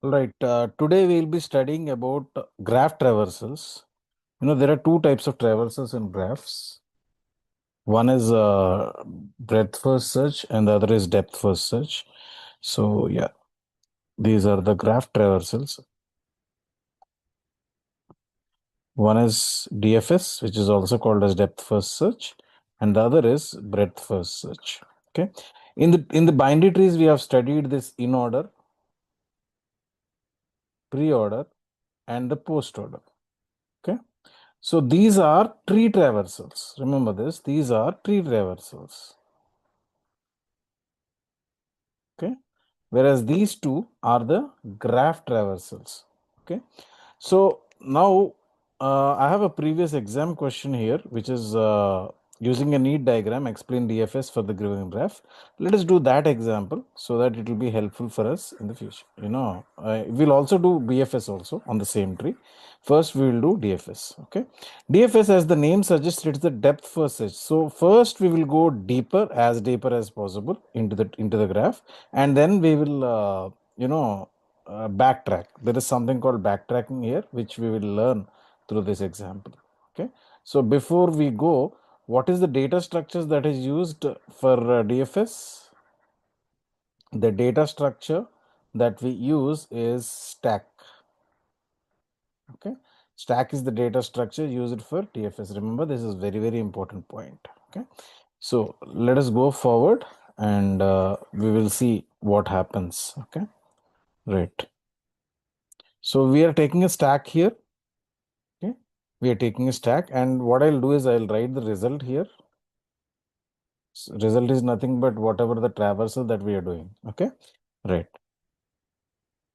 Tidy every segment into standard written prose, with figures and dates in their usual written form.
Right. Today we will be studying about graph traversals. There are two types of traversals in graphs. One is breadth first search and the other is depth first search. So yeah, these are the graph traversals. One is DFS, which is also called as depth first search, and the other is breadth first search. Okay. In the binary trees, we have studied this in order, pre-order, and the post order. Okay. So these are tree traversals. Remember this, these are tree traversals. Okay. Whereas these two are the graph traversals. Okay. So now I have a previous exam question here, which is using a neat diagram, explain DFS for the given graph. Let us do that example so that it will be helpful for us in the future. We'll also do BFS also on the same tree. First, we will do DFS. Okay. DFS, as the name suggests, it's the depth first search. So first we will go deeper as possible into the graph, and then we will backtrack. There is something called backtracking here, which we will learn through this example. Okay. So before we go, what is the data structures that is used for DFS? The data structure that we use is stack. Okay. Stack is the data structure used for DFS. Remember, this is very, very important point. Okay. So let us go forward and we will see what happens. Okay. Right. So we are taking a stack here. Okay. We are taking a stack, and what I'll do is I'll write the result here. So result is nothing but whatever the traversal that we are doing. Okay. Right.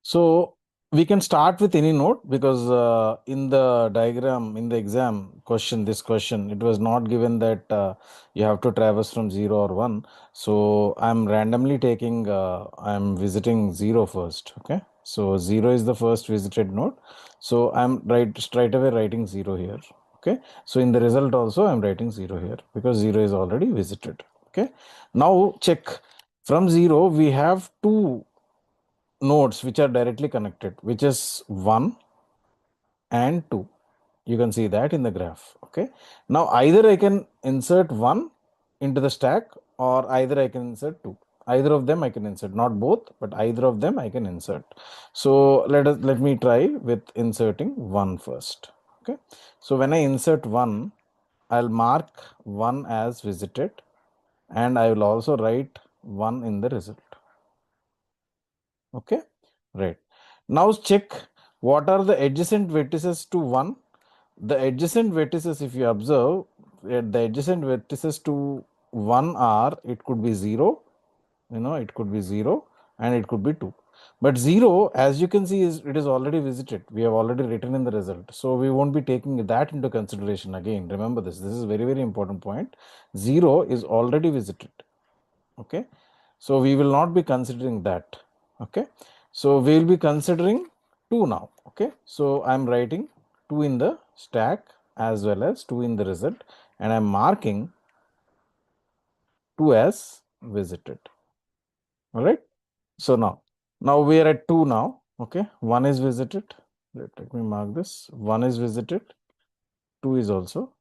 So we can start with any node because in the diagram, in the exam question, this question, it was not given that you have to traverse from 0 or 1. So I'm randomly taking, I'm visiting 0 first. Okay. So 0 is the first visited node. So I'm straight away writing 0 here. Okay. So in the result also, I'm writing 0 here because 0 is already visited. Okay. Now check, from 0, we have two nodes which are directly connected, which is 1 and 2. You can see that in the graph. Okay. Now either I can insert 1 into the stack, or either I can insert 2. Either of them I can insert, not both, but either of them I can insert. So let me try with inserting 1 first. Okay. So when I insert 1, I'll mark 1 as visited, and I will also write 1 in the result. Okay. Right. Now check what are the adjacent vertices to 1. The adjacent vertices, if you observe, the adjacent vertices to 1 are, it could be 0, it could be 0 and it could be 2. But 0, as you can see, it is already visited. We have already written in the result. So we won't be taking that into consideration again. Remember this. This is very, very important point. 0 is already visited. Okay. So we will not be considering that. Okay. So we will be considering 2 now. Okay. So I'm writing 2 in the stack as well as 2 in the result, and I'm marking 2 as visited. All right. So now we are at 2 now. Okay. 1 is visited. Let me mark this. 1 is visited. 2 is also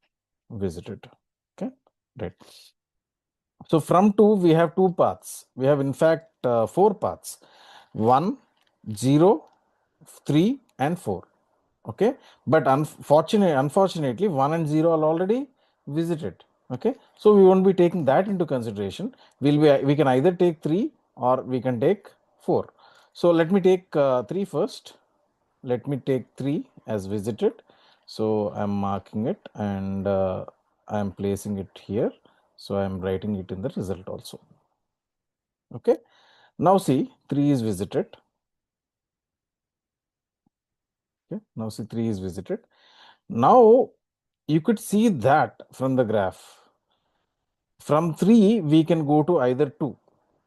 visited. Okay. Right. So from 2, we have 2 paths. We have in fact 4 paths. 1, 0, 3 and 4. Okay. But unfortunately 1 and 0 are already visited. Okay. So we won't be taking that into consideration. We can either take 3 or we can take 4. So let me take 3 first. Let me take 3 as visited. So I'm marking it, and I'm placing it here. So I'm writing it in the result also. Okay. Now see, 3 is visited. Okay. Now see, 3 is visited. Now you could see that from the graph. From 3, we can go to either 2.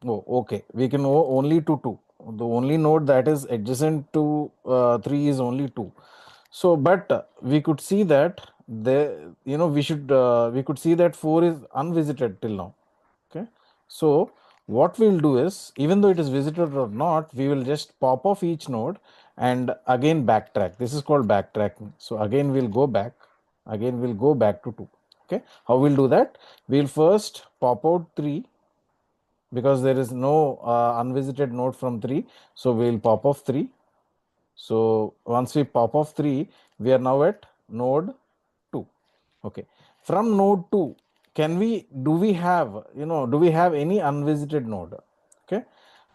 Oh, okay. We can go only to 2. The only node that is adjacent to 3 is only 2. So, but we could see that we could see that 4 is unvisited till now. Okay. So what we'll do is, even though it is visited or not, we will just pop off each node and again backtrack. This is called backtracking. So again we'll go back to 2. Okay, how we'll do that? We'll first pop out 3 because there is no unvisited node from 3, so we'll pop off 3. So once we pop off 3, we are now at node 2. Okay, from node 2, do we have any unvisited node? Okay,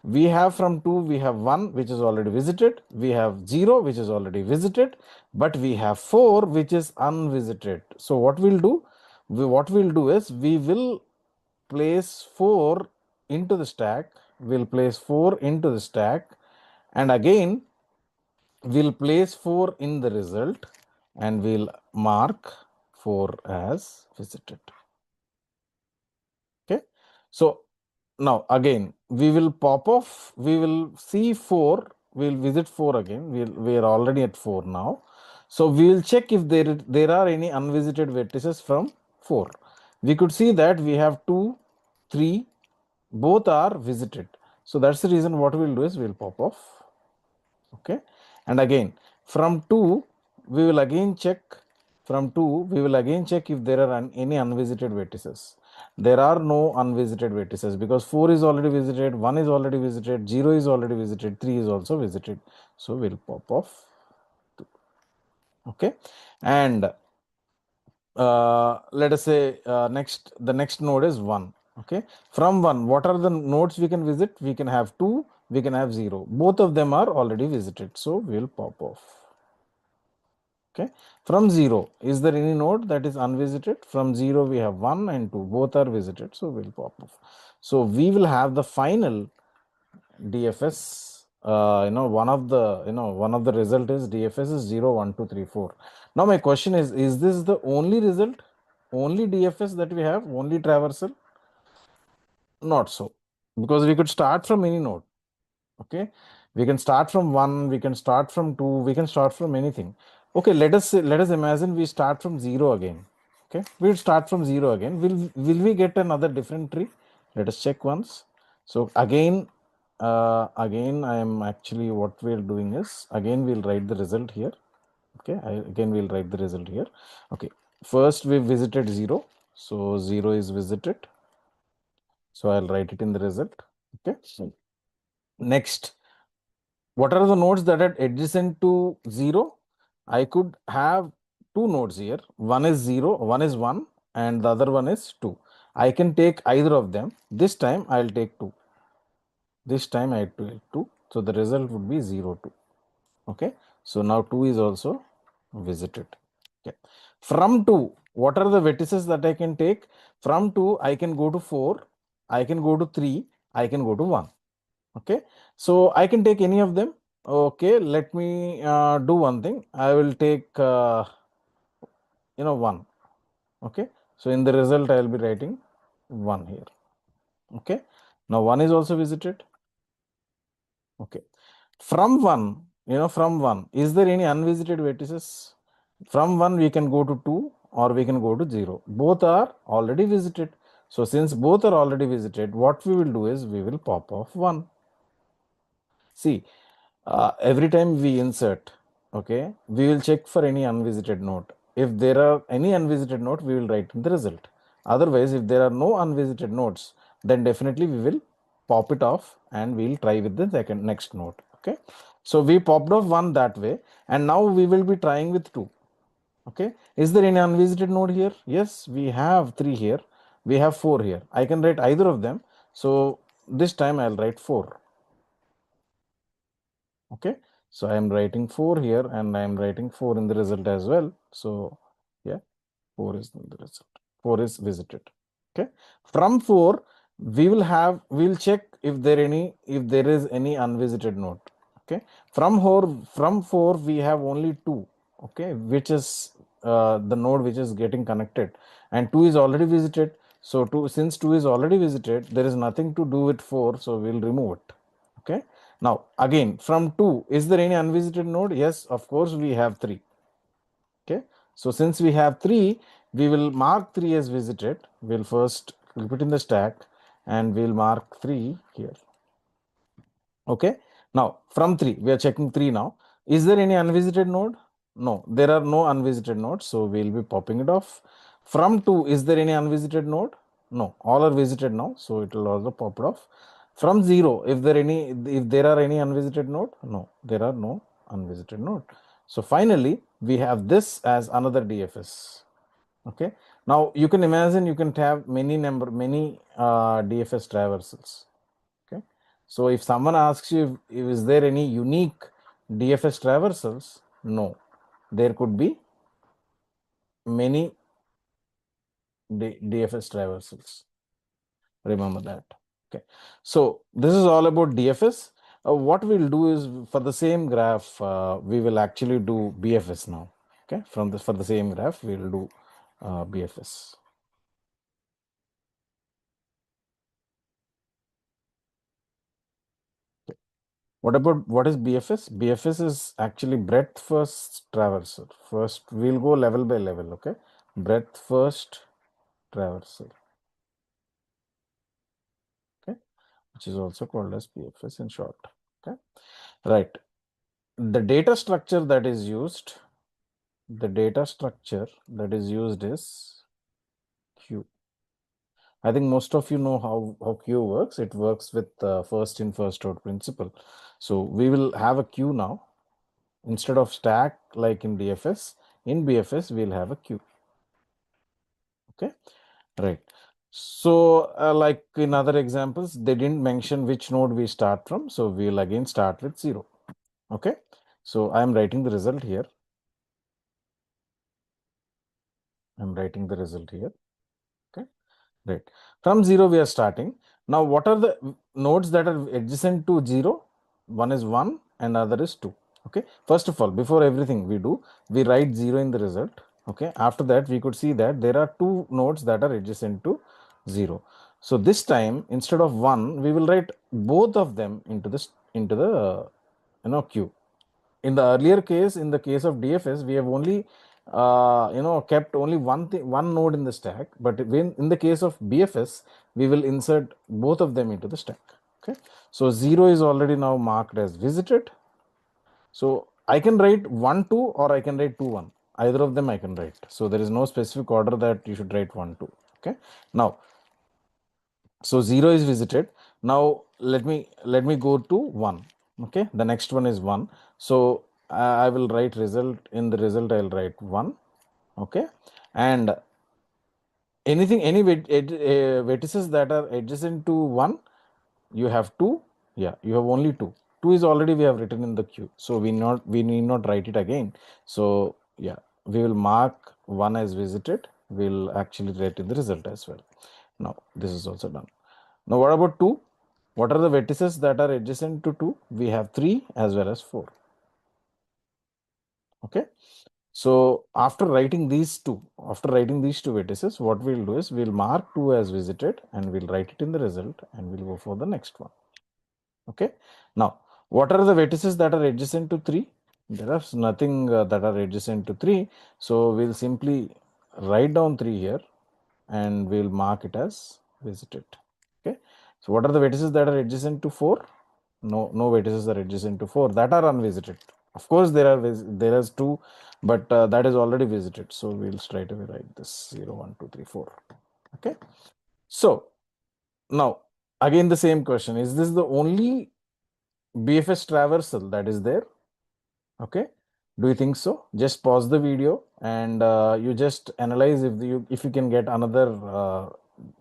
we have from 2, we have 1 which is already visited, we have 0 which is already visited, but we have 4 which is unvisited. So what we'll do is we will place 4 into the stack, and again we'll place 4 in the result and we'll mark 4 as visited. Okay, so now again we will pop off, we will see 4, we'll visit 4 again, we are already at 4 now. So we will check if there are any unvisited vertices from 4. We could see that we have 2, 3, both are visited. So that's the reason what we'll do is we'll pop off. Okay, and again from 2 we will again check if there are any unvisited vertices. There are no unvisited vertices because 4 is already visited, 1 is already visited, 0 is already visited, 3 is also visited. So we'll pop off 2. Okay, and let us say the next node is 1. Okay, from 1, what are the nodes we can visit? We can have 2, we can have 0. Both of them are already visited, so we'll pop off. Okay, from 0, is there any node that is unvisited? From 0 we have 1 and 2, both are visited, so we'll pop off. So we will have the final DFS. One of the result is DFS is 0, 1, 2, 3, 4. Now my question is this the only result, only DFS that we have, only traversal? Not so, because we could start from any node. Okay, we can start from 1, we can start from 2, we can start from anything. Okay, let us imagine we start from 0 again. Okay, we'll start from 0 again. Will we get another different tree? Let us check once. So again I am actually, what we're doing is, again we'll write the result here. Okay, we'll write the result here. Okay, first we visited 0, so 0 is visited, so I'll write it in the result. Okay, next, what are the nodes that are adjacent to 0? I could have 2 nodes here. One is 0, one is 1, and the other one is 2. I can take either of them. This time I'll take 2. This time I take 2. So the result would be 0, 2. Okay. So now 2 is also visited. Okay. From 2, what are the vertices that I can take? From 2, I can go to 4, I can go to 3, I can go to 1. Okay. So I can take any of them. Okay, let me do one thing. I will take 1. Okay, so in the result I will be writing 1 here. Okay, now 1 is also visited. Okay, from 1, is there any unvisited vertices? From 1 we can go to 2 or we can go to 0. Both are already visited. So since both are already visited, what we will do is we will pop off 1. See, every time we insert, okay, we will check for any unvisited node. If there are any unvisited node, we will write in the result. Otherwise, if there are no unvisited nodes, then definitely we will pop it off and we'll try with the next node. Okay, so we popped off 1 that way, and now we will be trying with 2. Okay, is there any unvisited node here? Yes, we have 3 here, we have 4 here. I can write either of them, so this time I'll write 4. Okay, so I am writing 4 here and I am writing 4 in the result as well. So yeah, 4 is in the result, 4 is visited. Okay, from 4 we'll check if there is any unvisited node. Okay, from 4 we have only 2. Okay, which is the node which is getting connected, and 2 is already visited. So since 2 is already visited, there is nothing to do with 4, so we'll remove it. Okay, now again from 2, is there any unvisited node? Yes, of course we have 3. Okay, so since we have 3, we will mark 3 as visited. We'll first put in the stack and we'll mark 3 here. Okay. Now from 3, we are checking 3 now. Is there any unvisited node? No, there are no unvisited nodes. So we'll be popping it off. From 2, is there any unvisited node? No, all are visited now. So it will also pop it off. From 0, if there are any unvisited node? No, there are no unvisited node. So finally, we have this as another DFS. Okay. Now you can imagine you can have many DFS traversals. Okay. So if someone asks you, if is there any unique DFS traversals? No, there could be many DFS traversals. Remember that. Okay. So this is all about DFS. What we'll do is for the same graph, we will actually do BFS now. Okay. For the same graph, we'll do BFS. What is BFS? BFS is actually breadth first traversal. First, we'll go level by level. Okay, breadth first traversal. Okay, which is also called as BFS in short. Okay, right. The data structure that is used, is Q. I think most of you know how Q works. It works with first in first out principle. So we will have a queue now. Instead of stack like in DFS, in BFS we'll have a queue. Okay, right. So like in other examples, they didn't mention which node we start from. So we'll again start with 0. Okay, so I'm writing the result here. Okay, right. From 0 we are starting. Now what are the nodes that are adjacent to 0? One is 1 and other is 2. Okay, first of all, before everything we do, we write 0 in the result. Okay, after that we could see that there are 2 nodes that are adjacent to 0. So this time instead of 1, we will write both of them into the queue. In the earlier case, in the case of DFS, we have only kept only one node in the stack. But when in the case of BFS, we will insert both of them into the stack. Okay, so 0 is already now marked as visited. So I can write 1 2 or I can write 2 1. Either of them I can write. So there is no specific order that you should write 1 2. Okay, now so 0 is visited. Now let me go to 1. Okay, the next one is 1. So I will write result. In the result I'll write 1. Okay, and any vertices that are adjacent to 1, you have 2. Yeah, you have only 2. 2 is already we have written in the queue, so we need not write it again. So yeah, we will mark 1 as visited. We'll actually write in the result as well. Now this is also done. Now what about 2? What are the vertices that are adjacent to 2? We have 3 as well as 4. Okay. So after writing these two vertices, what we'll do is we'll mark 2 as visited and we'll write it in the result and we'll go for the next one. Okay. Now, what are the vertices that are adjacent to 3? There is nothing that are adjacent to 3. So we'll simply write down 3 here and we'll mark it as visited. Okay. So what are the vertices that are adjacent to 4? No vertices are adjacent to 4 that are unvisited. Of course, there is 2, but that is already visited. So we'll straight away write this 0, 1, 2, 3, 4. Okay. So now again the same question: is this the only BFS traversal that is there? Okay. Do you think so? Just pause the video and you just analyze if you can get another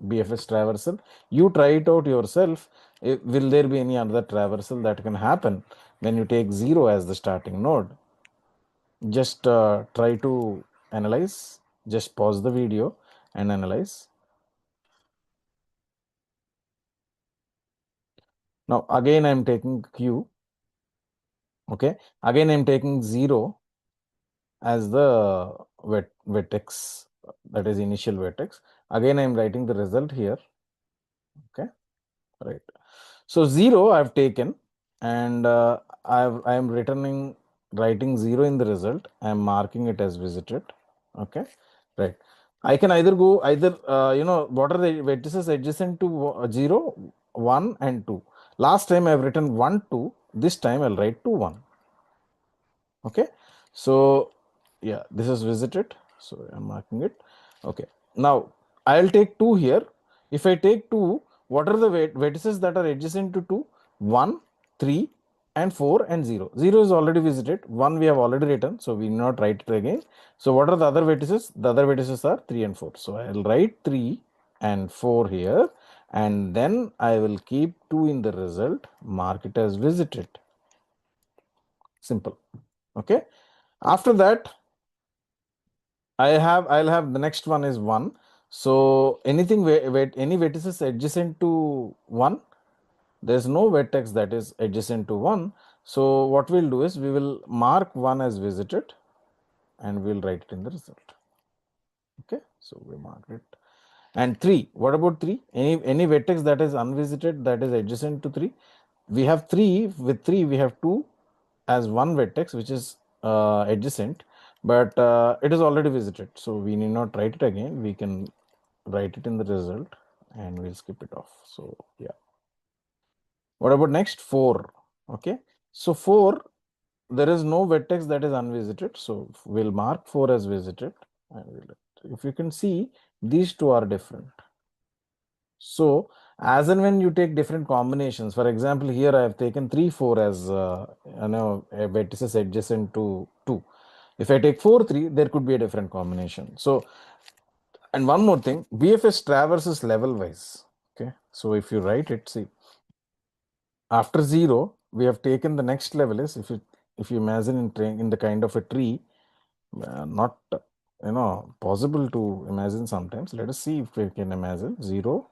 BFS traversal. You try it out yourself. Will there be any other traversal that can happen when you take 0 as the starting node? Just try to analyze. Just pause the video and analyze. Now again I'm taking Q. Okay. Again I'm taking 0 as the vertex, that is initial vertex. Again I'm writing the result here. Okay, right. So 0 I've taken and I am writing 0 in the result. I am marking it as visited. Okay, right. I can either go either, what are the vertices adjacent to 0, 1 and 2. Last time I have written 1, 2. This time I'll write 2, 1. Okay. So, yeah, this is visited. So, I'm marking it. Okay. Now, I'll take 2 here. If I take 2, what are the vertices that are adjacent to 2? 1, 3, and 4 and 0. 0 is already visited. 1 we have already written. So, we need not write it again. So, what are the other vertices? The other vertices are 3 and 4. So, I'll write 3 and 4 here. And then I will keep 2 in the result. Mark it as visited. Simple. Okay. After that, I'll have the next one is 1. So anything any vertices adjacent to 1, there's no vertex that is adjacent to 1. So what we'll do is we will mark 1 as visited and we'll write it in the result. Okay, so we mark it. And 3, what about 3? Any vertex that is unvisited that is adjacent to 3? We have 3, with 3 we have 2 as one vertex which is adjacent, but it is already visited, so we need not write it again. We can write it in the result and we'll skip it off. So yeah, what about next 4? Okay, so 4, there is no vertex that is unvisited, so we'll mark 4 as visited. And if you can see, these two are different. So as and when you take different combinations, for example, here I have taken 3, 4 as vertices adjacent to 2. If I take 4, 3, there could be a different combination. So, and one more thing, BFS traverses level wise. Okay, so if you write it, see, after 0, we have taken the next level is, if you imagine in the kind of a tree, not possible to imagine sometimes. Let us see if we can imagine 0,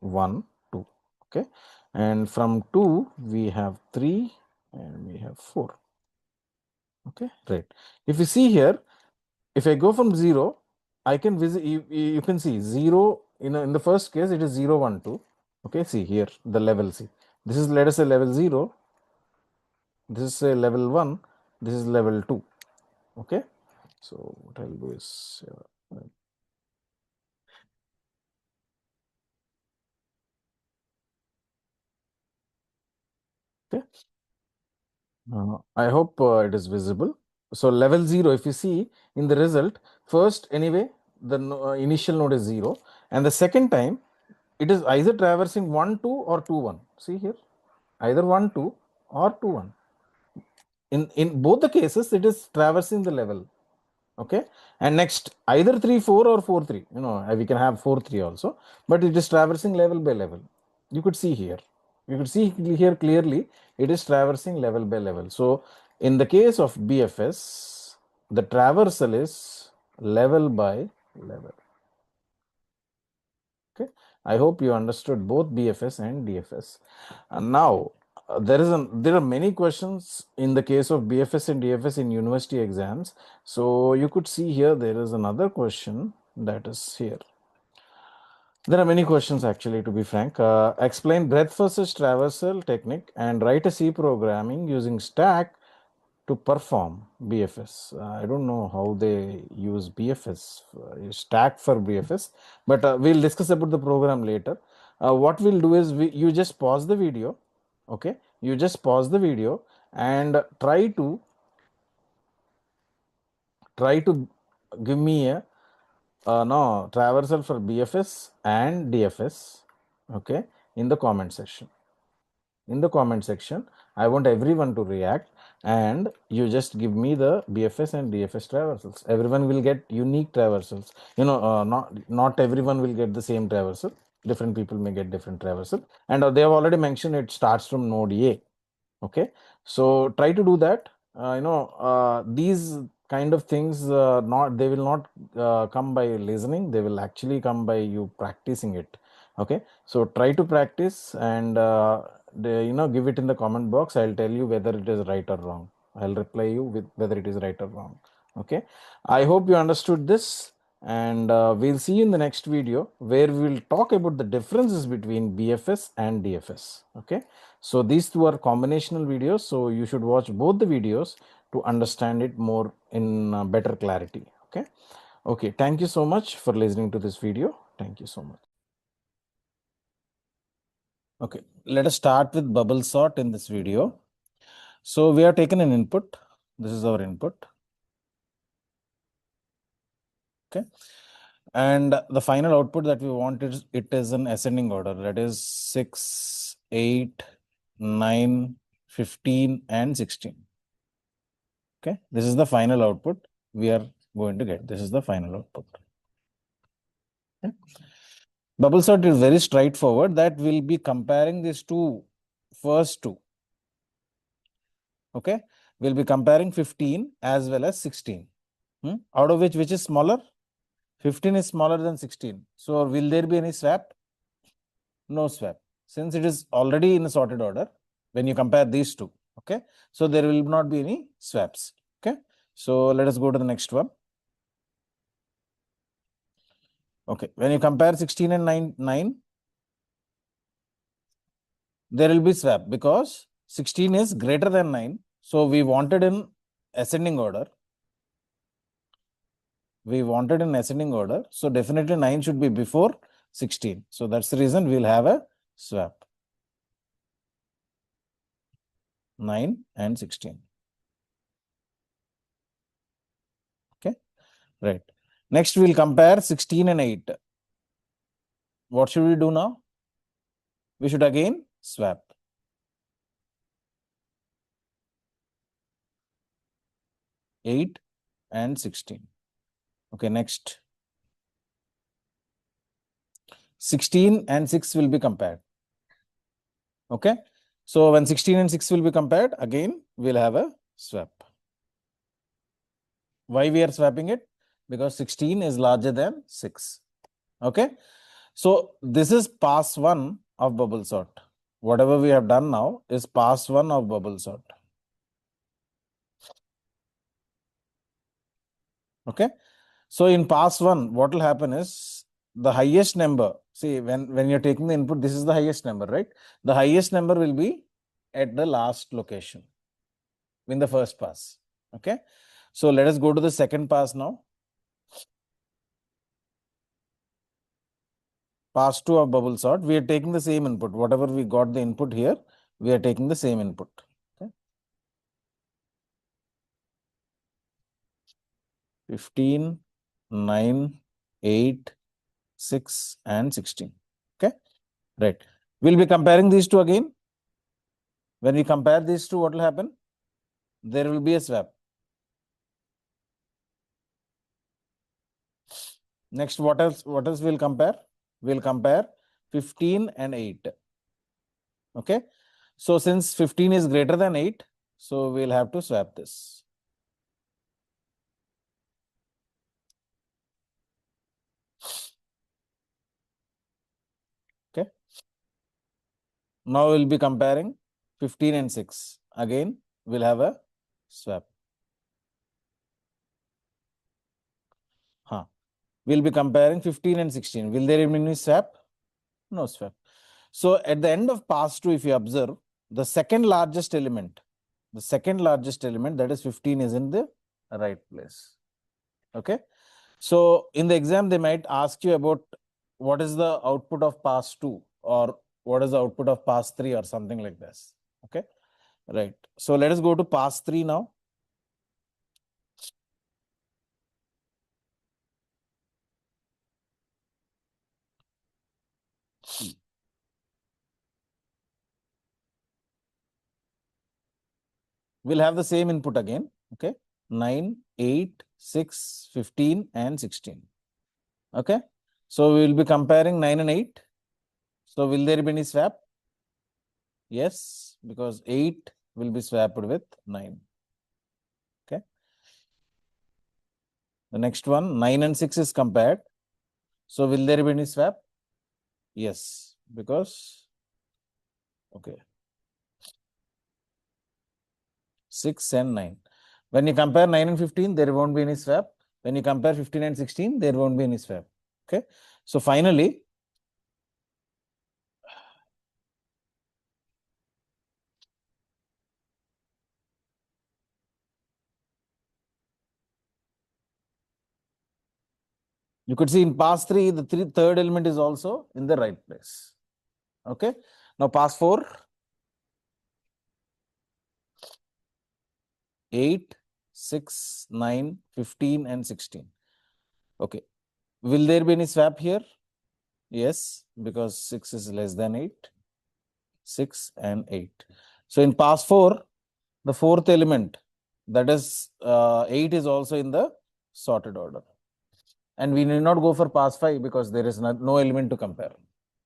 1, 2. Okay, and from 2 we have 3 and we have 4. Okay, right. If you see here, if I go from 0, I can visit, you can see 0, in the first case it is 0, 1, 2. Okay, see here the level, see, this is, let us say, level 0, this is say level 1, this is level 2. Okay, so what I'll do is okay, I hope it is visible. So level 0, if you see in the result, first anyway, the initial node is 0, and the second time it is either traversing 1, 2 or 2, 1. See here, either 1, 2 or 2, 1. In both the cases, it is traversing the level. Okay, and next either 3, 4 or 4, 3. We can have 4, 3 also, but it is traversing level by level. You could see here. You could see here clearly it is traversing level by level. So in the case of BFS, the traversal is level by level. Okay, I hope you understood both BFS and DFS. And now there are many questions in the case of BFS and DFS in university exams. So you could see here there is another question that is here. There are many questions actually, to be frank. Explain breadth versus traversal technique and write a C programming using stack to perform BFS. I don't know how they use BFS, stack for BFS, but we'll discuss about the program later. What we'll do is you just pause the video. Okay, you just pause the video and try to give me a no traversal for BFS and DFS. Okay, in the comment section. In the comment section, I want everyone to react, and you just give me the BFS and DFS traversals. Everyone will get unique traversals. Not everyone will get the same traversal. Different people may get different traversal, and they have already mentioned it starts from node A. Okay, so try to do that. These kind of things, not they will not come by listening. They will actually come by you practicing it. Okay, so try to practice and give it in the comment box. I'll tell you whether it is right or wrong. I'll reply you with whether it is right or wrong. Okay, I hope you understood this, and we'll see you in the next video where we will talk about the differences between BFS and DFS. Okay, so these two are combinational videos, so you should watch both the videos to understand it more in better clarity. Okay. Okay, thank you so much for listening to this video. Thank you so much. Okay, let us start with bubble sort in this video. So we have taken an input. This is our input. Okay. And the final output that we want is it is an ascending order, that is 6, 8, 9, 15, and 16. Okay, this is the final output we are going to get. This is the final output. Okay. Bubble sort is very straightforward, that we'll be comparing these first two. Okay, we'll be comparing 15 as well as 16. Out of which is smaller? 15 is smaller than 16. So will there be any swap? No swap. Since it is already in a sorted order, when you compare these two, okay, so there will not be any swaps. Okay, so let us go to the next one. Okay, when you compare 16 and 9, there will be swap because 16 is greater than 9. So we wanted in ascending order. So definitely 9 should be before 16. So that's the reason we'll have a swap. 9 and 16. Okay, right. Next, we'll compare 16 and 8. What should we do now? We should again swap. 8 and 16. Okay, next. 16 and 6 will be compared. Okay, so when 16 and 6 will be compared, again, we'll have a swap. Why we are swapping it? Because 16 is larger than 6. Okay, so this is pass 1 of bubble sort. Whatever we have done now is pass 1 of bubble sort. Okay, so in pass 1, what will happen is the highest number, see, when you're taking the input, this is the highest number, right? The highest number will be at the last location in the first pass. Okay, so let us go to the second pass now. Pass 2 of bubble sort, we are taking the same input. Whatever we got the input here, we are taking the same input. Okay, 15, 9, 8, 6, and 16. Okay, right. We'll be comparing these two again. When we compare these two, what will happen? There will be a swap. Next, what else we'll compare? We'll compare 15 and 8. Okay, so since 15 is greater than 8, so we'll have to swap this. Okay, now we'll be comparing 15 and 6. Again, we'll have a swap. We'll be comparing 15 and 16. Will there be any swap? No swap. So at the end of pass 2, if you observe, the second largest element, that is 15, is in the right place. Okay, so in the exam, they might ask you about what is the output of pass 2 or what is the output of pass 3 or something like this. Okay, right. So let us go to pass 3 now. We'll have the same input again. Okay, 9, 8, 6, 15, and 16. Okay, so we will be comparing 9 and 8. So will there be any swap? Yes, because 8 will be swapped with 9. Okay, the next one, 9 and 6 is compared. So will there be any swap? Yes, because, okay, 6 and 9. When you compare 9 and 15, there won't be any swap. When you compare 15 and 16, there won't be any swap. Okay, so finally, You could see in pass 3, the third element is also in the right place. Okay. Now pass 4. 8, 6, 9, 15 and 16. Okay. Will there be any swap here? Yes, because 6 is less than 8. 6 and 8. So in pass 4, the fourth element, that is 8, is also in the sorted order. And we need not go for pass 5 because there is no element to compare.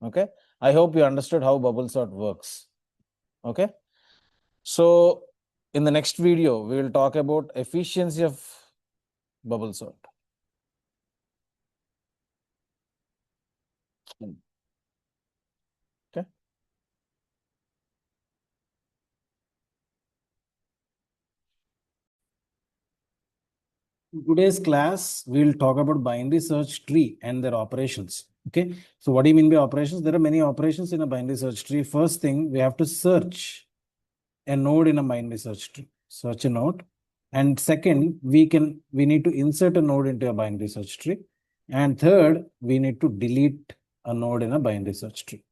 Okay. I hope you understood how bubble sort works. Okay. So in the next video, we will talk about efficiency of bubble sort. Okay. In today's class, we will talk about binary search tree and their operations. Okay. So what do you mean by operations? There are many operations in a binary search tree. First thing, we have to search a node in a binary search tree. Search a node. And second, we need to insert a node into a binary search tree. And third, we need to delete a node in a binary search tree.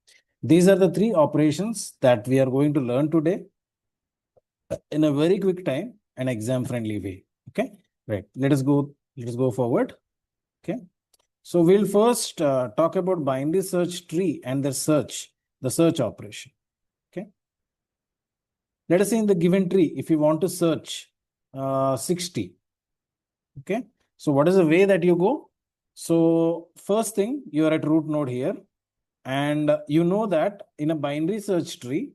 These are the three operations that we are going to learn today in a very quick time and exam friendly way. Okay. Right. Let us go forward. Okay. So we'll first talk about binary search tree and the search operation. Okay. Let us say in the given tree, if you want to search 60. Okay. So what is the way that you go? So first thing, you are at root node here. And you know that in a binary search tree,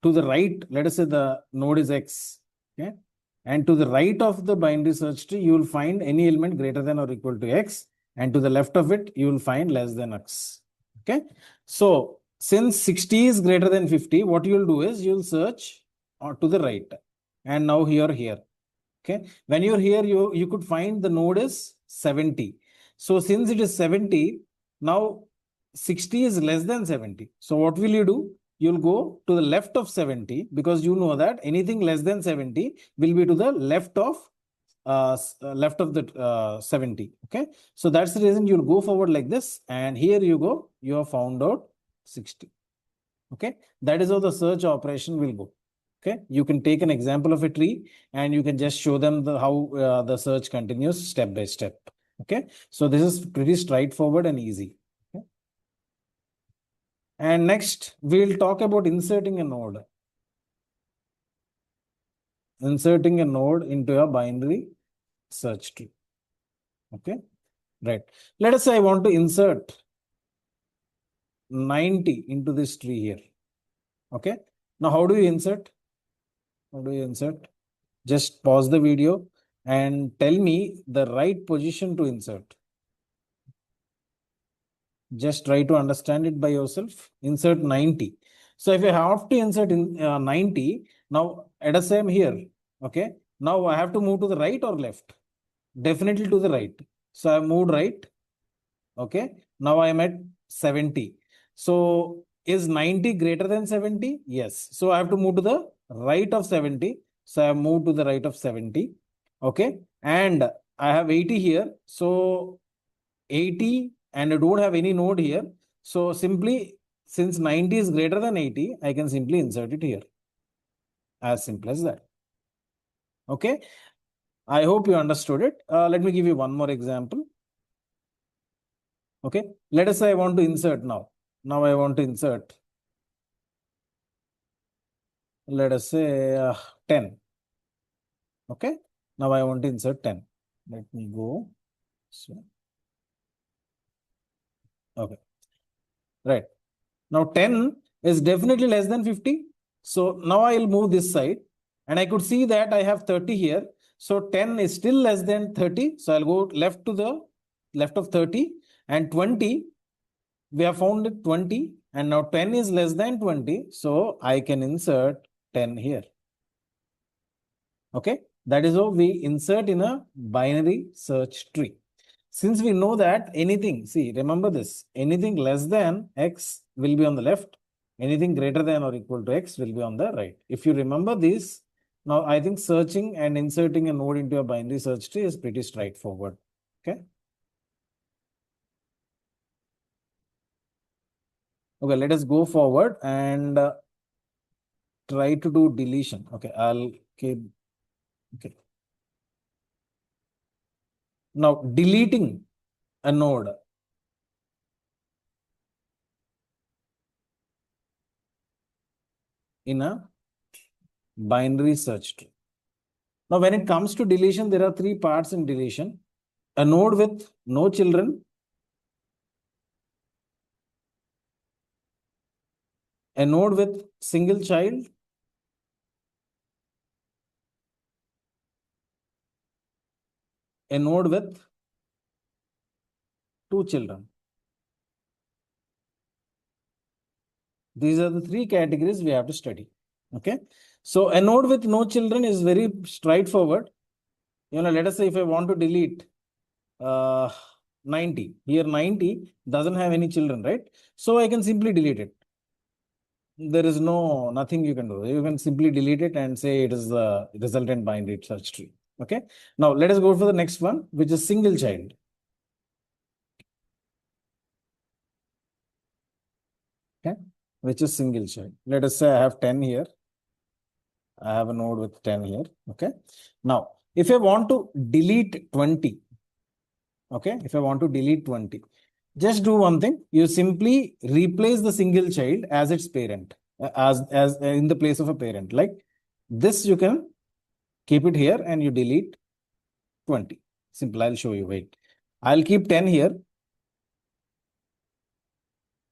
to the right, let us say the node is X. Okay. And to the right of the binary search tree, you will find any element greater than or equal to X. And to the left of it, you will find less than X. Okay. So since 60 is greater than 50, what you will do is you will search to the right. And now here. Okay. When you're here, you could find the node is 70. So since it is 70, now 60 is less than 70. So what will you do? You'll go to the left of 70 because you know that anything less than 70 will be to the left of the 70. Okay. So that's the reason you'll go forward like this. And here you go, you have found out 60. Okay. That is how the search operation will go. Okay. You can take an example of a tree and you can just show them how the search continues step by step. Okay. So this is pretty straightforward and easy. Okay. And next, we'll talk about inserting a node. Inserting a node into a binary search tree. Okay. Right. Let us say I want to insert 90 into this tree here. Okay. Now, how do you insert? How do you insert? Just pause the video and tell me the right position to insert. Just try to understand it by yourself. Insert 90. So if I have to insert in 90, now at a same here. Okay. Now I have to move to the right or left? Definitely to the right. So I moved right. Okay. Now I am at 70. So is 90 greater than 70? Yes. So I have to move to the right of 70. So I have moved to the right of 70. Okay. And I have 80 here. So 80 and I don't have any node here. So simply, since 90 is greater than 80, I can simply insert it here. As simple as that. Okay. I hope you understood it. Let me give you one more example. Okay. Let us say I want to insert now. Now I want to insert. Let us say 10. Okay. Now I want to insert 10. Let me go. So, okay. Right. Now 10 is definitely less than 50. So now I'll move this side and I could see that I have 30 here. So 10 is still less than 30. So I'll go left to the left of 30 and 20. We have found it 20 and now 10 is less than 20. So I can insert 10 here. Okay. That is how we insert in a binary search tree. Since we know that anything, see, remember this, anything less than X will be on the left. Anything greater than or equal to X will be on the right. If you remember this, now I think searching and inserting a node into a binary search tree is pretty straightforward. Okay. Okay, let us go forward and try to do deletion. Okay, I'll keep. Okay. Now deleting a node in a binary search tree. Now, when it comes to deletion, there are three parts in deletion. A node with no children, a node with single child, a node with two children. These are the three categories we have to study. Okay. So a node with no children is very straightforward. Let us say if I want to delete 90, here 90 doesn't have any children, right? So I can simply delete it. There is nothing you can do. You can simply delete it and say it is the resultant binary search tree. Okay. Now let us go for the next one, which is single child. Okay. Which is single child. Let us say I have 10 here. I have a node with 10 here. Okay. Now, if I want to delete 20, okay, if I want to delete 20, just do one thing. You simply replace the single child as its parent, as in the place of a parent. Like this, you can keep it here and you delete 20. Simple. I'll show you. Wait. I'll keep 10 here.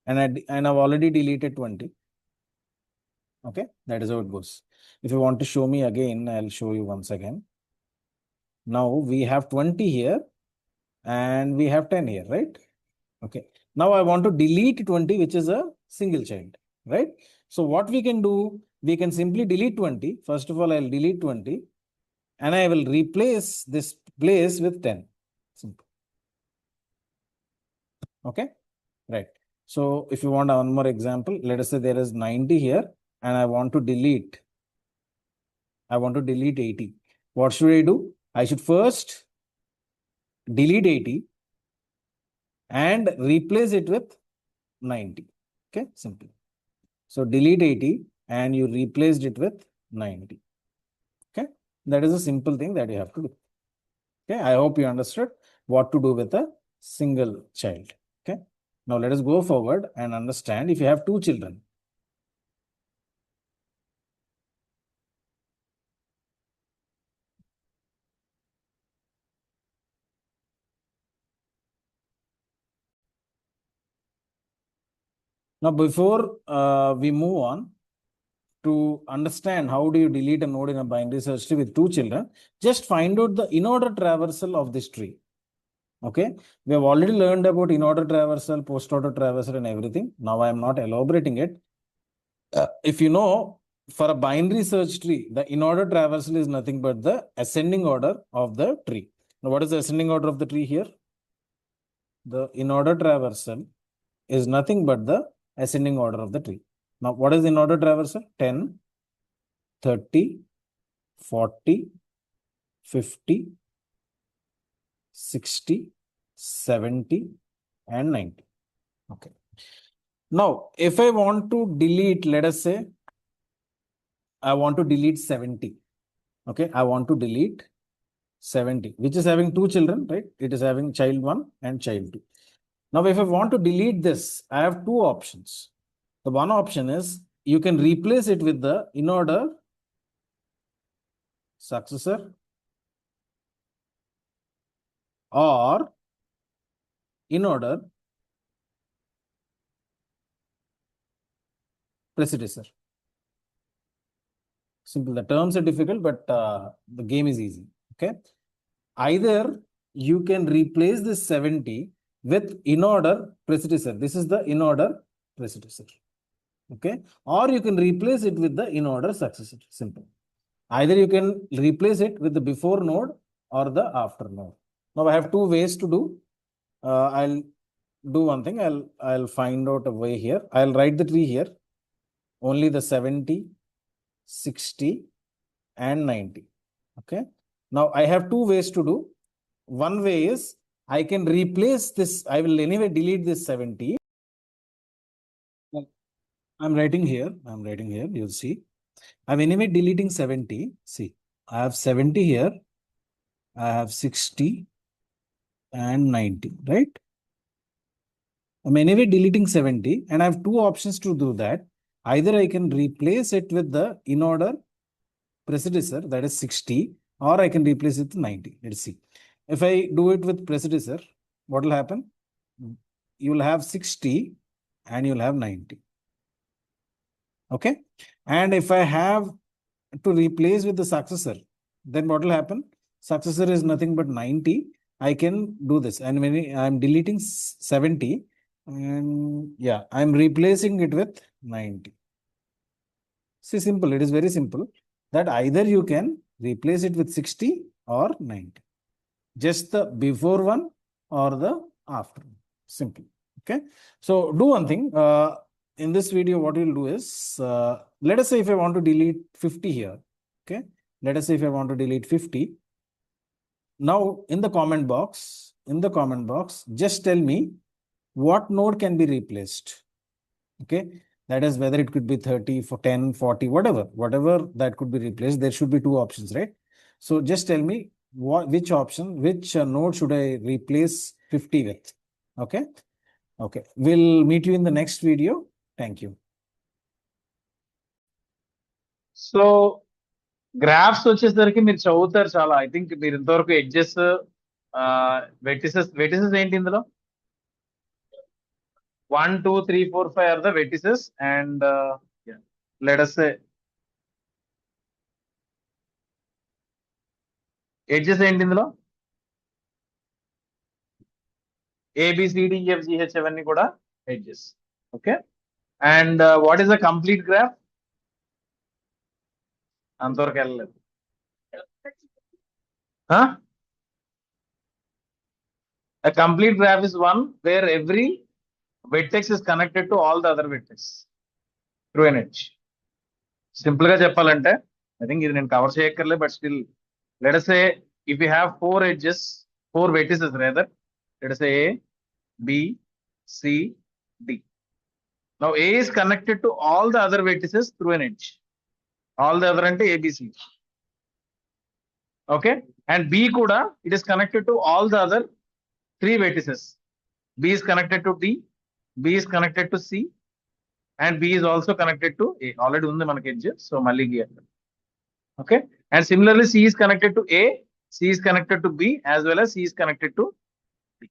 And I've already deleted 20. Okay. That is how it goes. If you want to show me again, I'll show you once again. Now we have 20 here and we have 10 here, right? Okay. Now I want to delete 20, which is a single child, right? So what we can do, we can simply delete 20. First of all, I'll delete 20 and I will replace this place with 10. Simple. Okay. Right. So if you want one more example, let us say there is 90 here and I want to delete 80. What should I do? I should first delete 80 and replace it with 90. Okay, simple. So delete 80 and you replaced it with 90. Okay, that is a simple thing that you have to do. Okay, I hope you understood what to do with a single child. Okay, now let us go forward and understand if you have two children. Now, before we move on to understand how do you delete a node in a binary search tree with two children, just find out the in-order traversal of this tree. Okay, we have already learned about in-order traversal, post-order traversal and everything. Now I am not elaborating it. If you know, for a binary search tree, the in-order traversal is nothing but the ascending order of the tree. Now what is the ascending order of the tree here? The in-order traversal is nothing but the ascending order of the tree. Now what is the in-order traversal? 10, 30, 40, 50, 60, 70, and 90. Okay. Now, if I want to delete, let us say, I want to delete 70. Okay, I want to delete 70, which is having two children, right? It is having child 1 and child 2. Now, if I want to delete this, I have two options. The one option is you can replace it with the in-order successor or in-order predecessor. Simple. The terms are difficult, but the game is easy. Okay. Either you can replace this 70 with in-order predecessor. This is the in-order predecessor. Okay. Or you can replace it with the in-order successor. Simple. Either you can replace it with the before node or the after node. Now I have two ways to do. I'll do one thing. I'll find out a way here. I'll write the tree here. Only the 70, 60 and 90. Okay. Now I have two ways to do. One way is I can replace this. I will anyway delete this 70. I'm writing here. You'll see. I'm anyway deleting 70. See, I have 70 here. I have 60 and 90, right? I'm anyway deleting 70 and I have two options to do that. Either I can replace it with the in order predecessor, that is 60, or I can replace it with 90. Let's see. If I do it with predecessor, what will happen? You will have 60 and you'll have 90. Okay. And if I have to replace with the successor, then what will happen? Successor is nothing but 90. I can do this. And when I'm deleting 70, and yeah, I'm replacing it with 90. See, simple. It is very simple that either you can replace it with 60 or 90. Just the before one or the after. Simple. Okay. So do one thing. In this video, what we'll do is, let us say if I want to delete 50 here. Okay. Let us say if I want to delete 50. Now in the comment box, just tell me what node can be replaced. Okay. That is whether it could be 30, for 10, 40, whatever that could be replaced. There should be two options, right? So just tell me which node should I replace 50 with? Okay. Okay. We'll meet you in the next video. Thank you. So graphs వచ్చేసరికి మీరు చదువుతారు చాలా. I think మీరు ఇంతవరకు edges vertices ఏంటి ఇందులో 1 2 3 4 5 are the vertices and let us say edges ఏంటి ఇందులో ABCDEFGH అవన్నీ కూడా edges. Okay. And what is the complete graph? అంతవరకు వెళ్ళలేదు. A complete graph is one where every vertex is connected to all the other vertex through an edge. Simple గా చెప్పాలంటే I think ఇది నేను కవర్ చేయక్కర్లే, but still let us say if you have four vertices rather, let us say A, B, C, D. Now A is connected to all the other vertices through an edge. All the other ante ABC. Okay. And B kuda, it is connected to all the other three vertices. B is connected to D, B is connected to C, and B is also connected to A. Already undi manaki edge, so malli giyalli. Okay. And similarly, C is connected to A, C is connected to B, as well as C is connected to D.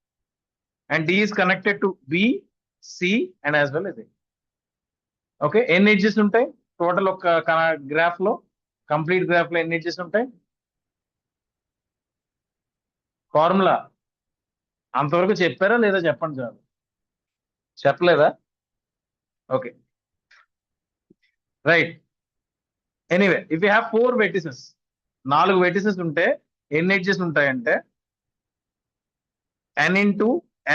And D is connected to B, C, and as well as A. Okay. N edges ఉంటాయి total ఒక graph లో, complete graph లో ఎన్ని edges ఉంటాయి? Formula అంతవరకు చెప్పారా లేదా చెప్పండి చాలు. చెప్పలేదా? Okay, right. Anyway, if you have 4 vertices, 4 vertices ఉంటే ఎన్ని ఎడ్జెస్ ఉంటాయంటే n into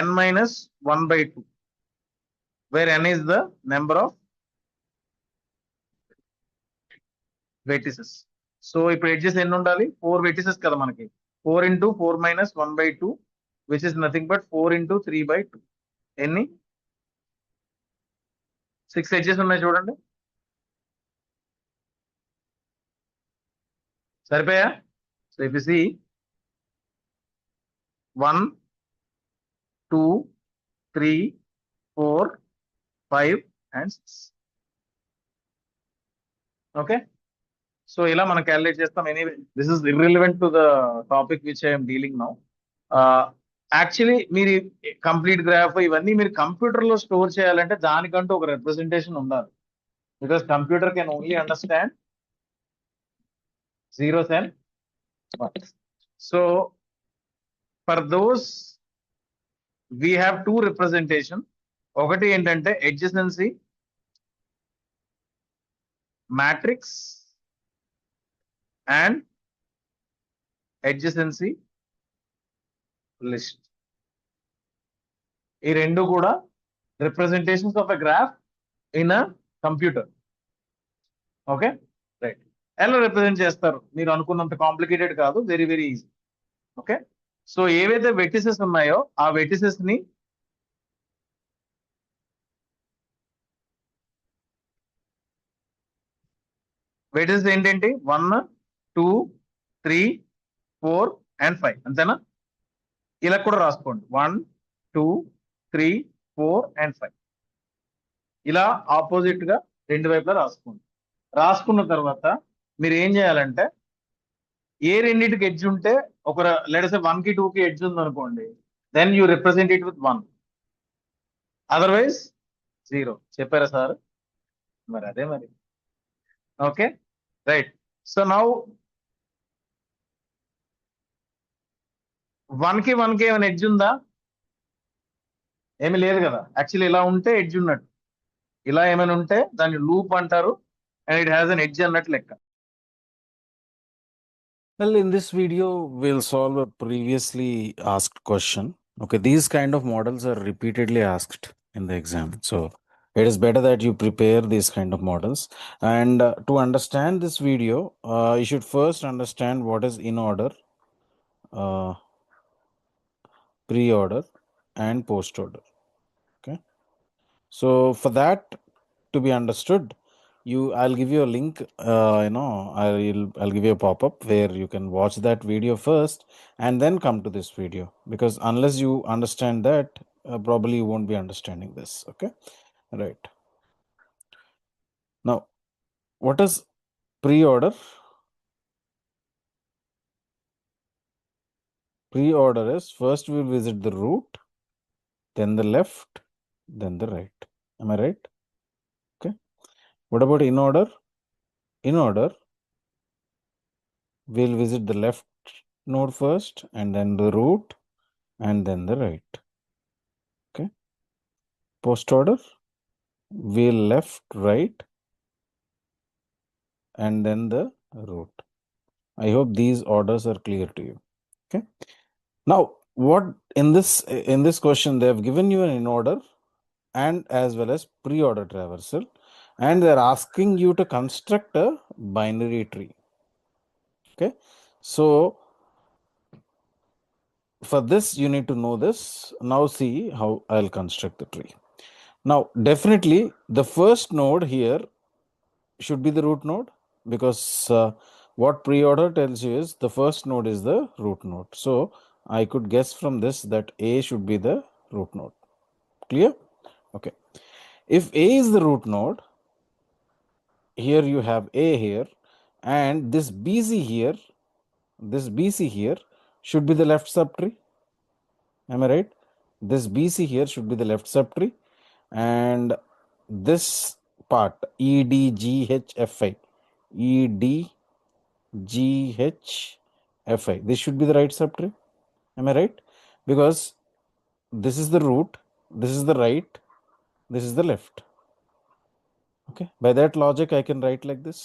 n minus 1/2, where n is the number of vertices. So ఇప్పుడు ఎడ్జెస్ ఎన్ని ఉండాలి? 4 వెటిసెస్ కదా మనకి. 4 into 4 minus 1/2, which is nothing but 4 into 3/2. ఎన్ని? 6 ఎడ్జెస్ ఉన్నాయి చూడండి. సరిపోయా? So if you see 1 2 3 4 5 and 6. Okay. So ఇలా మనం క్యాలిక్యులేట్ చేస్తాం. Anyway, this is irrelevant to the topic which I'm dealing now. Actually మీరు కంప్లీట్ గ్రాఫ్ ఇవన్నీ మీరు కంప్యూటర్ లో స్టోర్ చేయాలంటే దానికంటూ ఒక రిప్రజెంటేషన్ ఉండాలి. Because computer can only understand zeros and ones. So for those we have two representation. ఒకటి ఏంటంటే adjacency matrix and adjacency list. ఈ రెండు కూడా representations of a graph in a computer. Okay, right. ఎలా రిప్రజెంట్ చేస్తారు? మీరు అనుకున్నంత కాంప్లికేటెడ్ కాదు, very very easy. Okay. So ఏవైతే వెటిసెస్ ఉన్నాయో ఆ వెటిసెస్ ని వెయిటేజ్ ఏంటంటే 1, 2, 3, 4 and 5 అంతేనా? ఇలా కూడా రాసుకోండి 1, 2, 3, 4 and 5 ఇలా ఆపోజిట్ గా రెండు వైపులా రాసుకోండి. రాసుకున్న తర్వాత మీరు ఏం చేయాలంటే ఏ రెండింటికి ఎడ్జ్ ఉంటే ఒక లెట్స్ సే 1 కి 2 కి ఎడ్జ్ ఉంది అనుకోండి, then you represent it with 1, otherwise 0. చెప్పారా సార్? మరి అదే మరి. Okay right. సో నౌ 1 కి 1 కి ఏమైనా ఎడ్జ్ ఉందా? ఏమి లేదు కదా. యాక్చువల్లీ ఇలా ఉంటే ఎడ్జ్ ఉన్నట్టు, ఇలా ఏమైనా ఉంటే దాన్ని లూప్ అంటారు and it has an edge అన్నట్టు లెక్క. Well, in this video, we'll solve a previously asked question. Okay, these kind of models are repeatedly asked in the exam. So it is better that you prepare these kind of models. And to understand this video, you should first understand what is in order, pre-order, and post-order. Okay. So for that to be understood, I'll give you a link. I'll give you a pop-up where you can watch that video first and then come to this video, because unless you understand that, probably you won't be understanding this. Okay, right. Now, what is pre-order? Pre-order is first we'll visit the root, then the left, then the right. Am I right? Okay. What about in order? In order, we'll visit the left node first, and then the root, and then the right. Okay. Post order, we'll left, right, and then the root. I hope these orders are clear to you. Okay. Now, what in this question they have given you an in order and as well as pre-order traversal, and they're asking you to construct a binary tree. Okay. So for this, you need to know this. Now see how I'll construct the tree. Now, definitely the first node here should be the root node, because what pre-order tells you is the first node is the root node. So I could guess from this that A should be the root node. Clear? Okay. If A is the root node, here you have A here, and this BC here should be the left subtree. Am I right? This BC here should be the left subtree, and this part EDGHFI, EDGHFI, this should be the right subtree. Am I right? Because this is the root, this is the right, this is the left. Okay, by that logic I can write like this.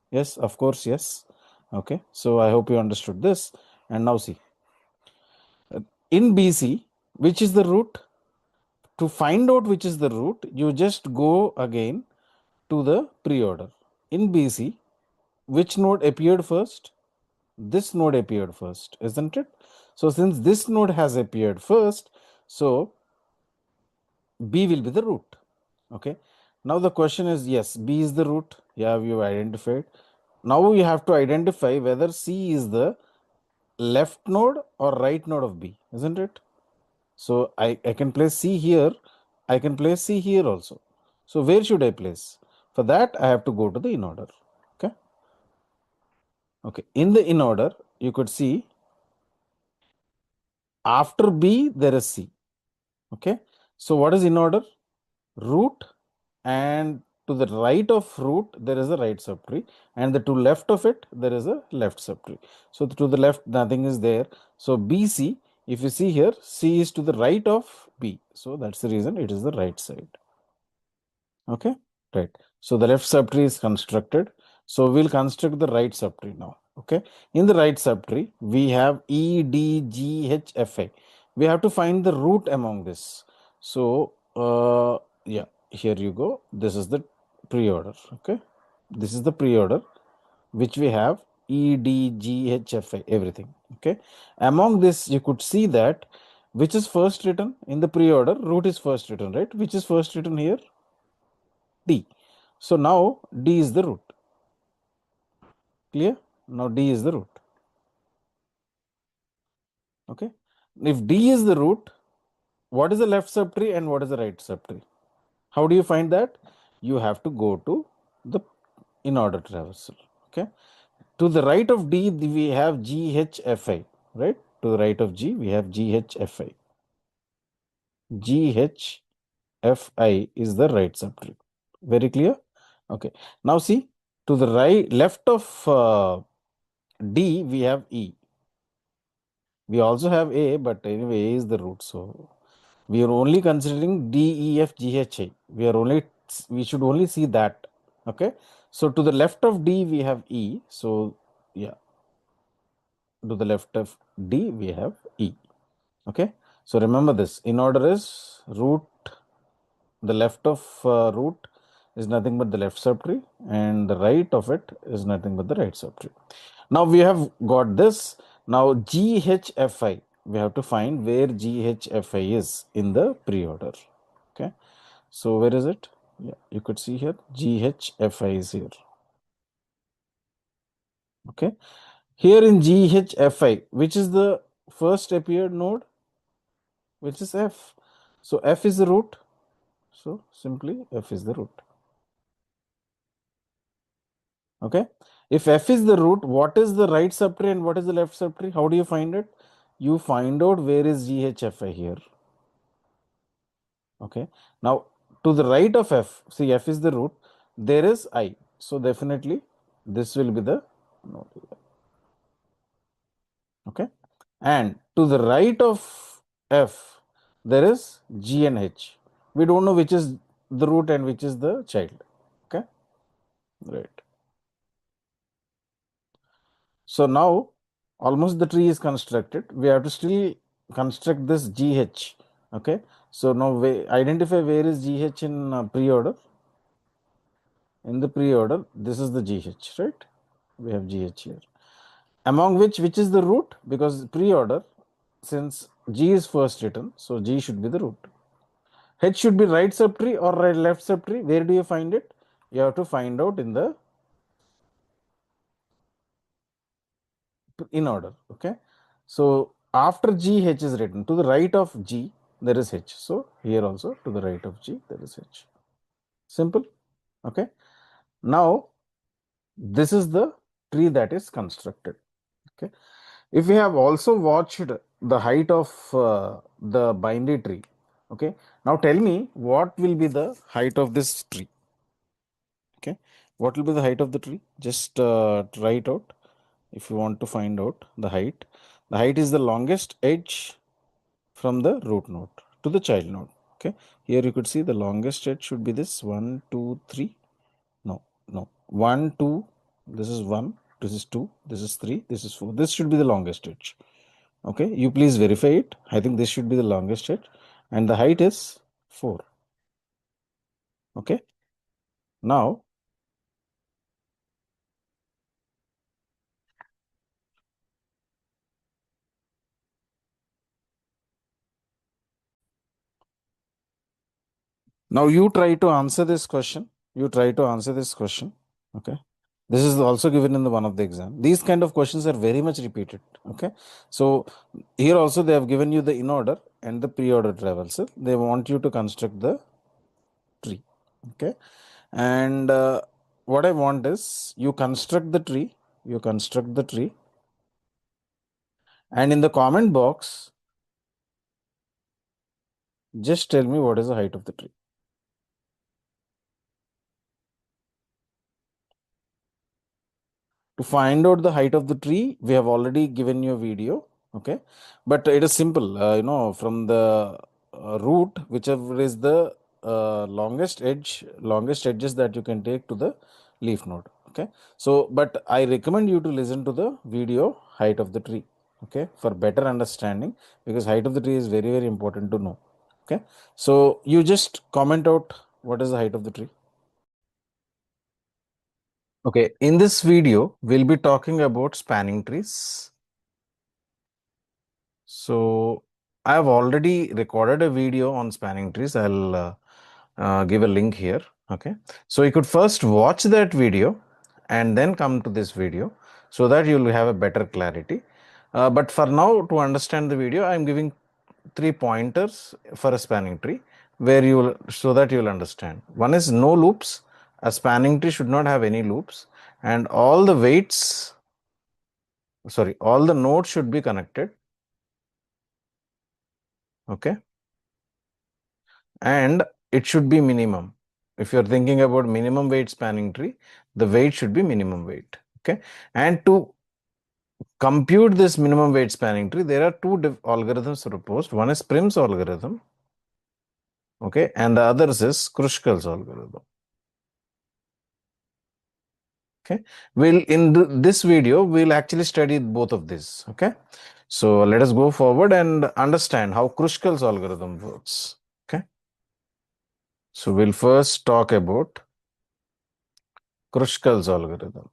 Yes, of course, yes. Okay, so I hope you understood this. And now see, in BC, which is the root? To find out which is the root, you just go again to the pre-order. In BC, which node appeared first? This node appeared first, isn't it? So since this node has appeared first, so B will be the root. Okay. Now the question is, yes, B is the root. Yeah, you identified. Now you have to identify whether C is the left node or right node of B, isn't it? So I can place C here. I can place C here also. So where should I place? For that, I have to go to the in order. Okay. Okay. In the in order, you could see after B, there is C. Okay. So what is in order? Root, and to the right of root, there is a right subtree, and to left of it, there is a left subtree. So to the left, nothing is there. So BC, if you see here, C is to the right of B. So that's the reason it is the right side. Okay, right. So the left subtree is constructed. So we'll construct the right subtree now. Okay, in the right subtree, we have EDGHFA. We have to find the root among this. So yeah, here you go. This is the pre-order. Okay, this is the pre-order which we have EDGHFA, everything. Okay, among this you could see that which is first written in the pre-order, root is first written, right? Which is first written here? D. So now D is the root. Clear? Now D is the root. Okay. If D is the root, what is the left subtree and what is the right subtree? How do you find that? You have to go to the in order traversal. Okay. To the right of D, we have GHFI, right? To the right of G, we have GHFI. GHFI is the right subtree. Very clear? Okay. Now see, to the right, left of D, we have E. We also have A, but anyway, A is the root. So we are only considering D, E, F, G, H, I. We should only see that. Okay. So to the left of D, we have E. So yeah, to the left of D, we have E. Okay. So remember this. In order is root. The left of root is nothing but the left subtree, and the right of it is nothing but the right subtree. Now we have got this. Now GHFI, we have to find where GHFI is in the pre-order. Okay. So where is it? Yeah, you could see here GHFI is here. Okay. Here in GHFI, which is the first appeared node? Which is F. So F is the root. So simply F is the root. Okay. If F is the root, what is the right subtree and what is the left subtree? How do you find it? You find out where is GHFI here. Okay. Now, to the right of F, see F is the root, there is I. So, definitely this will be the node. Okay. And to the right of F, there is G and H. We don't know which is the root and which is the child. Okay. Right. So now almost the tree is constructed. We have to still construct this GH. Okay. So now we identify where is GH in pre-order. In the pre-order, this is the GH, right? We have GH here. Among which is the root? Because pre-order, since G is first written, so G should be the root. H should be right subtree or right left subtree. Where do you find it? You have to find out in the in order. Okay. So after G, H is written. To the right of G, there is H. So here also to the right of G, there is H. Simple. Okay. Now this is the tree that is constructed. Okay. If we have also watched the height of the binary tree. Okay. Now tell me what will be the height of this tree. Okay. What will be the height of the tree? Just write out if you want to find out the height. The height is the longest edge from the root node to the child node. Okay. Here you could see the longest edge should be this 1, 2, 3. No, no. 1, 2. This is 1. This is 2. This is 3. This is 4. This should be the longest edge. Okay. You please verify it. I think this should be the longest edge. And the height is 4. Okay. Now, you try to answer this question. Okay. This is also given in the one of the exam. These kind of questions are very much repeated. Okay. So here also they have given you the in order and the pre-order traversal. They want you to construct the tree. Okay. And what I want is you construct the tree. And in the comment box, just tell me what is the height of the tree. To find out the height of the tree, we have already given you a video. Okay. But it is simple, from the root, whichever is the longest edges that you can take to the leaf node. Okay. So, but I recommend you to listen to the video height of the tree. Okay. For better understanding, because height of the tree is very, very important to know. Okay. So you just comment out what is the height of the tree. Okay, in this video, we'll be talking about spanning trees. So I have already recorded a video on spanning trees. I'll give a link here. Okay, so you could first watch that video and then come to this video. so that you will have a better clarity. But for now, to understand the video, I am giving 3 pointers for a spanning tree where you will, so that you will understand. One is no loops. A spanning tree should not have any loops, and all the weights, all the nodes should be connected. Okay. And it should be minimum. If you're thinking about minimum weight spanning tree, the weight should be minimum weight. Okay. And to compute this minimum weight spanning tree, there are two algorithms proposed. One is Prim's algorithm. Okay. And the others is Kruskal's algorithm. Okay. We'll in this video, we'll actually study both of these. Okay. So let us go forward and understand how Kruskal's algorithm works. Okay. So we'll first talk about Kruskal's algorithm.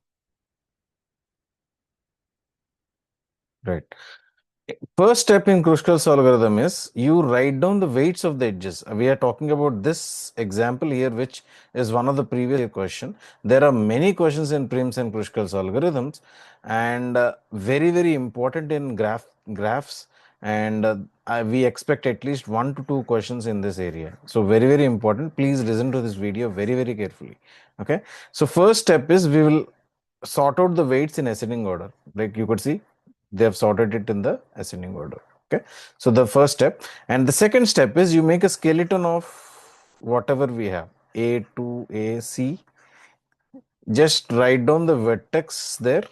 Right. First step in Kruskal's algorithm is you write down the weights of the edges. We are talking about this example here, which is one of the previous question. There are many questions in Prim's and Kruskal's algorithms, and very, very important in graphs. And we expect at least 1 to 2 questions in this area. So very, very important. Please listen to this video very, very carefully. Okay. So first step is we will sort out the weights in ascending order. Like you could see, they have sorted it in the ascending order. Okay. So the first step, and the second step is you make a skeleton of whatever we have, A to A, C. Just write down the vertex there,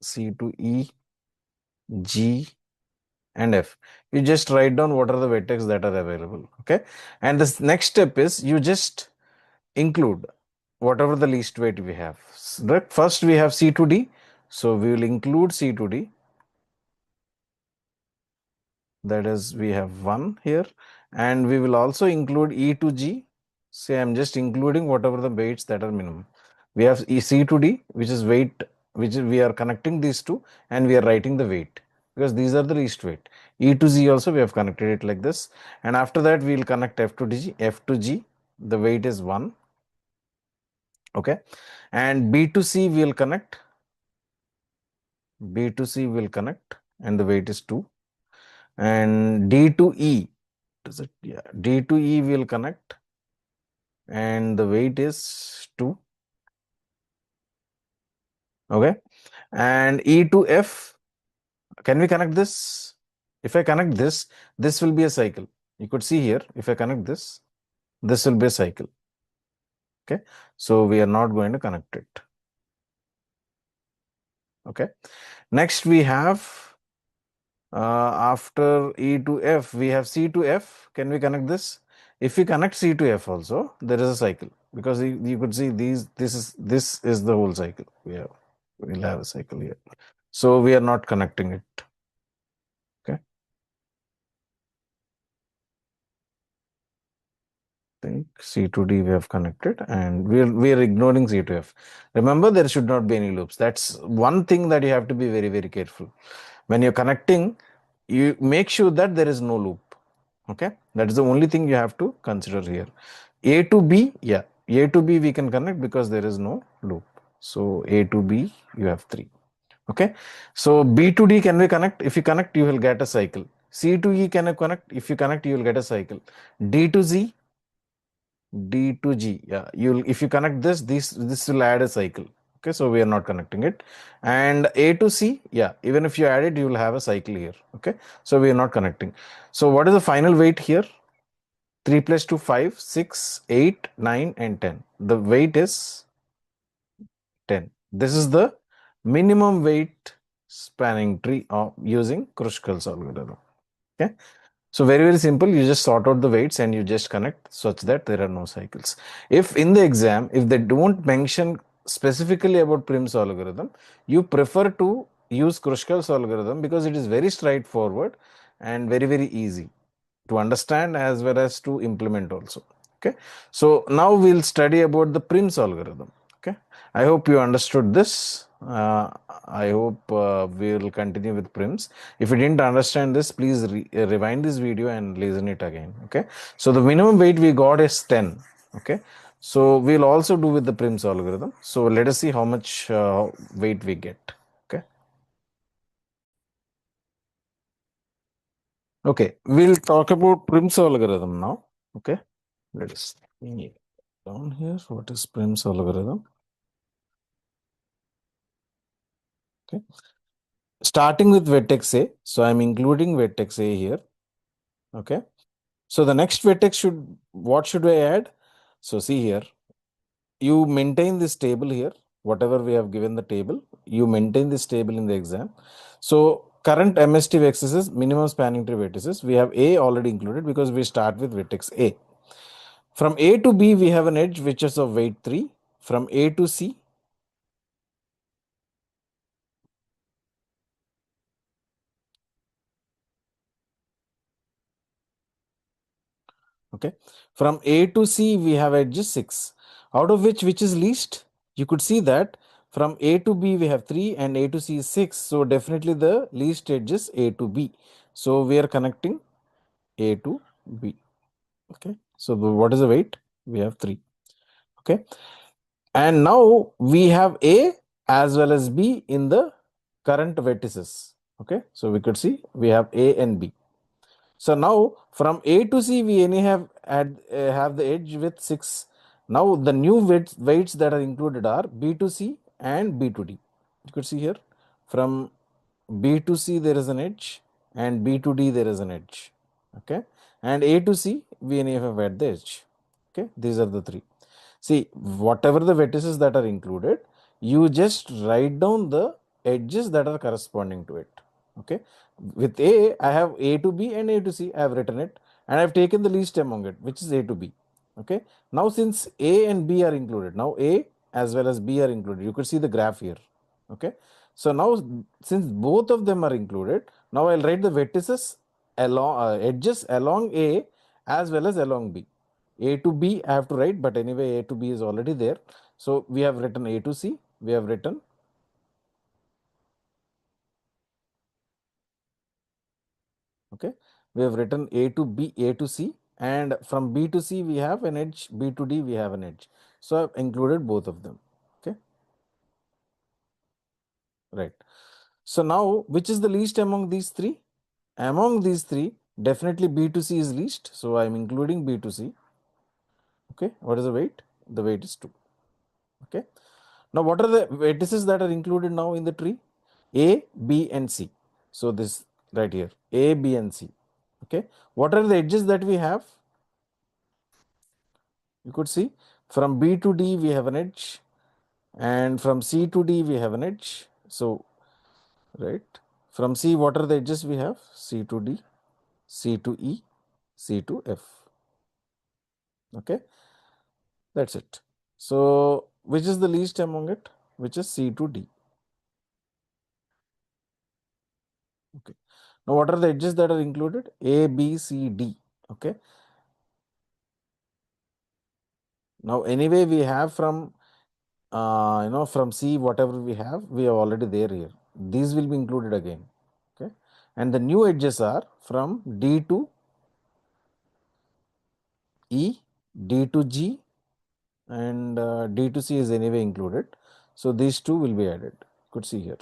C to E, G, and F. You just write down what are the vertex that are available. Okay. And the next step is you just include whatever the least weight we have. First we have C to D. So we will include C to D. That is, we have 1 here, and we will also include E to G. Say I'm just including whatever the weights that are minimum. We have C to D, which is weight, which we are connecting these two, and we are writing the weight because these are the least weight. E to Z also we have connected it like this, and after that we will connect F to G. F to G, the weight is 1. Okay, and B to C we will connect. B to C will connect, and the weight is 2. And D to E, is it? Yeah, D to E will connect, and the weight is 2. Okay, and E to F, can we connect this? If I connect this, this will be a cycle. You could see here, if I connect this, this will be a cycle. Okay, so we are not going to connect it. Okay, next we have after E to F, we have C to F. Can we connect this? If we connect C to F also, there is a cycle, because you could see this is the whole cycle. We'll have a cycle here. So we are not connecting it. Okay. I think C to D we have connected, and we are ignoring C to F. Remember, there should not be any loops. That's one thing that you have to be very, very careful. When you're connecting, you make sure that there is no loop. Okay, that is the only thing you have to consider here. A to B, yeah, A to B we can connect because there is no loop. So A to B, you have 3. Okay, so B to D, can we connect? If you connect, you will get a cycle. C to E, can you connect? If you connect, you will get a cycle. D to Z, D to G, yeah, you'll, if you connect this will add a cycle. Okay, so we are not connecting it. And A to C, yeah, even if you add it, you will have a cycle here. Okay, so we are not connecting. So what is the final weight here? 3 plus 2, 5, 6, 8, 9, and 10. The weight is 10. This is the minimum weight spanning tree of using Kruskal's algorithm. Okay. So very, very simple. You just sort out the weights and you just connect such that there are no cycles. If in the exam, if they don't mention specifically about Prim's algorithm, you prefer to use Kruskal's algorithm because it is very straightforward and very, very easy to understand as well as to implement also. Okay. So now we'll study about the Prim's algorithm. Okay. I hope you understood this. I hope we will continue with Prims. If you didn't understand this, please rewind this video and listen it again. Okay. So the minimum weight we got is 10. Okay. So we'll also do with the Prim's algorithm. So let us see how much weight we get. Okay. Okay, we'll talk about Prim's algorithm now. Okay, let us see down here. What is Prim's algorithm? Okay, starting with vertex A. So I'm including vertex A here. Okay, so the next vertex should, what should I add? So see here, you maintain this table here. Whatever we have given the table, you maintain this table in the exam. So current MST vertices, minimum spanning tree vertices, we have A already included because we start with vertex A. From A to B, we have an edge which is of weight 3. From A to C, okay. From A to C, we have edges 6. Out of which is least? You could see that from A to B, we have 3 and A to C is 6. So definitely the least edge is A to B. So we are connecting A to B. Okay. So what is the weight? We have 3. Okay. And now we have A as well as B in the current vertices. Okay. So we could see we have A and B. So now from A to C, we only have the edge with 6. Now the new weights that are included are B to C and B to D. You could see here from B to C there is an edge and B to D there is an edge. Okay, and A to C we only have at the edge. Okay, these are the three. See, whatever the vertices that are included, you just write down the edges that are corresponding to it. Okay, with A, I have A to B and A to C. I have written it and I have taken the least among it, which is A to B. Okay, now since A and B are included, now A as well as B are included. You could see the graph here. Okay, so now since both of them are included, now I'll write the vertices along edges along A as well as along B. A to B I have to write, but anyway A to B is already there. So we have written A to C, we have written, okay, we have written A to B, A to C, and from B to C we have an edge, B to D we have an edge. So I've included both of them. Okay, right. So now which is the least among these three? Among these three, definitely B to C is least. So I'm including B to C. Okay, what is the weight? The weight is 2. Okay. Now, what are the vertices that are included now in the tree? A, B, and C. So, this right here, A, B, and C. Okay. What are the edges that we have? You could see from B to D, we have an edge, and from C to D, we have an edge. So, right, from C, what are the edges we have? C to D, C to E, C to F. Okay. That's it. So, which is the least among it? Which is C to D. Okay. Now, what are the edges that are included? A, B, C, D. Okay. Now, anyway, we have from, from C, whatever we have already there here. These will be included again. Okay. And the new edges are from D to E, D to G, and D to C is anyway included. So, these two will be added. Could see here.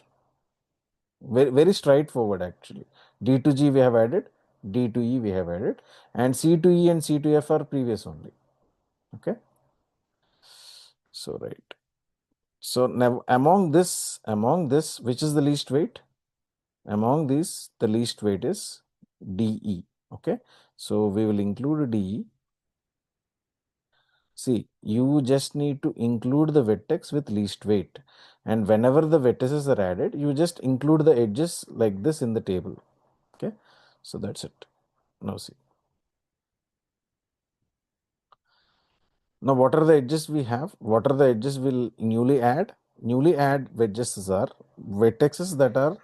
Very, very straightforward actually. D to G we have added, D to E we have added, and C to E and C to F are previous only. Okay. So right. So now among this, which is the least weight? Among these, the least weight is DE. Okay. So we will include DE. See, you just need to include the vertex with least weight. And whenever the vertices are added, you just include the edges like this in the table. Okay. So that's it. Now see. Now, what are the edges we have? What are the edges we'll newly add? Newly add wedges are vertexes that are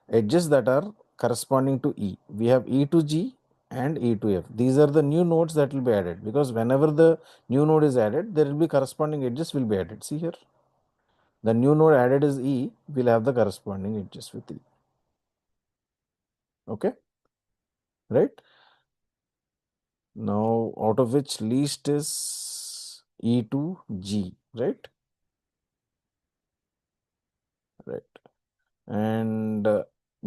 edges that are corresponding to E. We have E to G and E to F. These are the new nodes that will be added because whenever the new node is added, there will be corresponding edges will be added. See here. The new node added is E, will have the corresponding edges with E. Okay. Right. Now, out of which least is E to G, right? Right. And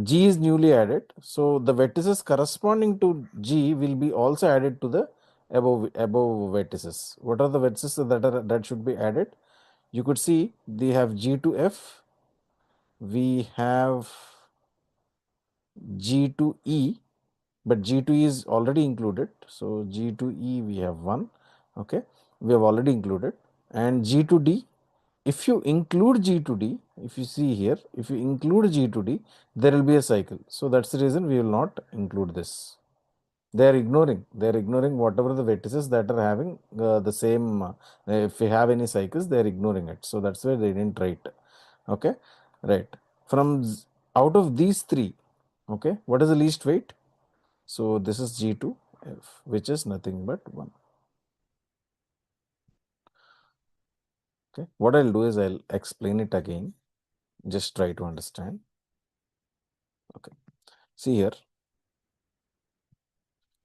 G is newly added. So the vertices corresponding to G will be also added to the above vertices. What are the vertices that should be added? You could see they have G to F. We have G to E, but G to E is already included. So G to E we have one. Okay, we have already included. And G to D, if you include G to D, if you see here, if you include G to D, there will be a cycle. So that's the reason we will not include this. They are ignoring whatever the vertices that are having the same, if we have any cycles, they are ignoring it. So that's why they didn't write. Okay, right. From out of these three, okay, what is the least weight? So this is G2 F, which is nothing but 1. Okay, what I'll do is I'll explain it again. Just try to understand. Okay, see here.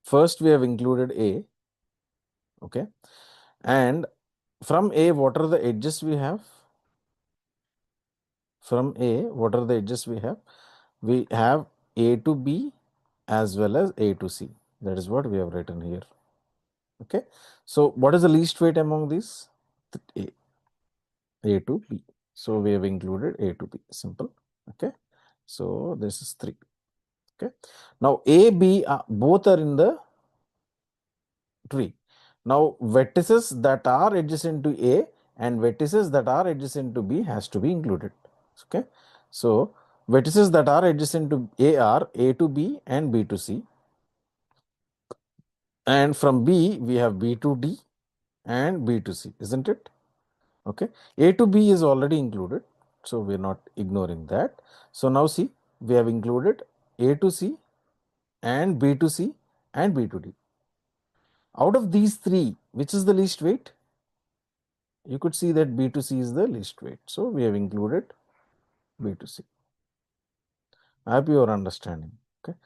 First, we have included A. Okay, and from A, what are the edges we have? From A, what are the edges we have? We have A to B as well as A to C. That is what we have written here. Okay, so what is the least weight among these? A to B. So we have included A to B. Simple. Okay, so this is 3. Okay, now A, B both are in the tree. Now vertices that are adjacent to A and vertices that are adjacent to B has to be included. Okay, so vertices that are adjacent to A are A to B and B to C, and from B we have B to D and B to C, isn't it? Okay, A to B is already included, so we are not ignoring that. So now see, we have included A to C and B to C and B to D. Out of these three, which is the least weight? You could see that B to C is the least weight. So we have included B to C. I hope you are understanding. Okay,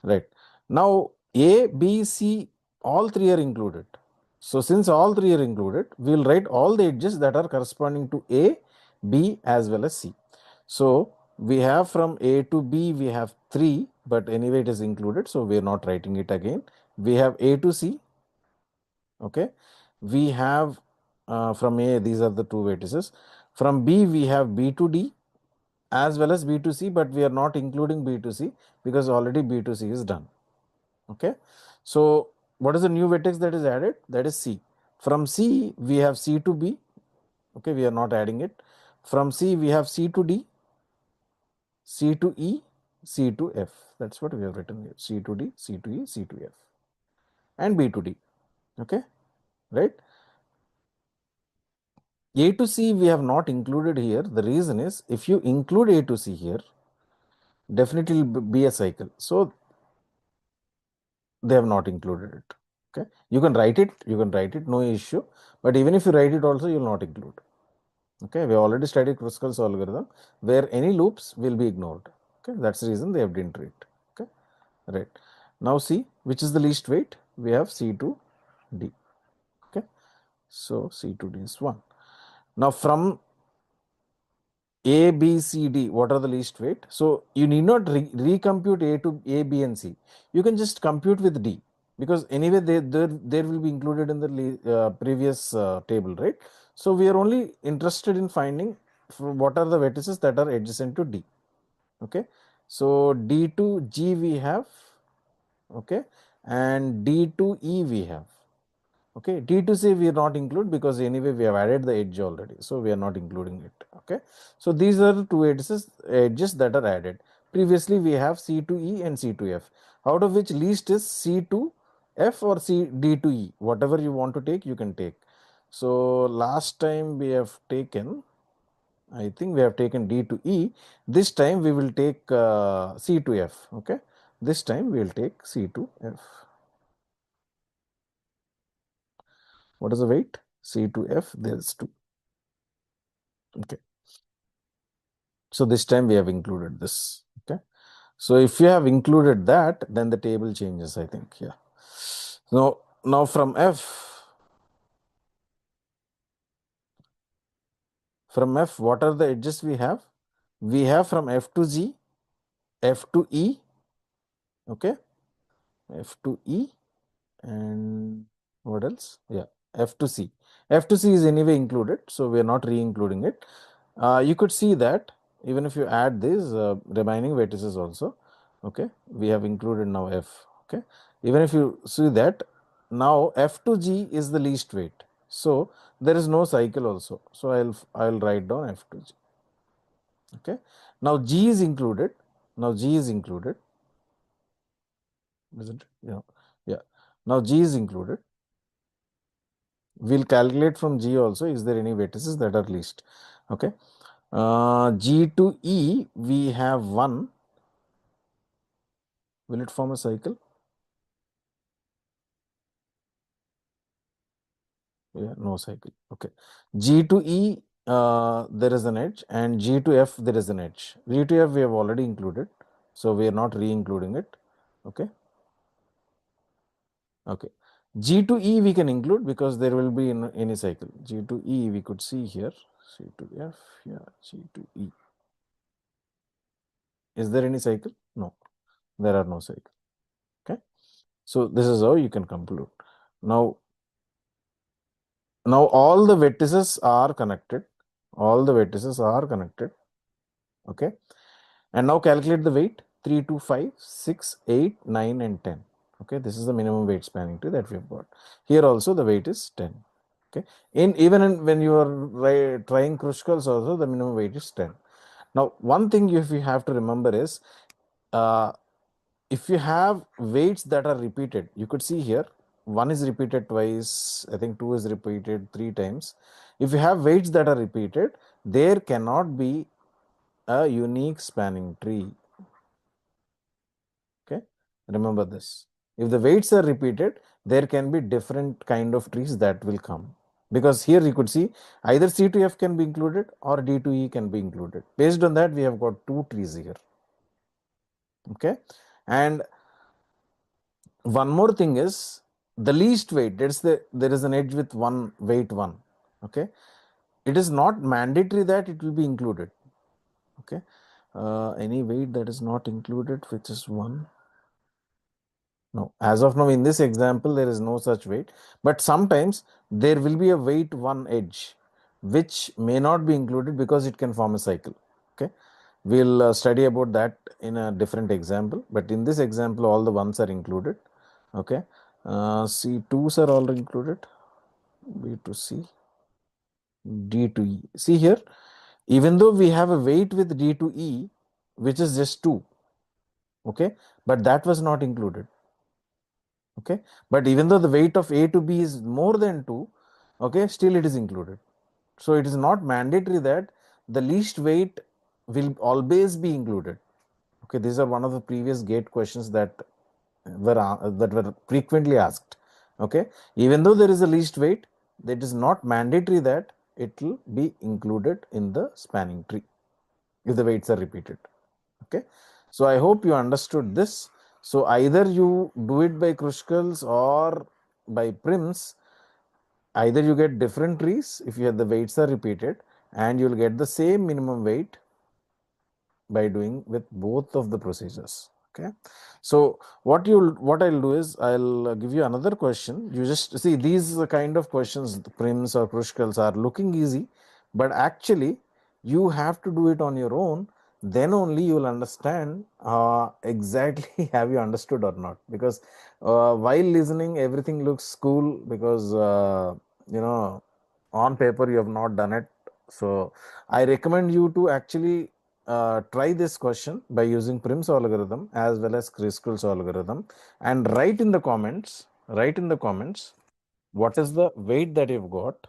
right. Now A, B, C, all three are included. So since all three are included, we will write all the edges that are corresponding to A, B as well as C. So we have from A to B, we have 3, but anyway it is included, so we are not writing it again. We have A to C. Okay, we have from A, these are the two vertices. From B, we have B to D as well as B to C, but we are not including B to C because already B to C is done. Okay, so what is the new vertex that is added? That is C. From C, we have C to B. Okay, we are not adding it. From C, we have C to D, C to E, C to F. That's what we have written here. C to D, C to E, C to F, and B to D. Okay, right? A to C we have not included here. The reason is if you include A to C here, definitely will be a cycle. So they have not included it. Okay, you can write it, no issue. But even if you write it also, you will not include. Okay, we already studied Kruskal's algorithm where any loops will be ignored. Okay, that's the reason they have didn't read. Okay, right. Now see which is the least weight. We have C to D. Okay, so C to D is 1. Now from A, B, C, D, what are the least weight? So you need not recompute A to A, B, and C. You can just compute with D because anyway there will be included in the previous table, right? So we are only interested in finding what are the vertices that are adjacent to D. Okay, so D to G we have, okay, and D to E we have. Okay, D to C we are not include because anyway we have added the edge already, so we are not including it. Okay, so these are the two edges that are added. Previously we have C to E and C to F, out of which least is C to F or D to E. Whatever you want to take, you can take. So last time we have taken, I think we have taken D to E. This time we will take C to F. Okay, this time we will take C to F. What is the weight? C to F, there is 2. Okay, so this time we have included this. Okay, so if you have included that, then the table changes, I think. Yeah, now from F, what is the least weight? C to D. C to D is 1. Okay, so this time we have included this. Okay, so if you have included that, then the table changes, I think. Yeah, so now from F, what is the least weight? C to D. C to D is 1. Okay, so if you have included that, then the table changes, I think. Yeah, From F, what are the edges we have? We have from F to G, F to E, okay, F to E, and what else? Yeah, F to C. F to C is anyway included, so we are not re-including it. You could see that even if you add these remaining vertices also, okay, we have included now F, okay. Even if you see that, now F to G is the least weight, so there is no cycle also. So I'll write down F to G, okay. Now G is included. Now G is included, isn't it? Yeah, yeah. Now G is included. We'll calculate from G also, is there any vertices that are least, okay. G to E, we have 1. Will it form a cycle? Yeah, no cycle. Okay. G to E, there is an edge, and G to F, there is an edge. G to F, we have already included, so we are not re-including it. Okay. Okay. G to E, we can include because there will be in any cycle. G to E, we could see here. G to F, yeah, G to E. Is there any cycle? No, there are no cycle. Okay. So this is how you can conclude. Now all the vertices are connected. All the vertices are connected. Okay. And now calculate the weight 3, 2, 5, 6, 8, 9, and 10. Okay. This is the minimum weight spanning tree that we have got. Here also the weight is 10. Okay. When you are trying Kruskals also, the minimum weight is 10. Now, one thing if you have to remember is, if you have weights that are repeated, you could see here, 1 is repeated twice, I think 2 is repeated 3 times. If you have weights that are repeated, there cannot be a unique spanning tree. Okay, remember this. If the weights are repeated, there can be different kind of trees that will come. Because here you could see either C to F can be included or D to E can be included. Based on that, we have got 2 trees here. Okay, and one more thing is the least weight. There is an edge with one weight 1. Okay, it is not mandatory that it will be included. Okay, any weight that is not included, which is 1. No, as of now in this example there is no such weight, but sometimes there will be a weight 1 edge which may not be included because it can form a cycle. Okay, we'll study about that in a different example, but in this example all the ones are included. Okay, C2s are all included, B to C, D to E. See here, even though we have a weight with D to E which is just 2, okay, but that was not included. Okay, but even though the weight of A to B is more than 2, okay, still it is included. So it is not mandatory that the least weight will always be included. Okay, these are one of the previous gate questions that were frequently asked. Okay, even though there is a least weight, it is not mandatory that it will be included in the spanning tree if the weights are repeated. Okay, so I hope you understood this. So either you do it by Kruskals or by Prims, either you get different trees if you have the weights are repeated, and you'll get the same minimum weight by doing with both of the procedures. Okay, so what I'll do is I'll give you another question. You just see these kind of questions, the Prims or Kruskals, are looking easy, but actually you have to do it on your own. Then only you will understand exactly have you understood or not. Because while listening, everything looks cool because on paper you have not done it. So I recommend you to actually try this question by using Prim's algorithm as well as Kruskals algorithm, and write in the comments what is the weight that you've got.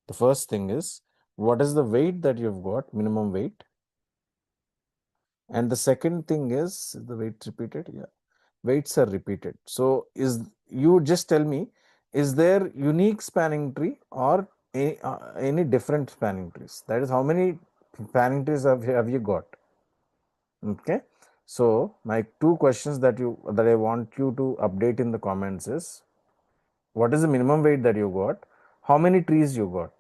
The first thing is, what is the weight that you've got, minimum weight? And the second thing is the weight repeated. Yeah, weights are repeated. So you just tell me, is there unique spanning tree or any different spanning trees? That is, how many spanning trees have you got? Okay, so my two questions that I want you to update in the comments is, what is the minimum weight that you got? How many trees you got?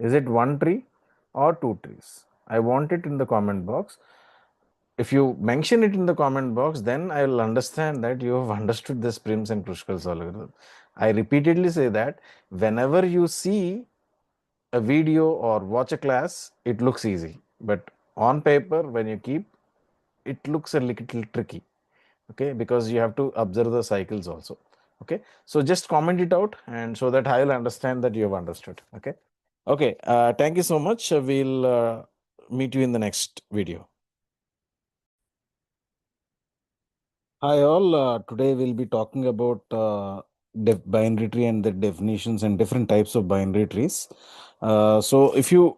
Is it one tree or two trees? I want it in the comment box. If you mention it in the comment box, then I will understand that you have understood this Prim's and Kruskal's algorithm. I repeatedly say that whenever you see a video or watch a class, it looks easy. But on paper, when you keep, it looks a little tricky. Okay, because you have to observe the cycles also. Okay, so just comment it out, and so that I will understand that you have understood. Okay. Okay, thank you so much. We'll meet you in the next video. Hi all, today we'll be talking about binary tree and the definitions and different types of binary trees. So if you're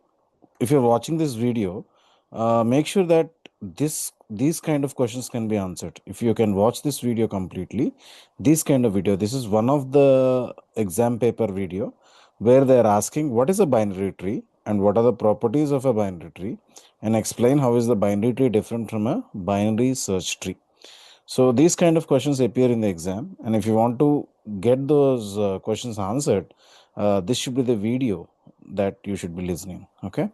watching this video, make sure that these kind of questions can be answered. If you can watch this video completely, this kind of video, this is one of the exam paper video where they're asking what is a binary tree and what are the properties of a binary tree, and explain how is the binary tree different from a binary search tree. So these kind of questions appear in the exam, and if you want to get those questions answered, this should be the video that you should be listening. Okay,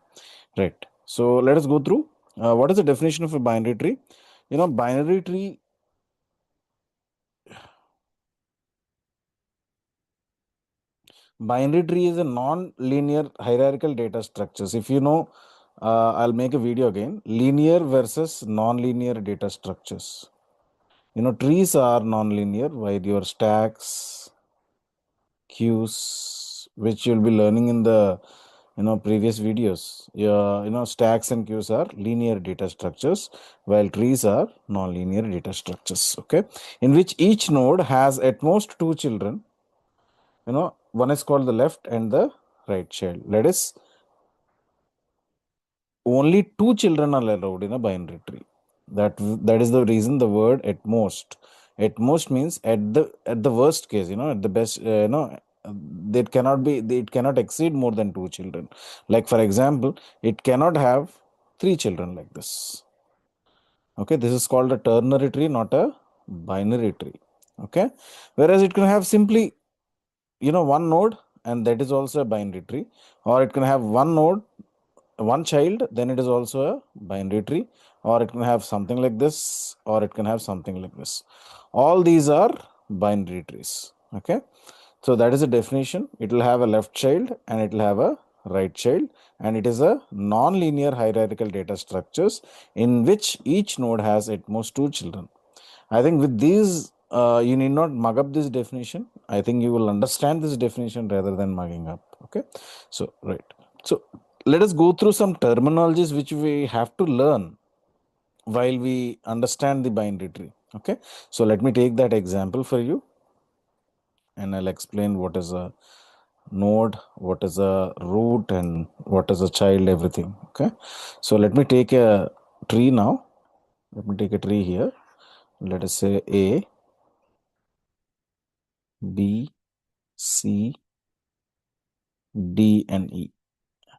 right. So let us go through. What is the definition of a binary tree? You know, binary tree. Binary tree is a non-linear hierarchical data structures. If you know, I'll make a video again. Linear versus non-linear data structures. You know, trees are non-linear, while your stacks, queues, which you'll be learning in the previous videos. Stacks and queues are linear data structures, while trees are non-linear data structures. Okay, in which each node has at most two children. One is called the left and the right child. That is, only two children are allowed in a binary tree. That is the reason the word at most. At most means at the worst case, at the best, it cannot exceed more than two children. Like for example, it cannot have three children like this. Okay, this is called a ternary tree, not a binary tree. Okay, whereas it can have simply one node, and that is also a binary tree, or it can have one node, one child, then it is also a binary tree, or it can have something like this, or it can have something like this. All these are binary trees. Okay, so that is a definition. It will have a left child and it will have a right child, and it is a non-linear hierarchical data structures in which each node has at most two children. I think with these, you need not mug up this definition. I think you will understand this definition rather than mugging up. Okay, so right. So let us go through some terminologies which we have to learn while we understand the binary tree. Okay, so let me take that example for you, and I'll explain what is a node, what is a root, and what is a child, everything. Okay, so let me take a tree now. Let me take a tree here. Let us say A, B, C, D, and E.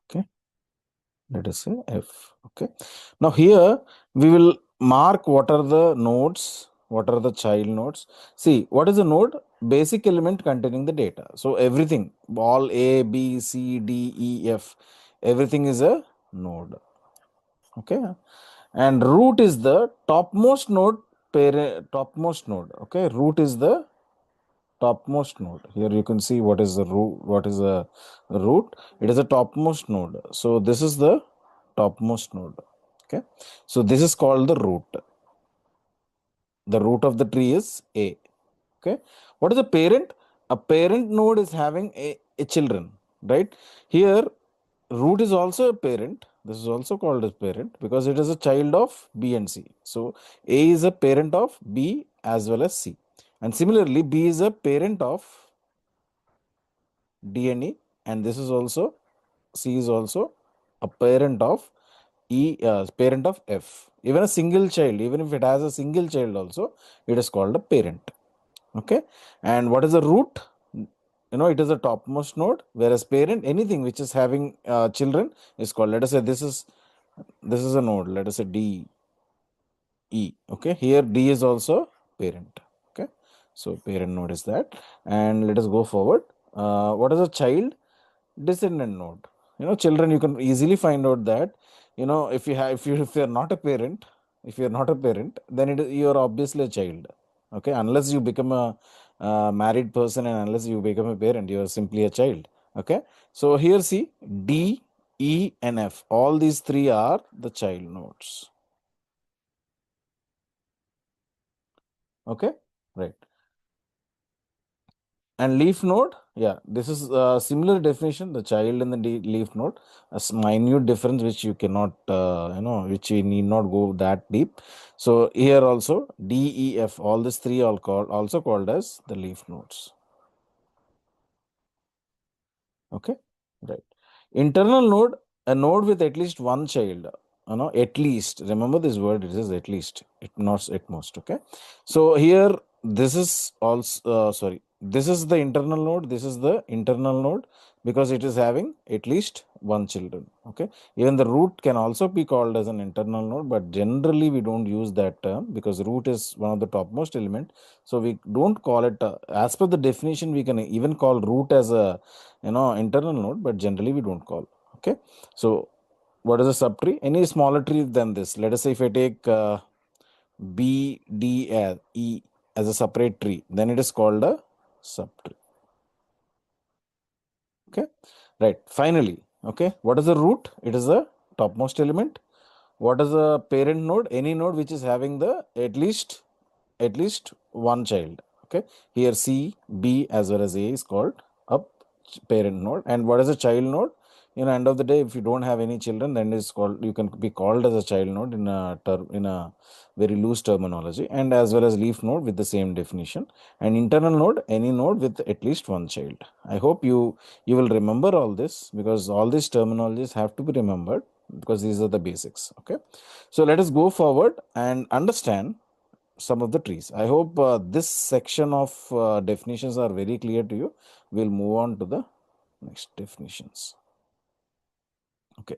Okay, let us say F. Okay, now here we will mark what are the nodes, what are the child nodes. See, what is a node? Basic element containing the data. So everything, all A, B, C, D, E, F, everything is a node. Okay, and root is the topmost node, topmost node. Okay, root is the topmost node. Here you can see what is the root. What is a root? It is a topmost node. So this is the topmost node. Okay, so this is called the root. The root of the tree is A. Okay, what is a parent? A parent node is having a children, right? Here root is also a parent. This is also called as parent because it is a child of B and C. So A is a parent of B as well as C, and similarly B is a parent of D and E, and this is also C is also a parent of parent of F. Even a single child, even if it has a single child also, it is called a parent. Okay, and what is the root? It is a topmost node, whereas parent, anything which is having children, is called, let us say this is a node, let us say D, E. Okay, here D is also parent. Okay, so parent node is that, and let us go forward. What is a child? Descendant node. children, you can easily find out that, if you're not a parent, then you're obviously a child. Okay, unless you become a married person, and unless you become a parent, you're simply a child. Okay, so here see, D, E, and F, all these three are the child nodes. Okay, right. And leaf node, yeah, this is a similar definition, the child and the leaf node, a minute difference which you cannot, which we need not go that deep. So here also D, E, F, all these three are also called as the leaf nodes. Okay, right. Internal node, a node with at least one child. At least. Remember this word, it is at least, it not at most. Okay. So here, this is also, this is the internal node. This is the internal node because it is having at least one children. Okay. Even the root can also be called as an internal node, but generally we don't use that term because root is one of the topmost element. So we don't call it, as per the definition, we can even call root as a internal node, but generally we don't call. Okay, so what is a subtree? Any smaller tree than this. Let us say if I take B, D, E as a separate tree, then it is called a subtree. Okay, right. Finally, okay, what is the root? It is the topmost element. What is a parent node? Any node which is having the at least one child. Okay, here C, B as well as A is called a parent node. And what is a child node? End of the day, if you don't have any children, then it's called, you can be called as a child node in a very loose terminology, and as well as leaf node with the same definition. And internal node, any node with at least one child. I hope you will remember all this, because all these terminologies have to be remembered, because these are the basics. Okay, so let us go forward and understand some of the trees. I hope this section of definitions are very clear to you. We'll move on to the next definitions. Okay.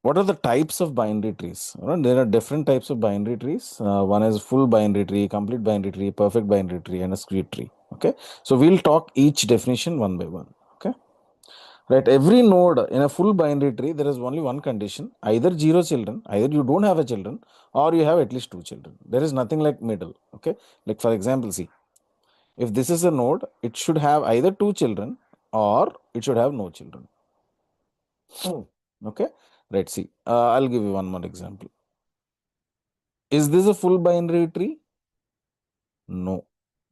What are the types of binary trees? There are different types of binary trees. One is full binary tree, complete binary tree, perfect binary tree, and a discrete tree. Okay. So we'll talk each definition one by one. Okay. Right. Every node in a full binary tree, there is only one condition: either zero children, either you don't have a children, or you have at least two children. There is nothing like middle. Okay. Like for example, see, if this is a node, it should have either two children or it should have no children. Okay. Right. See, I'll give you one more example. Is this a full binary tree? No,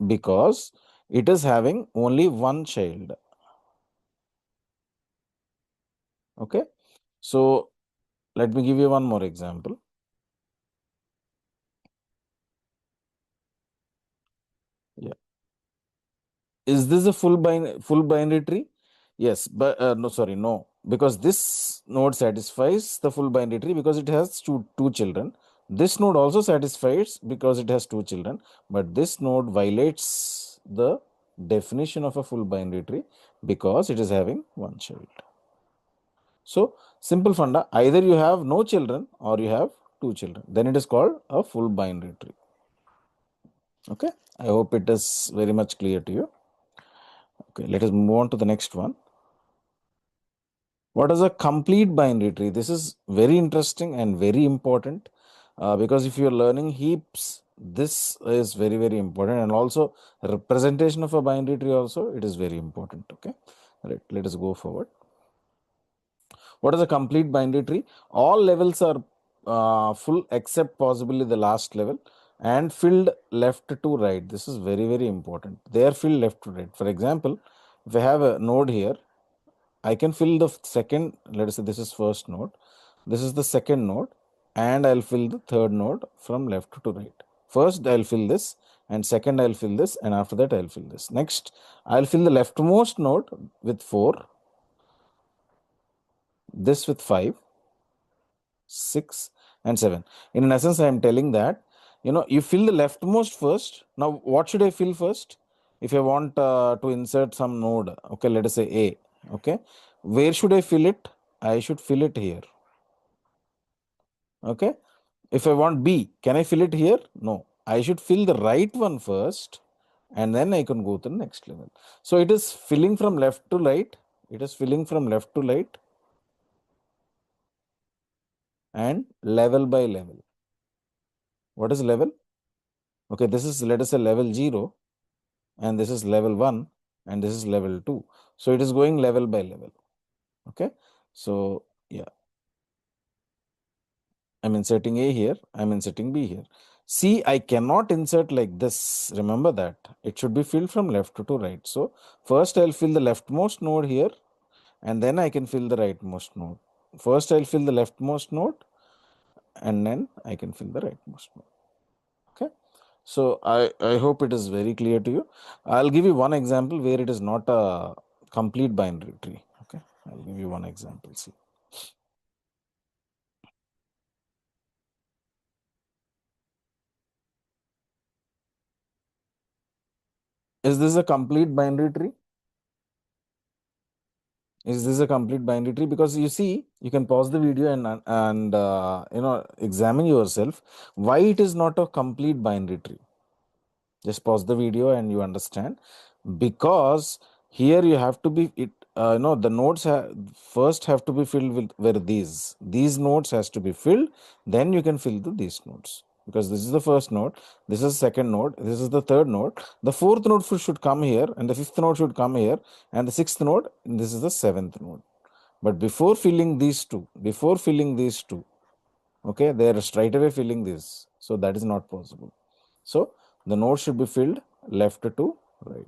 because it is having only one child. Okay. So let me give you one more example. Yeah. Is this a full binary tree? Yes, but no, because this node satisfies the full binary tree because it has two children. This node also satisfies because it has two children, but this node violates the definition of a full binary tree because it is having one child. So simple funda, either you have no children or you have two children, then it is called a full binary tree. Okay, I hope it is very much clear to you. Okay, let us move on to the next one. What is a complete binary tree? This is very interesting and very important because if you're learning heaps, this is very, very important. And also representation of a binary tree also, it is very important. Okay, right, let us go forward. What is a complete binary tree? All levels are full except possibly the last level and filled left to right. This is very, very important. They are filled left to right. For example, if I have a node here, I can fill the second, let us say this is first node, this is the second node, and I'll fill the third node from left to right. First, I'll fill this, and second, I'll fill this, and after that, I'll fill this. Next, I'll fill the leftmost node with 4, this with 5, 6, and 7. In essence, I am telling that, you fill the leftmost first. Now, what should I fill first? If I want to insert some node, okay, let us say A, okay, where should I fill it? I should fill it here. Okay. If I want B, can I fill it here? No. I should fill the right one first and then I can go to the next level. So it is filling from left to right. It is filling from left to right. and level by level. What is level? Okay, this is, let us say, level 0, and this is level 1, and this is level 2. So it is going level by level. Okay, so yeah, I'm inserting A here, I'm inserting B here. See, I cannot insert like this. Remember that. It should be filled from left to right. So first I'll fill the leftmost node here, and then I can fill the rightmost node. First I'll fill the leftmost node, and then I can fill the rightmost node. Okay. So I hope it is very clear to you. I'll give you one example where it is not a complete binary tree. Okay. I'll give you one example. See. Is this a complete binary tree? Is this a complete binary tree? Because you see, you can pause the video and examine yourself why it is not a complete binary tree. Just pause the video and you understand. Because here you have to be the nodes first have to be filled with where these nodes has to be filled, then you can fill these nodes, because this is the first node, this is the second node, this is the third node, the fourth node should come here, and the fifth node should come here, and the sixth node, and this is the seventh node. But before filling these two, okay, they are straight away filling this, so that is not possible. So the node should be filled left to right.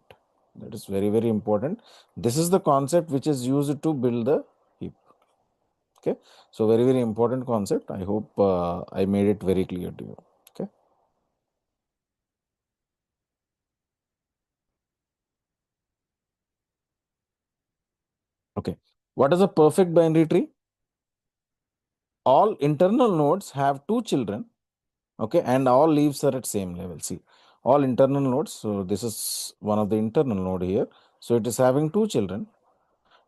That is very, very important. This is the concept which is used to build the heap. Okay. So very, very important concept. I hope I made it very clear to you. Okay. Okay. What is a perfect binary tree? All internal nodes have two children. Okay. And all leaves are at same level. See, all internal nodes. So this is one of the internal node here. So it is having two children.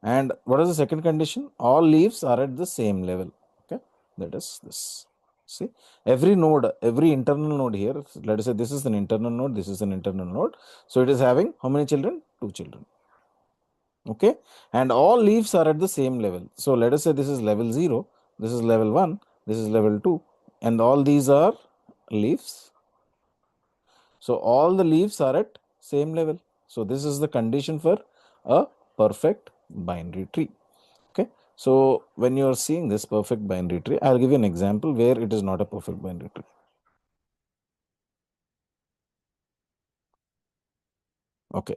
And what is the second condition? All leaves are at the same level. Okay, that is this. See, every node, every internal node here, let us say this is an internal node, this is an internal node. So it is having how many children? Two children. Okay, and all leaves are at the same level. So let us say this is level 0, this is level 1, this is level 2, and all these are leaves. So all the leaves are at same level. So this is the condition for a perfect binary tree. Okay. So when you are seeing this perfect binary tree, I'll give you an example where it is not a perfect binary tree. Okay.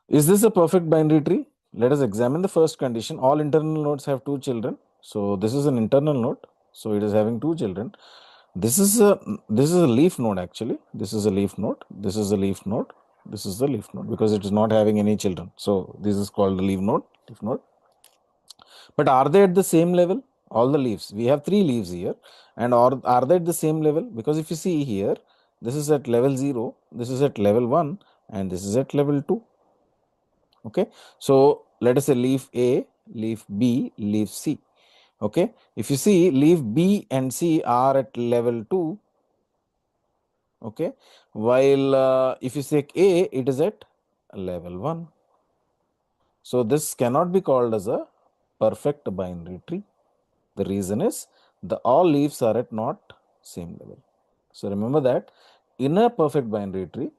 Is this a perfect binary tree? Let us examine the first condition. All internal nodes have two children. So this is an internal node. So it is having two children. This is a leaf node actually. This is a leaf node. This is a leaf node. This is the leaf node because it is not having any children. So this is called the leaf node. Leaf node. But are they at the same level? All the leaves. We have three leaves here. And are they at the same level? Because if you see here, this is at level 0, this is at level 1, and this is at level 2. Okay. So let us say leaf A, leaf B, leaf C. Okay. If you see, leaf B and C are at level 2. Okay. While if you say A, it is at level 1. So this cannot be called as a perfect binary tree. The reason is the all leaves are at not same level. So remember that in a perfect binary tree,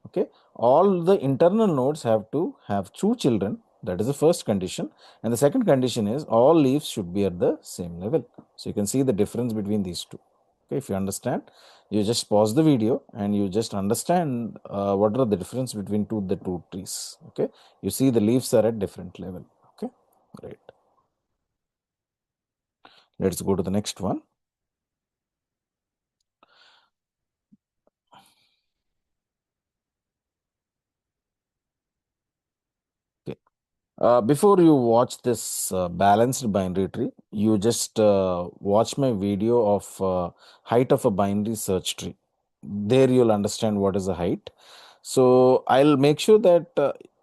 okay, all the internal nodes have to have two children. That is the first condition. And the second condition is all leaves should be at the same level. So you can see the difference between these two. Okay, if you understand, you just pause the video and you just understand what are the difference between the two trees. Okay, you see the leaves are at different level. Okay, great. Let's go to the next one. Okay. Before you watch this balanced binary tree, you just watch my video of height of a binary search tree. There you'll understand what is the height. So I'll make sure that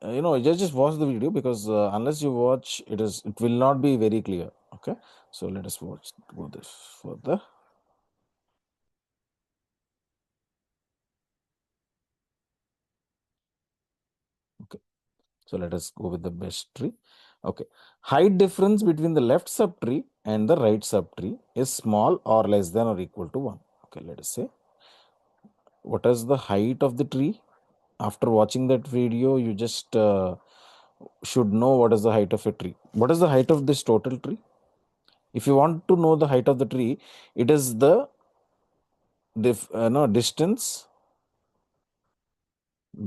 just watch the video, because unless you watch, it will not be very clear. Okay. So let us go this further. Okay. So let us go with the best tree. Okay. Height difference between the left subtree and the right subtree is small or less than or equal to 1. Okay, let us say, what is the height of the tree? After watching that video, you just should know what is the height of a tree. What is the height of this total tree? If you want to know the height of the tree, it is the distance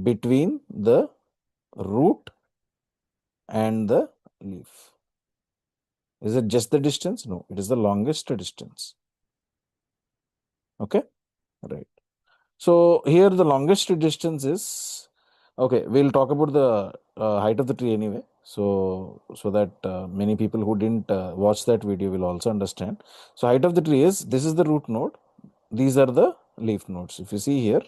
between the root and the leaf. Is it just the distance? No, it is the longest distance. Okay, right. So here the longest distance is, okay, we'll talk about the height of the tree anyway. So that many people who didn't watch that video will also understand. So height of the tree is, this is the root node. These are the leaf nodes. If you see here,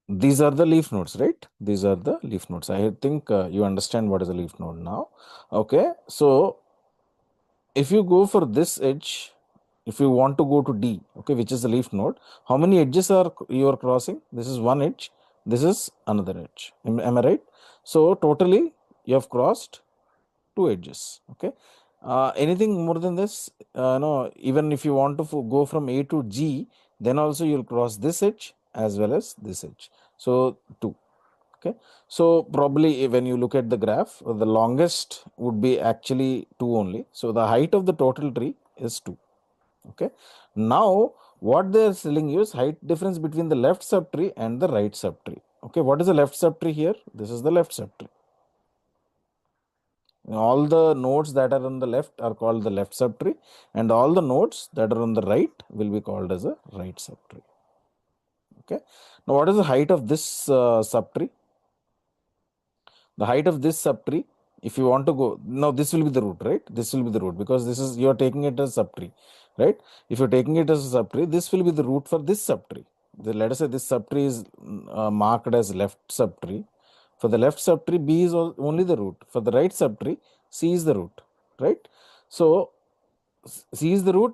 these are the leaf nodes, right? These are the leaf nodes. I think you understand what is a leaf node now. Okay, so if you go for this edge, if you want to go to D, okay, which is the leaf node, how many edges are you are crossing? This is one edge, this is another edge. Am I right? So totally you have crossed two edges. Okay. Anything more than this, no, even if you want to go from A to G, then also you'll cross this edge as well as this edge. So two. Okay, so probably when you look at the graph, the longest would be actually 2 only. So the height of the total tree is 2. Okay, now what they are telling you is height difference between the left subtree and the right subtree. Okay, what is the left subtree here? This is the left subtree. All the nodes that are on the left are called the left subtree, and all the nodes that are on the right will be called as a right subtree. Okay, now what is the height of this subtree? The height of this subtree, if you want to go, now this will be the root, right? This will be the root because this is, you are taking it as subtree, right? If you're taking it as a subtree, this will be the root for this subtree. Let us say this subtree is marked as left subtree. For the left subtree, B is only the root. For the right subtree, C is the root, right? So C is the root,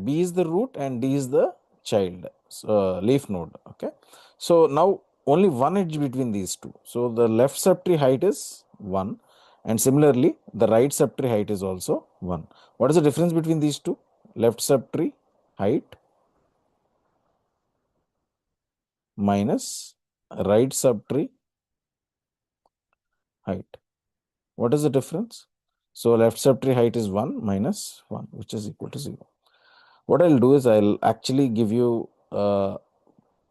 B is the root and D is the child, leaf node. Okay. So now only one edge between these two. So the left subtree height is 1, and similarly the right subtree height is also 1. What is the difference between these two? Left subtree height minus right subtree height. What is the difference? So left subtree height is 1 minus 1, which is equal to 0. What I'll do is I'll actually give you a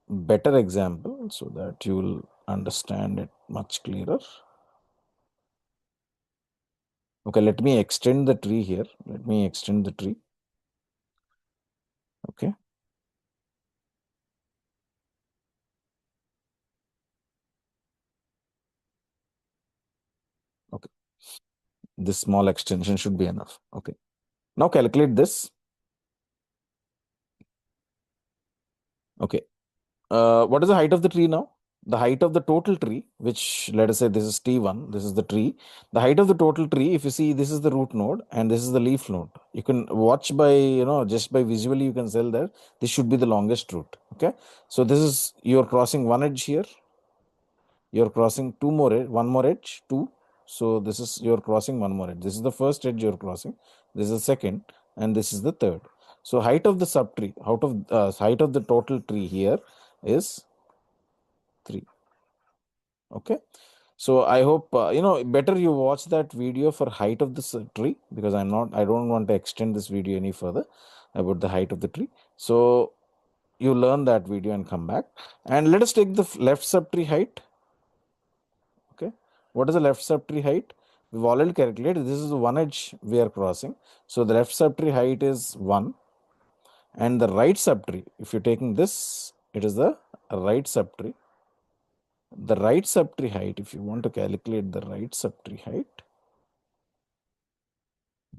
better example so that you will understand it much clearer. Okay, let me extend the tree here. Let me extend the tree. Okay. Okay. This small extension should be enough. Okay. Now calculate this. Okay. What is the height of the tree now? The height of the total tree, which let us say this is T1, this is the tree. The height of the total tree, if you see, this is the root node and this is the leaf node. You can watch by, just by visually, you can tell that this should be the longest root. Okay. So this is, you're crossing one edge here. You're crossing one more edge, 2. So this is, you're crossing one more edge. This is the first edge you're crossing. This is the second, and this is the third. So height of the subtree, height of the total tree here is 3. Okay. So I hope, better you watch that video for height of this tree, because I don't want to extend this video any further about the height of the tree. So you learn that video and come back. And let us take the left subtree height. Okay. What is the left subtree height? We've already calculated. This is the one edge we are crossing. So the left subtree height is 1. And the right subtree, if you're taking this, it is the right subtree. The right subtree height, if you want to calculate the right subtree height.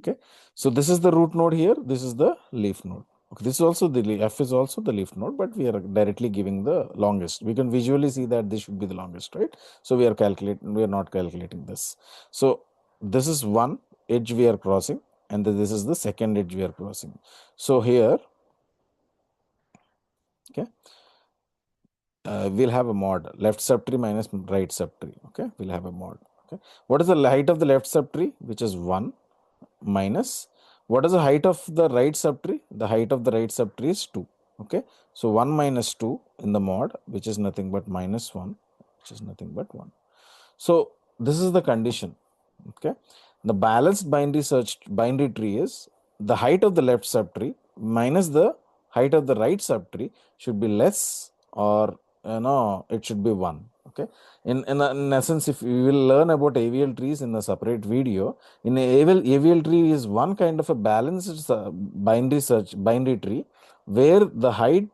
Okay. So this is the root node here. This is the leaf node. Okay, this is also the F is also the leaf node, but we are directly giving the longest. We can visually see that this should be the longest, right? So we are not calculating this. So this is one edge we are crossing, and this is the second edge we are crossing. So here, okay, we'll have a mod, left subtree minus right subtree. Okay, we'll have a mod. Okay, what is the height of the left subtree? Which is 1 minus, what is the height of the right subtree? The height of the right subtree is 2. Okay, so 1 minus 2 in the mod, which is nothing but minus 1, which is nothing but 1. So this is the condition. Okay, the balanced binary tree is the height of the left subtree minus the height of the right subtree should be less, or it should be 1. Okay, in essence, if we will learn about AVL trees in a separate video, in a AVL tree is one kind of a balanced binary tree where the height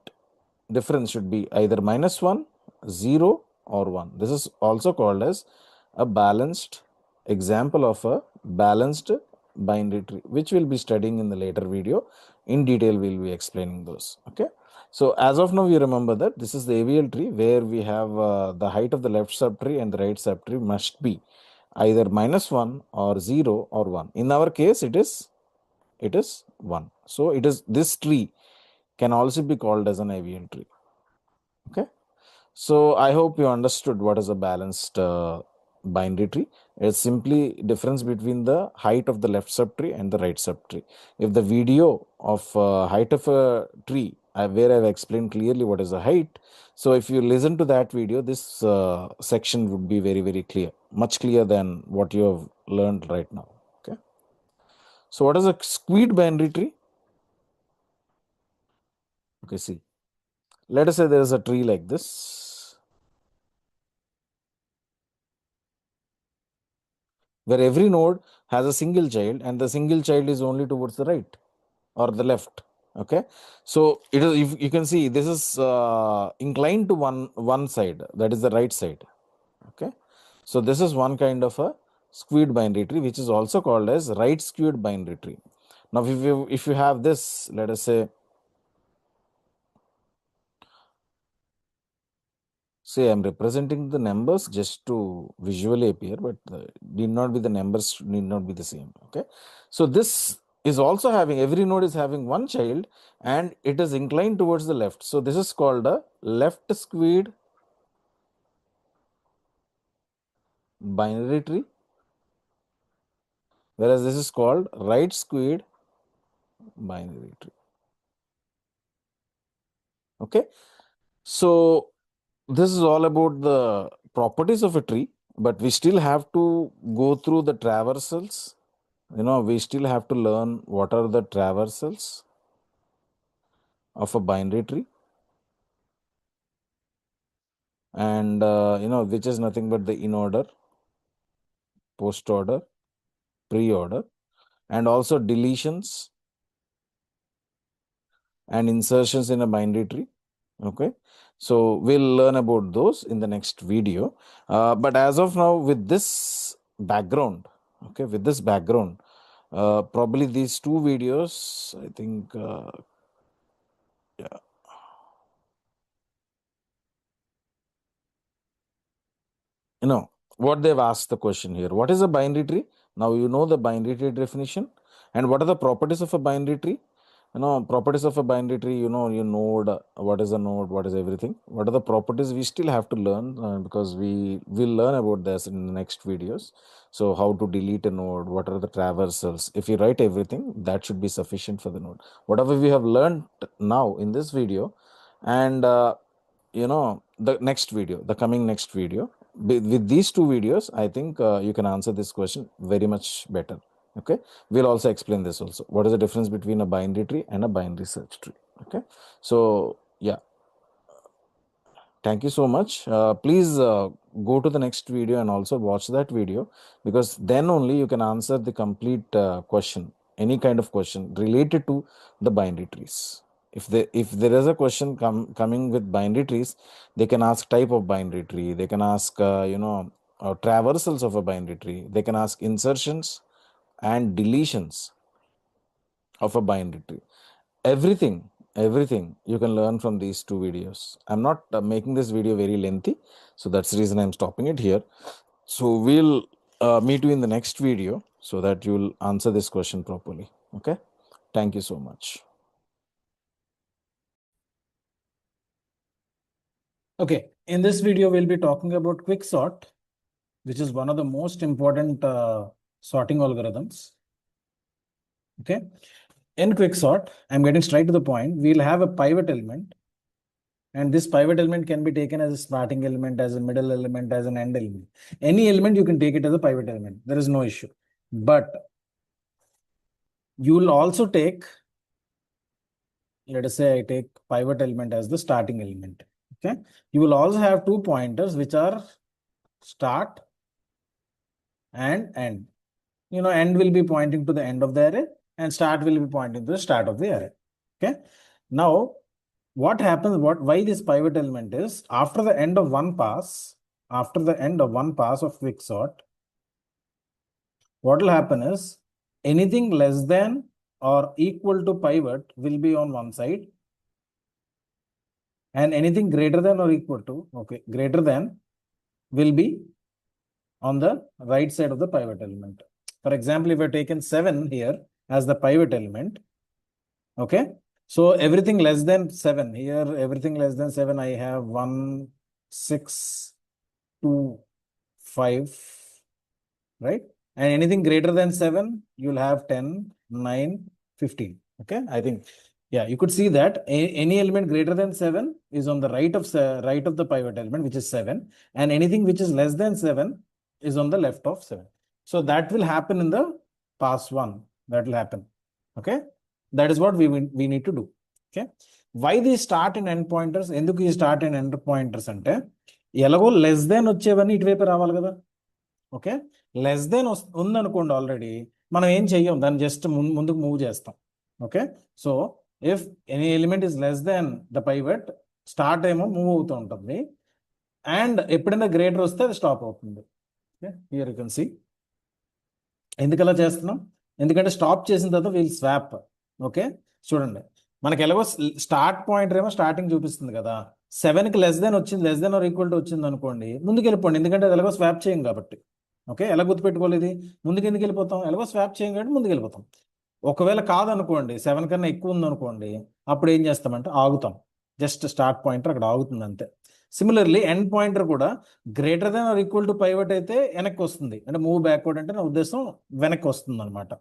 difference should be either minus 1, 0 or 1. This is also called as a balanced example of a balanced binary tree, which we'll be studying in the later video. In detail, we'll be explaining those. Okay. So as of now, you remember that this is the AVL tree where we have the height of the left subtree and the right subtree must be either minus 1 or 0 or 1. In our case, it is 1. So it is, this tree can also be called as an AVL tree. Okay. So I hope you understood what is a balanced binary tree. It's simply difference between the height of the left subtree and the right subtree. If the video of height of a tree, where I've explained clearly what is the height, so if you listen to that video, this section would be very, very clear, much clearer than what you have learned right now. Okay. So what is a squared binary tree? Okay, see. Let us say there is a tree like this, where every node has a single child and the single child is only towards the right or the left. Okay, so it is, if you can see, this is inclined to one side, that is the right side. Okay, so this is one kind of a squared binary tree, which is also called as right squared binary tree. Now if you have this, let us say I'm representing the numbers just to visually appear, but need not be, the numbers need not be the same. Okay, so this is also having, every node is having one child and it is inclined towards the left. So this is called a left squared binary tree, whereas this is called right squared binary tree. Okay, so this is all about the properties of a tree, but we still have to go through the traversals. We still have to learn what are the traversals of a binary tree, and which is nothing but the in order, post order, pre-order, and also deletions and insertions in a binary tree. Okay, so we'll learn about those in the next video, but as of now, with this background, probably these two videos, I think, yeah. What they've asked the question here, what is a binary tree? Now you know the binary tree definition, and what are the properties of a binary tree? Properties of a binary tree, your node, what is a node, what is everything, what are the properties, we still have to learn, because we will learn about this in the next videos. So how to delete a node, what are the traversals, if you write everything, that should be sufficient for the node. Whatever we have learned now in this video, and the next video, the coming next video, with these two videos, I think you can answer this question very much better. Okay, we'll also explain this also, what is the difference between a binary tree and a binary search tree. Okay, so yeah, thank you so much. Please go to the next video and also watch that video, because then only you can answer the complete question, any kind of question related to the binary trees. If there is a question coming with binary trees, they can ask type of binary tree, they can ask traversals of a binary tree, they can ask insertions and deletions of a binary tree. Everything you can learn from these two videos. I'm not making this video very lengthy, so that's the reason I'm stopping it here. So we'll meet you in the next video so that you'll answer this question properly. Okay, thank you so much. Okay, in this video, we'll be talking about quicksort, which is one of the most important sorting algorithms. Okay, in quicksort, I'm getting straight to the point. We'll have a pivot element, and this pivot element can be taken as a starting element, as a middle element, as an end element. Any element you can take it as a pivot element. There is no issue. But you will also take, let us say I take pivot element as the starting element. Okay, you will also have 2 pointers which are start and end. End will be pointing to the end of the array and start will be pointing to the start of the array. Okay. Now, what happens, why this pivot element is, after the end of one pass of quicksort, what will happen is anything less than or equal to pivot will be on one side, and anything greater than or equal to, greater than will be on the right side of the pivot element. For example, if I've taken 7 here as the pivot element, okay, so everything less than 7 here, everything less than 7, I have 1, 6, 2, 5, right? And anything greater than 7, you'll have 10, 9, 15. Okay, I think, yeah, you could see that any element greater than 7 is on the right of the pivot element, which is 7, and anything which is less than 7 is on the left of 7. So that will happen in the pass 1. That will happen. Okay, that is what we need to do. Okay, why these start and end pointers? ఎందుకు ఈ start and end pointers అంటే, ఎలాగో less than వచ్చేవన్నీ ఇటువైపు రావాలి కదా. Okay, less than ఉందనుకోండి, already మనం ఏం చెయ్యం, దాన్ని జస్ట్ ముందుకు మూవ్ చేస్తాం. Okay, so if any element is less than the pivot, start ఏమో మూవ్ అవుతూ ఉంటుంది, అండ్ ఎప్పుడైనా గ్రేటర్ వస్తే అది స్టాప్ అవుతుంది. Here you can see. ఎందుకు అలా చేస్తున్నాం? ఎందుకంటే స్టాప్ చేసిన తర్వాత వీల్ స్వాప్. ఓకే, చూడండి, మనకి ఎలాగో స్టార్ట్ పాయింటర్ ఏమో స్టార్టింగ్ చూపిస్తుంది కదా, 7కి లెస్ దెన్ వచ్చింది, less than or equal to వచ్చింది అనుకోండి, ముందుకు వెళ్ళిపోండి, ఎందుకంటే అది ఎలాగో స్వాప్ చేయం కాబట్టి. ఓకే, ఎలా గుర్తుపెట్టుకోవాలి ఇది? ముందుకు ఎందుకు వెళ్ళిపోతాం? ఎలాగో స్వాప్ చేయం కాబట్టి ముందుకు వెళ్ళిపోతాం. ఒకవేళ కాదనుకోండి, 7 కన్నా ఎక్కువ ఉందనుకోండి, అప్పుడు ఏం చేస్తామంటే ఆగుతాం. జస్ట్ స్టార్ట్ పాయింటర్ అక్కడ ఆగుతుంది అంతే. సిమిలర్లీ ఎండ్ పాయింటర్ కూడా greater than or equal to pivot అయితే వెనక్కి వస్తుంది, అంటే మూవ్ బ్యాక్వర్డ్ అంటే నా ఉద్దేశం వెనక్కి వస్తుంది అనమాట.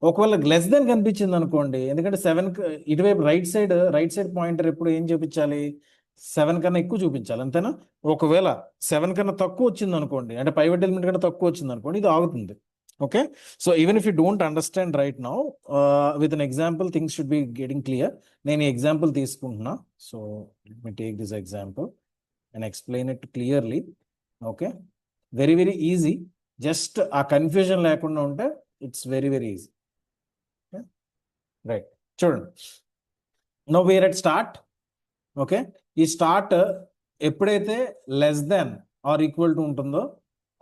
ఒకవేళ లెస్ దెన్ కనిపించింది అనుకోండి, ఎందుకంటే 7 ఇటువైపు రైట్ సైడ్ పాయింటర్ ఎప్పుడు ఏం చూపించాలి? 7 కన్నా ఎక్కువ చూపించాలి, అంతేనా? ఒకవేళ 7 కన్నా తక్కువ వచ్చింది అనుకోండి, అంటే పైవట్ ఎలిమెంట్ కన్నా తక్కువ వచ్చింది అనుకోండి, ఇది ఆగుతుంది. Okay, so even if you don't understand right now, with an example, things should be getting clear. నేను example తీసుకుంటున్నా. So let me take this example and explain it clearly. Okay, very very easy. Just ఆ confusion లేకుండా ఉంటే it's very very easy. Okay, right, చూడండి, now we are at start. Okay, ఈ start ఎప్పుడైతే less than or equal to ఉంటుందో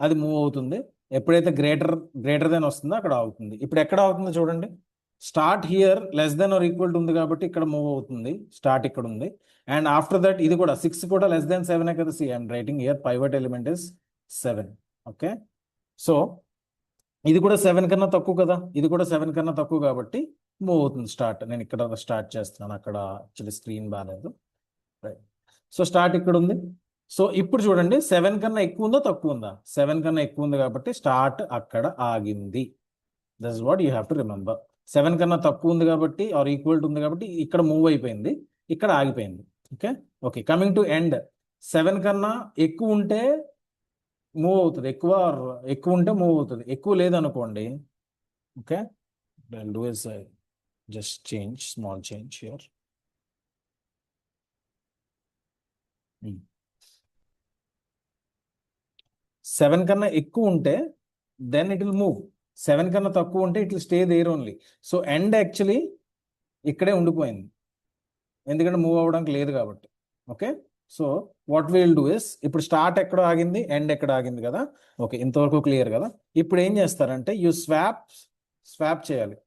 అది move అవుతుంది, ఎప్పుడైతే గ్రేటర్ దెన్ వస్తుందో అక్కడ అవుతుంది. ఇప్పుడు ఎక్కడ అవుతుందో చూడండి, start here less than or equal to ఉంది కాబట్టి ఇక్కడ మూవ్ అవుతుంది, స్టార్ట్ ఇక్కడ ఉంది, అండ్ ఆఫ్టర్ దట్ ఇది కూడా 6 కూడా లెస్ దెన్ 7 కదా. See I'm writing here pivot element is 7. Okay, so ఇది కూడా 7 కన్నా తక్కువ కదా, ఇది కూడా 7 కన్నా తక్కువ కాబట్టి మూవ్ అవుతుంది స్టార్ట్. నేను ఇక్కడ స్టార్ట్ చేస్తున్నాను, అక్కడ యాక్చువల్లీ స్క్రీన్ బాగాలేదు. రైట్, సో స్టార్ట్ ఇక్కడ ఉంది. సో ఇప్పుడు చూడండి, 7 కన్నా ఎక్కువ ఉందా తక్కువ ఉందా? 7 కన్నా ఎక్కువ ఉంది కాబట్టి స్టార్ట్ అక్కడ ఆగింది. That is what you have to remember. 7 కన్నా తక్కువ ఉంది కాబట్టి ఆర్ ఈక్వల్ టు ఉంది కాబట్టి ఇక్కడ మూవ్ అయిపోయింది, ఇక్కడ ఆగిపోయింది. Okay okay, coming to end, 7 కన్నా ఎక్కువ ఉంటే మూవ్ అవుతుంది, ఎక్కువ ఉంటే మూవ్ అవుతుంది, ఎక్కువ లేదనుకోండి. Okay, do is just change, small change here. 7 కన్నా ఎక్కువ ఉంటే దెన్ ఇట్ విల్ మూవ్, 7 కన్నా తక్కువ ఉంటే it will stay there only. So end actually ఇక్కడే ఉండిపోయింది, ఎందుకంటే మూవ్ అవ్వడానికి లేదు కాబట్టి. Okay, so what will do is, ఇప్పుడు స్టార్ట్ ఎక్కడ ఆగింది, ఎండ్ ఎక్కడ ఆగింది కదా. ఓకే, ఇంతవరకు క్లియర్ కదా. ఇప్పుడు ఏం చేస్తారంటే యూ స్వాప్ చేయాలి,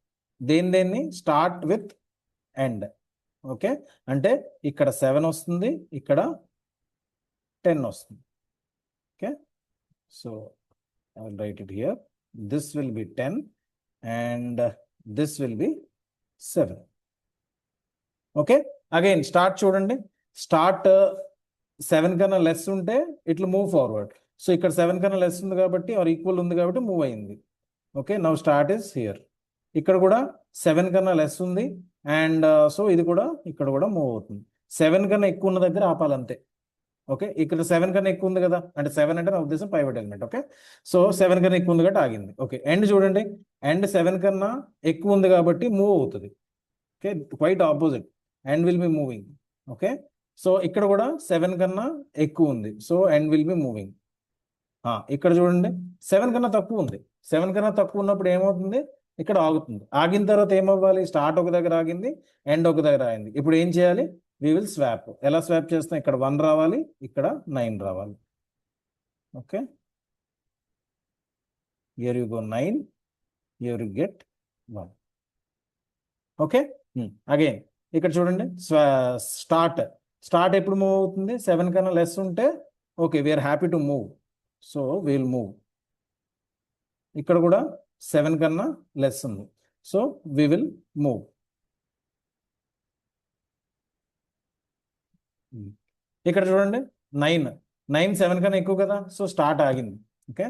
దేన్ని స్టార్ట్ విత్ ఎండ్. ఓకే, అంటే ఇక్కడ 7 వస్తుంది, ఇక్కడ 10 వస్తుంది. Okay, so I will write it here. This will be 10 and this will be 7. Okay, again start చూడండి, స్టార్ట్ 7 కన్నా లెస్ ఉంటే ఇట్లా మూవ్ ఫార్వర్డ్. సో ఇక్కడ 7 కన్నా లెస్ ఉంది కాబట్టి ఆర్ ఈక్వల్ ఉంది కాబట్టి మూవ్ అయింది. Okay, now start is here. ఇక్కడ కూడా 7 కన్నా లెస్ ఉంది అండ్ సో ఇది కూడా ఇక్కడ కూడా మూవ్ అవుతుంది. 7 కన్నా ఎక్కువ ఉన్న దగ్గర ఆపాలంతే. ఓకే, ఇక్కడ 7 కన్నా ఎక్కువ ఉంది కదా, అంటే 7 అంటే నా ఉద్దేశం పైవట్ ఎలిమెంట్. ఓకే, సో 7 కన్నా ఎక్కువ ఉంది కాబట్టి ఆగింది. ఓకే, ఎండ్ చూడండి, ఎండ్ 7 కన్నా ఎక్కువ ఉంది కాబట్టి మూవ్ అవుతుంది. Okay, quite opposite, end will be moving. Okay, so ఇక్కడ కూడా 7 కన్నా ఎక్కువ ఉంది, so end will be moving. ఇక్కడ చూడండి 7 కన్నా తక్కువ ఉంది. 7 కన్నా తక్కువ ఉన్నప్పుడు ఏమవుతుంది, ఇక్కడ ఆగుతుంది. ఆగిన తర్వాత ఏమవ్వాలి, స్టార్ట్ ఒక దగ్గర ఆగింది, ఎండ్ ఒక దగ్గర ఆగింది. ఇప్పుడు ఏం చేయాలి, వి విల్ స్వాప్. ఎలా స్వాప్ చేస్తాం, ఇక్కడ 1 రావాలి, ఇక్కడ 9 రావాలి. Okay, here you go 9, here you get 1. Okay, again ఇక్కడ చూడండి స్టార్ట్ ఎప్పుడు మూవ్ అవుతుంది, 7 కన్నా లెస్ ఉంటే okay we're happy to move, so will move. ఇక్కడ కూడా 7 కన్నా లెస్ ఉంది, సో వి విల్ మూవ్. ఇక్కడ చూడండి 9 7 కన్నా ఎక్కువ కదా, సో స్టార్ట్ ఆగింది. ఓకే,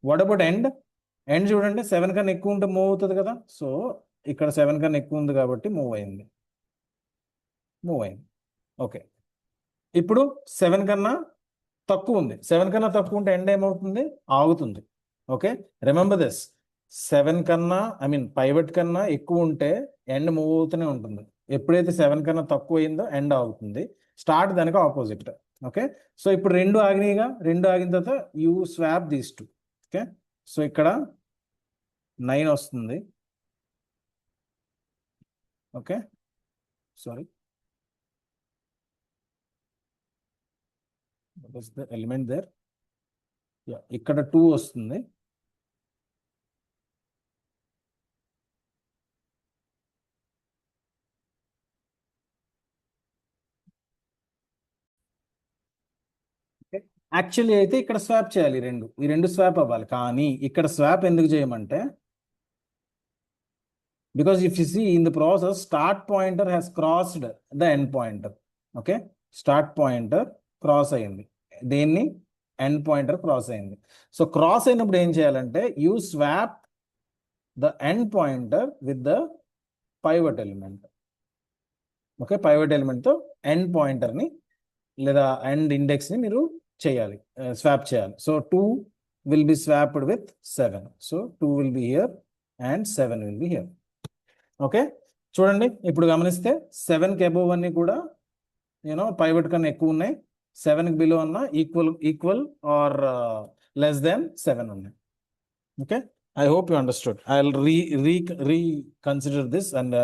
వాట్ అబౌట్ ఎండ్ చూడండి 7 కన్నా ఎక్కువ ఉంటే మూవ్ అవుతుంది కదా, సో ఇక్కడ 7 కన్నా ఎక్కువ ఉంది కాబట్టి మూవ్ అయింది. ఓకే, ఇప్పుడు 7 కన్నా తక్కువ ఉంది. 7 కన్నా తక్కువ ఉంటే ఎండ్ ఏమవుతుంది, ఆగుతుంది. ఓకే, రిమెంబర్ దిస్, 7 కన్నా పైవట్ కన్నా ఎక్కువ ఉంటే ఎండ్ మూవ్ అవుతూనే ఉంటుంది. ఎప్పుడైతే 7 కన్నా తక్కువ అయిందో ఎండ్ ఆగుతుంది. స్టార్ట్ దానికి ఆపోజిట్. ఓకే, సో ఇప్పుడు 2 ఆగినాయిగా, 2 ఆగిన తర్వాత you swap these 2. Okay, so ఇక్కడ 9 వస్తుంది. Okay, sorry, what is the element there? ఇక్కడ 2 వస్తుంది. యాక్చువల్లీ అయితే ఇక్కడ స్వాప్ చేయాలి, ఈ రెండు స్వాప్ అవ్వాలి. కానీ ఇక్కడ స్వాప్ ఎందుకు చేయమంటే, because if you see in the process start pointer has crossed the end pointer. Okay, start pointer cross అయింది, దేన్ని, ఎండ్ పాయింటర్ క్రాస్ అయింది. సో క్రాస్ అయినప్పుడు ఏం చేయాలంటే you swap the end pointer with the pivot element. Okay, pivot ఎలిమెంట్తో end పాయింటర్ని లేదా end ఇండెక్స్ని మీరు చేయాలి, స్వాప్ చేయాలి. So 2 will be swapped with 7. So 2 will be here and 7 will be here. Okay, చూడండి ఇప్పుడు గమనిస్తే 7కి అబోవ్ అన్ని కూడా పైవట్ కన్నా ఎక్కువ ఉన్నాయి, 7కి బిలో అన్న ఈక్వల్ ఆర్ లెస్ దాన్ 7 ఉన్నాయి. Okay, I hope you understood. I will reconsider this and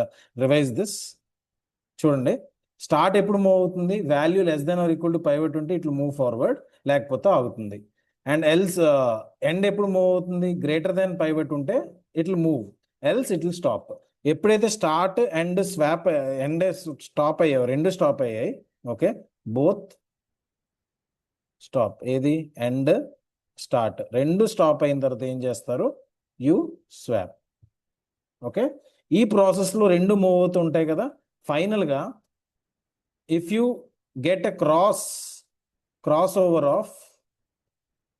revise this. చూడండి, స్టార్ట్ ఎప్పుడు మూవ్ అవుతుంది, value less than or equal to pivot ఉంటే ఇట్లా మూవ్ ఫార్వర్డ్, లేకపోతే ఆగుతుంది. అండ్ ఎల్స్ ఎండ్ ఎప్పుడు మూవ్ అవుతుంది, గ్రేటర్ దాన్ పైవట్ ఉంటే it will move, else it will stop. ఎప్పుడైతే start and swap end stop అయ్యాయో, రెండు స్టాప్ అయ్యాయి. ఓకే, బోత్ స్టాప్, ఏది ఎండ్ స్టార్ట్ రెండు స్టాప్ అయిన తర్వాత ఏం చేస్తారు, యు స్వాప్. ఓకే, ఈ ప్రాసెస్లో రెండు మూవ్ అవుతూ ఉంటాయి కదా. ఫైనల్గా if you get a cross over of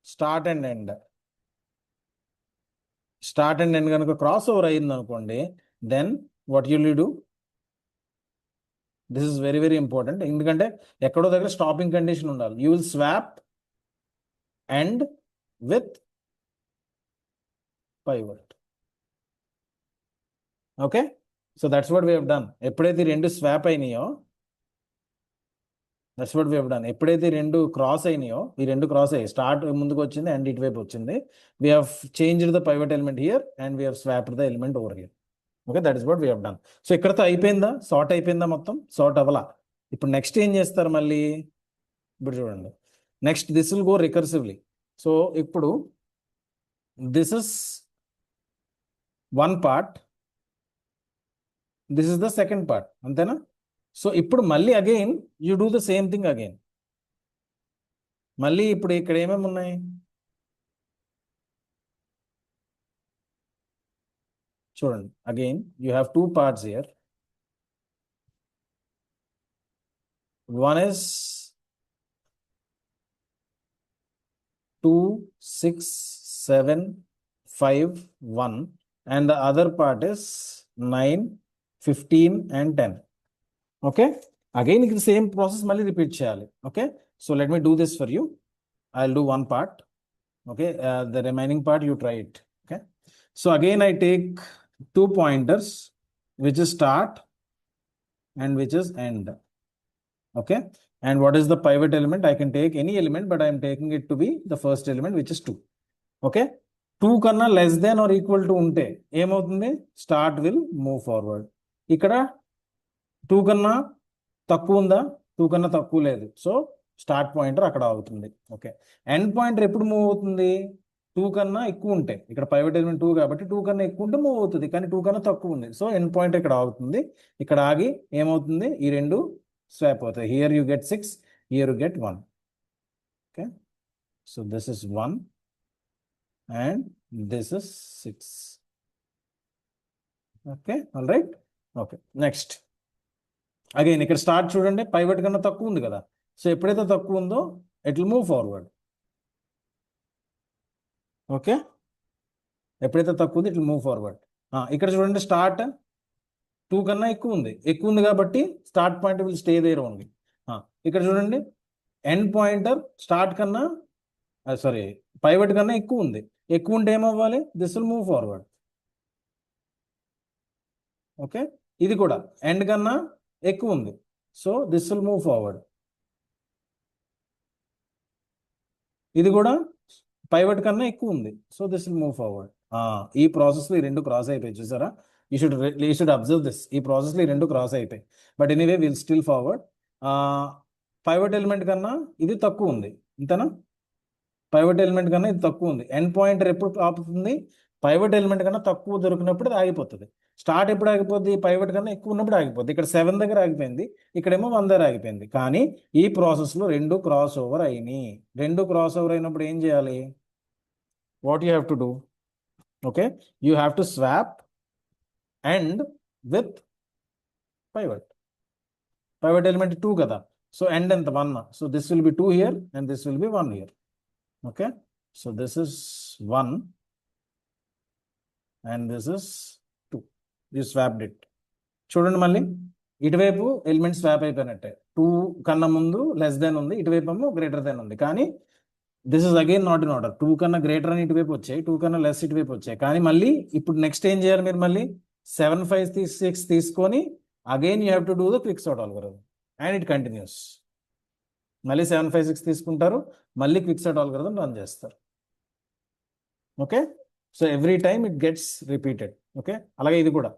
start and end కనుక క్రాస్ ఓవర్ అయింది అనుకోండి, then what you will do, this is very very important. ఎందుకంటే ఎక్కడో దగ్గర స్టాపింగ్ కండిషన్ ఉండాలి. You will swap end with pivot. Okay, so that's what we have done. ఎప్పుడైతే రెండు swap అయినాయో, that's what we have done. ఎప్పుడైతే రెండు cross అయినాయో, ఈ రెండు క్రాస్ అయ్యాయి, స్టార్ట్ ముందుకు వచ్చింది అండ్ ఇటువైపు వచ్చింది, we have changed the pivot element here and we have swapped the element over here. Okay, that is what we have done. So ఇక్కడతో అయిపోయిందా, సార్ట్ అయిపోయిందా, మొత్తం సార్ట్ అవ్వలా. ఇప్పుడు నెక్స్ట్ ఏం చేస్తారు మళ్ళీ, ఇప్పుడు చూడండి, next this will go recursively. So ఇప్పుడు this is one part, this is the second part, అంతేనా. సో ఇప్పుడు మళ్ళీ again you do the same thing again. మళ్ళీ ఇప్పుడు ఇక్కడ ఏమేమి ఉన్నాయి, చూడండి, again you have two parts here. One is 2, 6, 7, 5, 1. And the other part is 9, 15, and 10. Okay. Again, the same process, mali repeat cheyali. Okay. So let me do this for you. I'll do one part. Okay. The remaining part, you try it. Okay. So again, I take 2 pointers, which is start and which is end. Okay. And what is the pivot element? I can take any element, but I'm taking it to be the first element, which is 2. Okay. 2 కన్నా less than or equal to ఉంటే ఏమవుతుంది? Start will move forward. ఇక్కడ 2 కన్నా తక్కువ ఉందా? 2 కన్నా తక్కువ లేదు. సో స్టార్ట్ పాయింటర్ అక్కడ అవుతుంది. ఓకే. ఎండ్ పాయింటర్ ఎప్పుడు మూవ్ అవుతుంది? 2 కన్నా ఎక్కువ ఉంటే. ఇక్కడ పైవట్ ఎలిమెంట్ 2 కాబట్టి 2 కన్నా ఎక్కువ ఉంటే మూవ్ అవుతుంది, కానీ 2 కన్నా తక్కువ ఉంది. సో ఎండ్ పాయింట్ ఇక్కడ అవుతుంది. ఇక్కడ ఆగి ఏమవుతుంది? ఈ రెండు స్వాప్ అవుతాయి. Here you get 6, here you get 1. Okay. So this is 1 and this is 6. Okay, all right. Okay, next. Again, ఇక్కడ స్టార్ట్ చూడండి, పైవట్ కన్నా తక్కువ ఉంది కదా. సో ఎప్పుడైతే తక్కువ ఉందో it will move forward. Okay, ఎప్పుడైతే తక్కువ ఉంది ఇట్ విల్ మూవ్ ఫార్వర్డ్. ఇక్కడ చూడండి, స్టార్ట్ 2 కన్నా ఎక్కువ ఉంది కాబట్టి start point will stay there only. ఇక్కడ చూడండి, ఎండ్ పాయింటర్ స్టార్ట్ కన్నా సారీ పైవట్ కన్నా ఎక్కువ ఉంది. ఎక్కువ ఉంటే ఏమవ్వాలి? This will move forward. Okay, ఇది కూడా ఎండ్ కన్నా ఎక్కువ ఉంది. So this will move forward. ఇది కూడా పైవట్ కన్నా ఎక్కువ ఉంది. So this will move forward. ఈ ప్రాసెస్లో ఈ రెండు క్రాస్ అయిపోయి చూసారా? You should observe this. ఈ ప్రాసెస్లో ఈ రెండు క్రాస్ అయిపోయి. But anyway will still forward. Pivot element కన్నా ఇది తక్కువ ఉంది, ఇంతనా? పైవట్ ఎలిమెంట్ కన్నా ఇది తక్కువ ఉంది. ఎండ్ పాయింటర్ ఎప్పుడు ఆపుతుంది? పైవట్ ఎలిమెంట్ కన్నా తక్కువ దొరికినప్పుడు అది ఆగిపోతుంది. స్టార్ట్ ఎప్పుడు ఆగిపోద్ది? పైవట్ కన్నా ఎక్కువ ఉన్నప్పుడు ఆగిపోద్ది. ఇక్కడ 7 దగ్గర ఆగిపోయింది, ఇక్కడేమో 1 దగ్గర ఆగిపోయింది. కానీ ఈ ప్రాసెస్లో రెండు క్రాస్ ఓవర్ అయినాయి. రెండు క్రాస్ ఓవర్ అయినప్పుడు ఏం చేయాలి? What you have to do? Okay, you have to swap end with pivot. Pivot element 2 కదా, సో ఎండ్ ఎంత? 1. So this will B 2 here and this will B 1 here. Okay, so this is 1 and this is 2. You swapped it. చూడండి, మళ్ళీ ఇటువైపు element swap అయిపోయినట్టే. 2 కన్నా ముందు less than ఉంది, ఇటువైపు ఏమో గ్రేటర్ దెన్ ఉంది. కానీ this is again not in order. 2 కన్నా గ్రేటర్ అని ఇటువైపు వచ్చాయి, 2 కన్నా లెస్ ఇటువైపు వచ్చాయి. కానీ మళ్ళీ ఇప్పుడు నెక్స్ట్ ఏం చేయాలి? మీరు మళ్ళీ 7, 5, 6 తీసుకొని again you have to do the quicksort algorithm and it continues. మళ్ళీ 7, 5, 6 తీసుకుంటారు, మళ్ళీ క్విక్సార్ట్ ఆల్గోరిథం రన్ చేస్తారు. Okay, so every time it gets repeated. Okay, అలాగే ఇది కూడా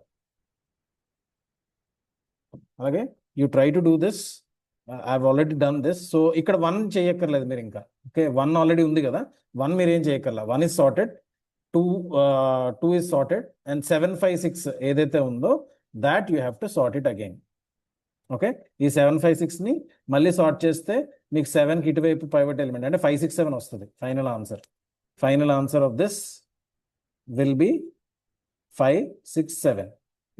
అలాగే you try to do this. I have already done this. So ఇక్కడ 1 చేయక్కర్లేదు మీరు ఇంకా. ఓకే, 1 ఆల్రెడీ ఉంది కదా, 1 మీరు ఏం చేయక్కర్లా. 1 is sorted, 2 is sorted, and 7, 5, 6 ఏదైతే ఉందో that you have to sort it again. Okay, ఈ 7, 5, 6ని మళ్ళీ సార్ట్ చేస్తే మీకు 7కి ఇటువైపు పైవట్ ఎలిమెంట్ అంటే 5, 6, 7 వస్తుంది. Final answer of this will be 5, 6, 7.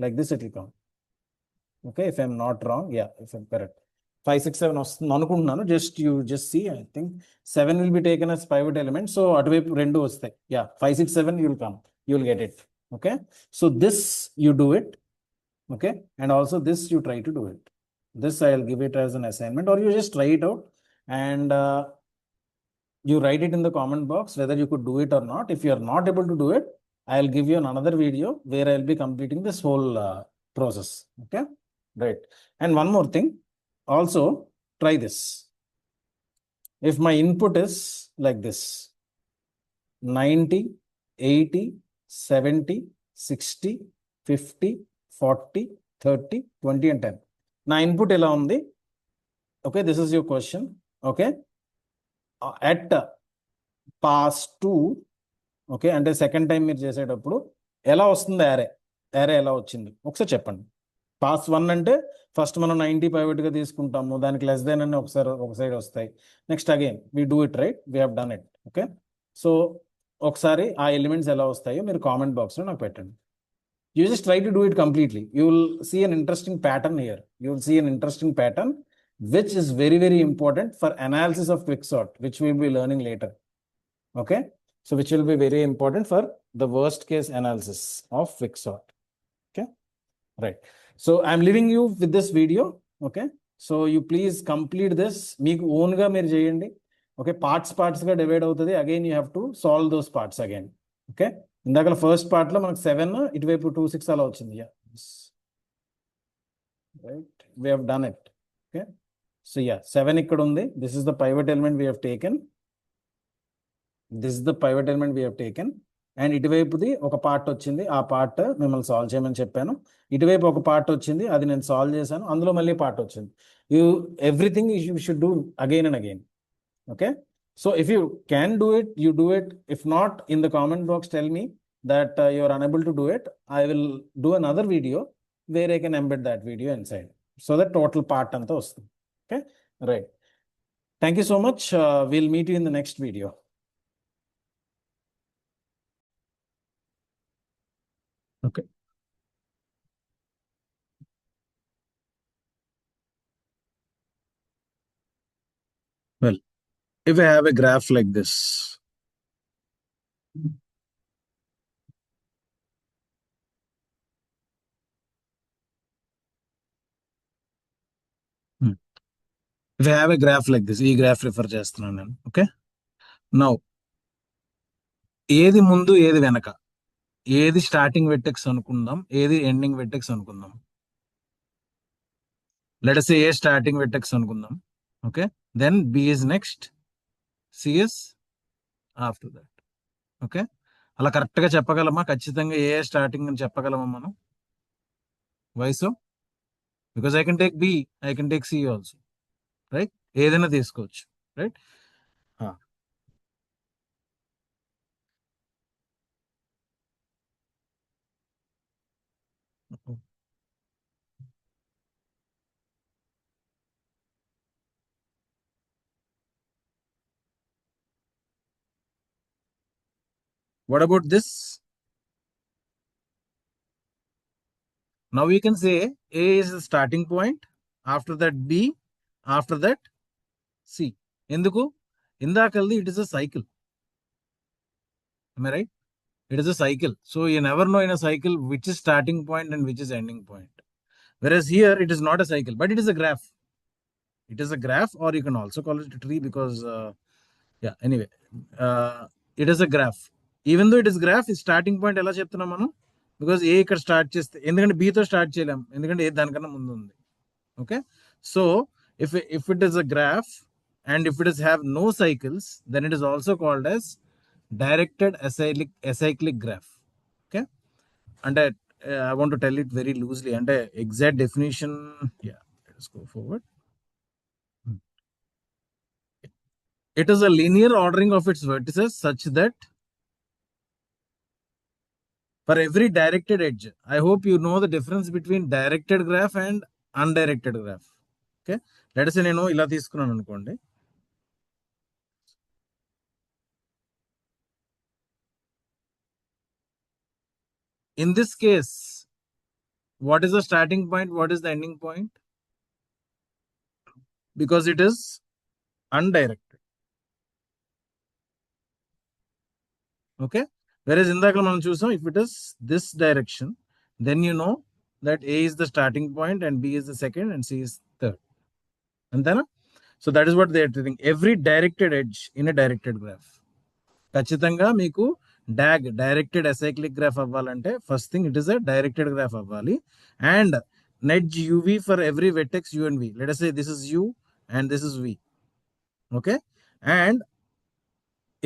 Like this it will come. Okay, if I'm not wrong, yeah, if I'm correct, 5, 6, 7 వస్తుంది అనుకుంటున్నాను. Just see, I think 7 will be taken as pivot element. సో అటువైపు రెండు వస్తాయి. Yeah, 5, 6, 7 you will come, you will get it. Okay, so this you do it. Okay, and also this you try to do it. This I will give it as an assignment, or you just try it out and you write it in the comment box whether you could do it or not. If you are not able to do it, I will give you another video where I will be completing this whole process. Okay, great. And one more thing, also try this. If my input is like this, 90, 80, 70, 60, 50, 40, 30, 20 and 10. నా input ఎలా ఉంది? Okay, this is your question. Okay, at pass 2, okay, అంటే second time మీరు చేసేటప్పుడు ఎలా వస్తుంది? యారే ఎలా వచ్చింది ఒకసారి చెప్పండి. పాస్ 1 అంటే ఫస్ట్ మనం 90 పైవట్గా తీసుకుంటాము, దానికి లెస్ దెన్ అని ఒక సైడ్ వస్తాయి. Next again we do it, right? We have done it. Okay, so ఒకసారి ఆ ఎలిమెంట్స్ ఎలా వస్తాయో మీరు కామెంట్ బాక్స్లో నాకు పెట్టండి. You just try to do it completely. You will see an interesting pattern here. You will see an interesting pattern which is very, very important for analysis of quicksort, which we will be learning later. Okay, so which will be very important for the worst case analysis of quicksort. Okay, right. So I'm leaving you with this video. Okay, so you please complete this. మీకు own గా మీరు చేయండి. Okay, parts గా divide అవుతుంది. Again you have to solve those parts again. Okay, ఇందాక first part లో మనకు 7, ఇటువైపు 2, 6 అలా వచ్చింది. Yeah, right, we have done it. Okay, so yeah, 7 ఇక్కడ ఉంది. This is the pivot element we have taken. This is the pivot element we have taken. And ఇటువైపుది ఒక పార్ట్ వచ్చింది, ఆ పార్ట్ మిమ్మల్ని సాల్వ్ చేయమని చెప్పాను. ఇటువైపు ఒక పార్ట్ వచ్చింది, అది నేను సాల్వ్ చేశాను. అందులో మళ్ళీ పార్ట్ వచ్చింది. Everything you should do again and again. Okay, so if you can do it, you do it. If not, in the comment box tell me that you are unable to do it. I will do another video where I can embed that video inside, so that total part anta vastundi. Okay, right. Thank you so much. We'll meet you in the next video. Okay. Well, if I have a graph like this, if I have a graph like this, ఈ graph refer చేస్తున్నాను నేను. Okay, now ఏది ముందు ఏది వెనక, ఏది starting vertex అనుకుందాం, ఏది ఎండింగ్ వెర్టెక్స్ అనుకుందాం. Let us say A starting vertex అనుకుందాం. Okay, then B is next, C is after that. Okay, అలా కరెక్ట్గా చెప్పగలమా? ఖచ్చితంగా ఏ స్టార్టింగ్ అని చెప్పగలమా మనం? Why so? Because I can take B, I can take C also, right? ఏదైనా తీసుకోవచ్చు, right? What about this? Now we can say A is the starting point, after that B, after that C. ఎందుకు? ఇందాకల్ది it is a cycle. Am I right? It is a cycle. So you never know in a cycle which is starting point and which is ending point. Whereas here it is not a cycle, but it is a graph. It is a graph, or you can also call it a tree, because yeah, anyway, it is a graph. Even though it is graph, its starting point ఎలా చెప్తున్నాం మనం? Because ఏ ఇక్కడ start చేస్తే, ఎందుకంటే బీతో start చేయలేం, ఎందుకంటే ఏ దానికన్నా ముందు ఉంది. Okay, so if it is a graph and if it is have no cycles, then it is also called as directed acyclic graph. Okay, అంటే I want to tell it very loosely, అంటే exact definition. Yeah, let's go forward. It is a linear ordering of its vertices such that for every directed edge, I hope you know the difference between directed graph and undirected graph. Okay, let us say నేను ఇలా తీసుకున్నాను అనుకోండి. In this case, what is the starting point? What is the ending point? Because it is undirected. Okay, whereas ఇందాక మనం చూసాం, if it is this direction, then you know that A is the starting point and B is the second and C is third. అంతేనా? So that is what they are telling. Every directed edge in a directed graph. ఖచ్చితంగా మీకు directed acyclic graph అవ్వాలంటే first thing it is a directed graph అవ్వాలి. And net UV for every vertex U and V. Let us say this is U and this is V. Okay, and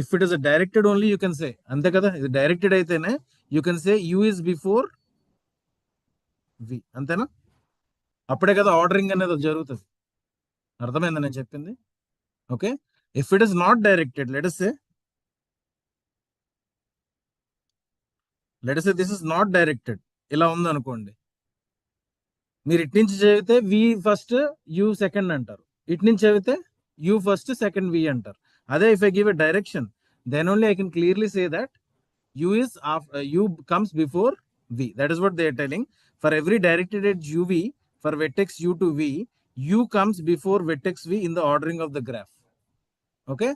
if it is a directed only, you can say, అంతే కదా, ఇది directed అయితేనే you can say U is before V. అంతేనా? అప్పుడే కదా ordering అనేది జరుగుతుంది. అర్థమైందా నేను చెప్పింది? Okay, if it is not directed, let us say this is not directed, ఇలా ఉంది అనుకోండి, మీరు ఇటు నుంచి చదివితే V ఫస్ట్ U సెకండ్ అంటారు, ఇటు నుంచి చదివితే U ఫస్ట్ సెకండ్ V అంటారు. అదే if I give a direction, then only I can clearly say that U comes before V. That is what they are telling. For every directed edge UV, for vertex U to V, U comes before vertex V in the ordering of the graph. Okay,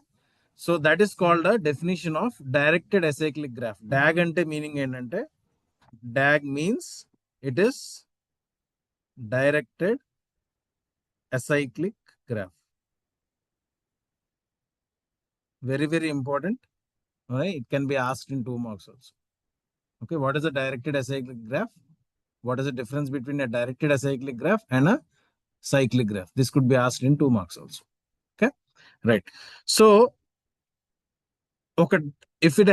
So that is called a definition of directed acyclic graph. DAG ante meaning ఏంటంటే DAG means it is directed acyclic graph. Very, very important. Right? It can be asked in 2 marks also. Okay, what is a directed acyclic graph? What is the difference between a directed acyclic graph and a cyclic graph? This could be asked in 2 marks also. Okay, right. So, okay, if it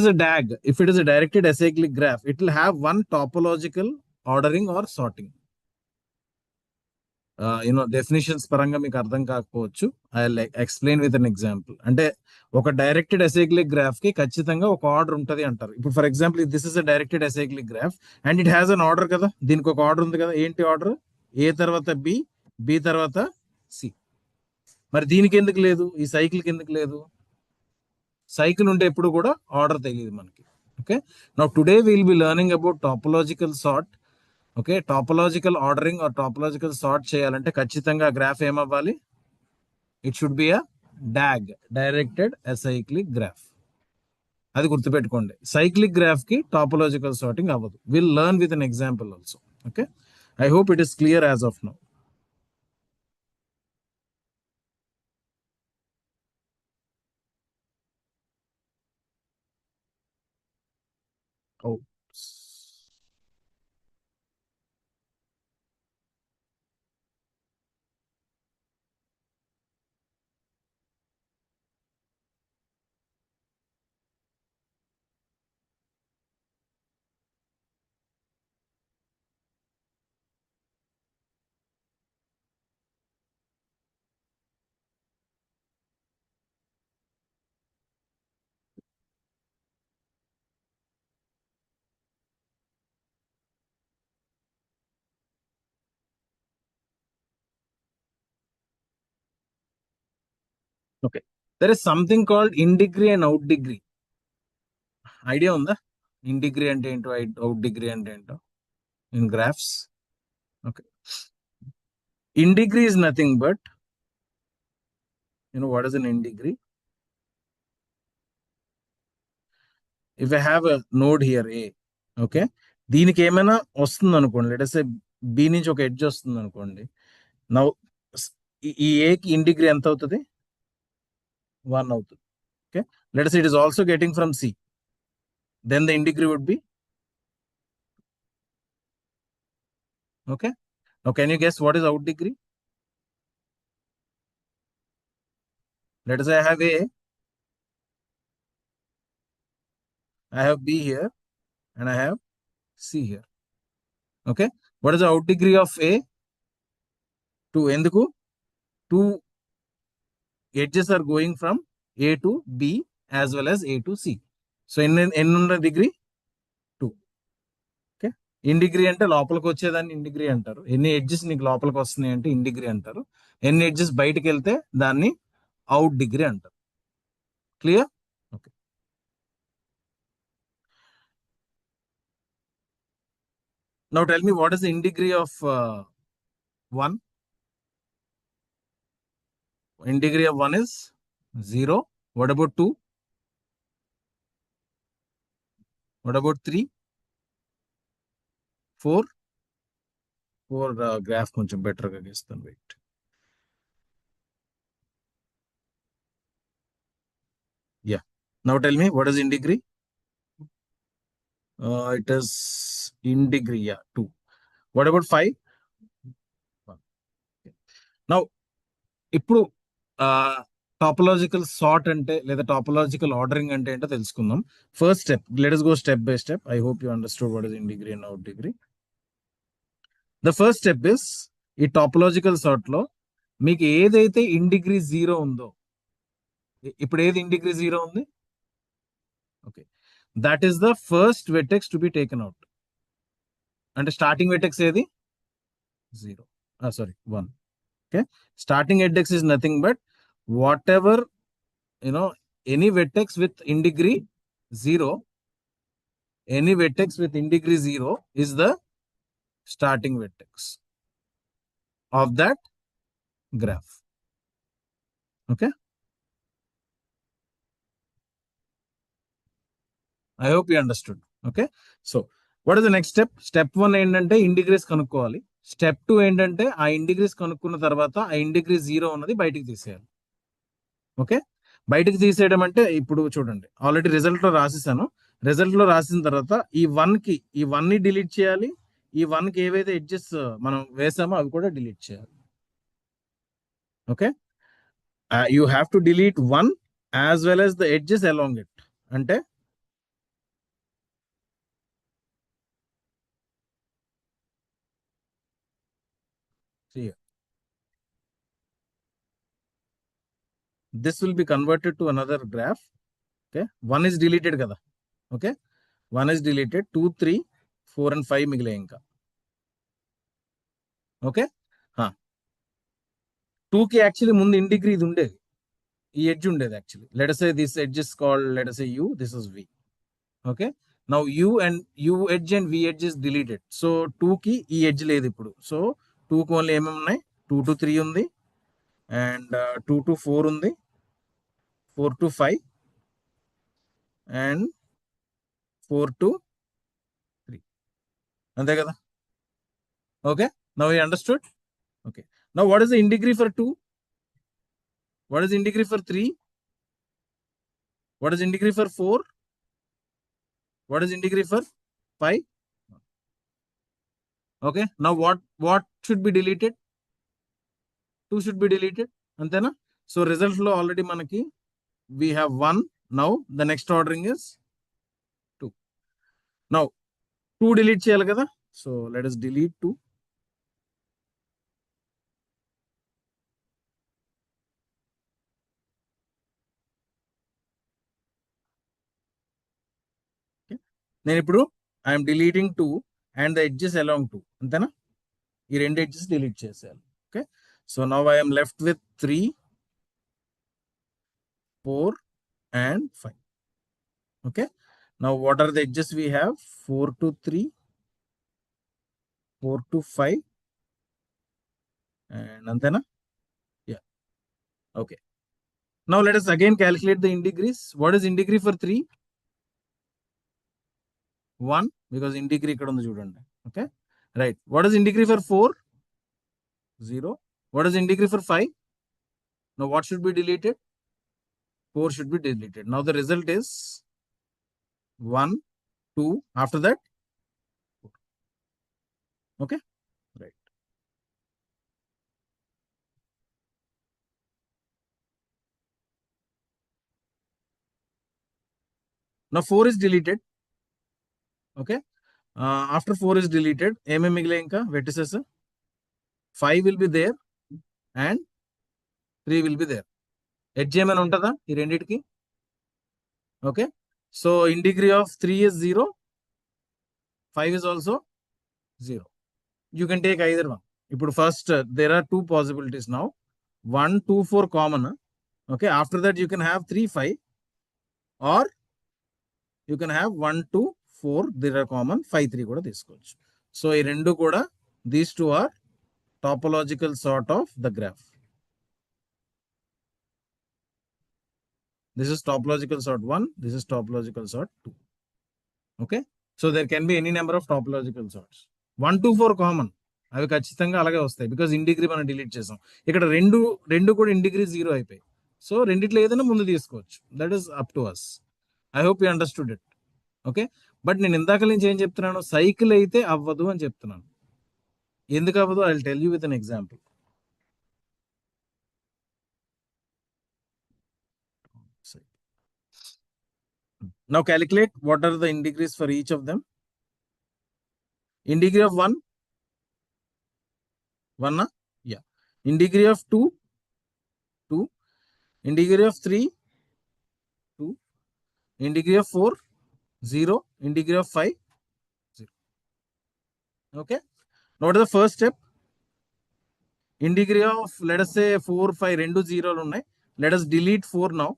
is a DAG, if it is a directed acyclic graph, it will have one topological ordering or sorting. Definitions పరంగా మీకు అర్థం కాకపోవచ్చు. I explain with an example. అంటే ఒక directed acyclic graph కి ఖచ్చితంగా ఒక order ఉంటది అంటారు. ఇప్పుడు for example this is a directed acyclic graph and it has an order కదా. దీనికి ఒక ఆర్డర్ ఉంది కదా. ఏంటి ఆర్డర్? ఏ తర్వాత బి, బి తర్వాత సి. మరి దీనికి ఎందుకు లేదు? ఈ సైకిల్కి ఎందుకు లేదు? సైకిల్ ఉంటే ఎప్పుడు కూడా ఆర్డర్ తెలియదు మనకి. Okay, now today will be learning about topological sort. Okay, topological ordering or topological sort చేయాలంటే ఖచ్చితంగా గ్రాఫ్ ఏమవ్వాలి? It should be a DAG, directed acyclic graph. అది గుర్తుపెట్టుకోండి. సైక్లిక్ గ్రాఫ్ కి టాపోలాజికల్ సార్టింగ్ అవ్వదు. Will learn with an example also. Okay, I hope it is clear as of now. Oh. Okay, there is something called in degree and out degree. Idea ఉందా? In degree అంటే ఏంటో, out degree అంటే ఏంటో in graphs. Okay, in degree is nothing but, what is an in degree? If I have a node here A, okay, దీనికి ఏమైనా వస్తుంది అనుకోండి, let us say B నుంచి ఒక ఎడ్జ్ వస్తుంది అనుకోండి. నౌ ఈ A కి ఇన్ డిగ్రీ ఎంత అవుతుంది? 1 అవుతుంది. Okay, let us say it is also getting from C, then the in degree would be, okay. Now can you guess what is out degree? Let us say I have A, I have B here, and I have C here. Okay, what is the out degree of A? 2. ఎందుకు? 2 edges are going from A to B as well as A to C. So ఎన్ని degree? 2. Okay, in degree అంటే లోపలికి వచ్చేదాన్ని in degree అంటారు. ఎన్ని edges నీకు లోపలికి వస్తున్నాయి అంటే ఇన్ డిగ్రీ అంటారు. ఎన్ని ఎడ్జెస్ బయటకు వెళ్తే దాన్ని అవుట్ డిగ్రీ అంటారు. Clear? Okay, now tell me what is the in degree of 1? In degree of 1 is 0. What about 2? What about 3? 4? 4 graph కొంచెం బెటర్గా గీస్తాను. Wait. Yeah. Now tell me what is in degree? It is in degree, yeah, 2. What about 5? 1. Okay. Now, ఇప్పుడు టాపోలాజికల్ sort అంటే లేదా టాపోలాజికల్ ordering అంటే ఏంటో తెలుసుకుందాం. First step, let us go step by step. I hope you understood what is in degree and out degree. The first step is, ఈ టాపోలాజికల్ sort లో మీకు ఏదైతే ఇన్ డిగ్రీ 0 ఉందో, ఇప్పుడు ఏది ఇన్ డిగ్రీ 0 ఉంది? Okay, that is the first vertex to be taken out. అంటే starting vertex ఏది? 0. Sorry, 1. Okay, starting index is nothing but whatever, any vertex with in degree 0, any vertex with in degree 0 is the starting vertex of that graph. Okay, I hope you understood. Okay. So what is the next step? Step 1 ఏంటంటే ఇండిగ్రీస్ కనుక్కోవాలి. Step 2 ఏంటంటే ఆ ఇండిగ్రీస్ కనుక్కున్న తర్వాత ఆ ఇండిగ్రీ 0 ఉన్నది బయటికి తీసేయాలి. ఓకే, బయటికి తీసేయడం అంటే ఇప్పుడు చూడండి, ఆల్రెడీ రిజల్ట్ లో రాసేసాను. రిజల్ట్ లో రాసిన తర్వాత ఈ వన్ ని డిలీట్ చేయాలి. ఈ వన్ కి ఏవైతే ఎడ్జెస్ మనం వేసామో అవి కూడా డిలీట్ చేయాలి. Okay, you have to delete one as well as the edges along it. అంటే this will be converted to another graph. Okay, one is deleted కదా. Okay, one is deleted, 2, 3, 4 and 5 మిగిలాయి ఇంకా. Okay, 2 కి actually ముందు ఇండిగ్రీ ఇది ఉండేది, ఈ edge ఉండేది actually. Let us say this edge is called, let us say u, this is v. Okay, now u edge and v edge is deleted. So 2 కి ఈ ఎడ్జ్ లేదు ఇప్పుడు. సో 2 కి ఓన్లీ ఏమేమి ఉన్నాయి, 2 to 3 ఉంది, అండ్ 2 to 4 ఉంది, 4 to 5 and 4 to 3. అంతే కదా. Okay, now you understood. Okay, now what is the ఇండిగ్రీ for 2? What is ఇండిగ్రీ for 3? What is ఇండిగ్రీ for 4? What is ఇండిగ్రీ for 5? Okay, now what should be deleted? 2 should be deleted. Antena? So result లో already మనకి we have 1. Now the next ordering is 2. Now 2 delete చేయాలి కదా. So let us delete 2. Okay, నేను ఇప్పుడు I'm deleting 2 and the edges along 2. అంతేనా, ఈ రెండు edges delete చేసేయాలి. Okay, so now I'm left with 3, 4 and 5. Okay, now what are the edges we have? 4 to 3, 4 to 5 and అంతేనా. Yeah, okay. Now let us again calculate the integers. What is ఇండిగ్రీ for 3? 1, because ఇండిగ్రీ ఇక్కడ ఉంది చూడండి. Okay, right. What is ఇండిగ్రీ for 4? 0. What is ఇండిగ్రీ for 5? Now what should be deleted? 4 should be deleted. Now the result is 1, 2. After that 4. Okay, right. Now 4 is deleted. Okay, after 4 is deleted, ఏమేమి మిగిలాయి ఇంకా vertices? 5 will be there and 3 will be there. Edge ఏమైనా ఉంటుందా ఈ రెండింటికి? Okay, so indegree of 3 is 0, 5 is also 0. You can take either one. ఇప్పుడు first there are 2 possibilities now. 1, 2, 4 common. Okay, after that you can have 3, 5, or you can have 1, 2, 4 there are common, 5, 3 కూడా తీసుకోవచ్చు. So ఈ రెండు కూడా, these two are topological sort of the graph. This is topological sort 1, this is topological sort 2. Okay, so there can be any number of topological sorts. 1, 2, 4 common, అవి ఖచ్చితంగా అలాగే వస్తాయి, because ఇండిగ్రీ మనం డిలీట్ చేసాం. ఇక్కడ రెండు కూడా ఇండిగ్రీ 0 అయిపోయి, సో రెండిట్లో ఏదైనా ముందు తీసుకోవచ్చు. That is up to us. I hope you understood it. Okay, but నేను ఇందాక నుంచి ఏం చెప్తున్నాను, సైకిల్ అయితే అవ్వదు అని చెప్తున్నాను. ఎందుకు అవ్వదు? I will tell you with an example. Now calculate what are the integers for each of them. Integrity of 1, 1 na? Yeah. Integrity of 2, 2. Integrity of 3, 2. Integrity of 4, 0. Integrity of 5, 0. Okay. Now what is the first step? Integrity of, let us say 4, 5, rendu 0 unnai. Let us delete 4 now.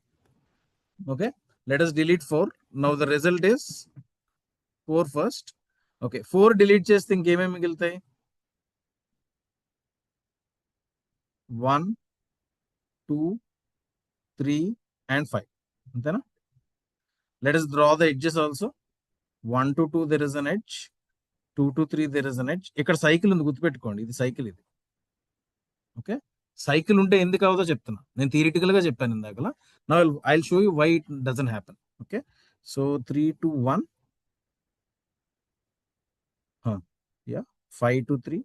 Okay. Let us delete 4. Now the result is 4 first. Okay. 4 delete చేస్తే ఇంకేమేమి మిగులుతాయి? 1, 2, 3 and 5. అంతేనా? Let us draw the edges also. 1 to 2 there is an edge. 2 to 3 there is an edge. ఇక్కడ cycle ఉంది, గుర్తుపెట్టుకోండి, ఇది cycle ఇది. Okay, cycle ఉంటే ఎందుకు అవదో చెప్తున్నా, నేను థియరిటికల్ గా చెప్పాను ఇందాకలా. Now I will show you why it doesn't happen. Okay, so 3 to 1, yeah 5 to 3,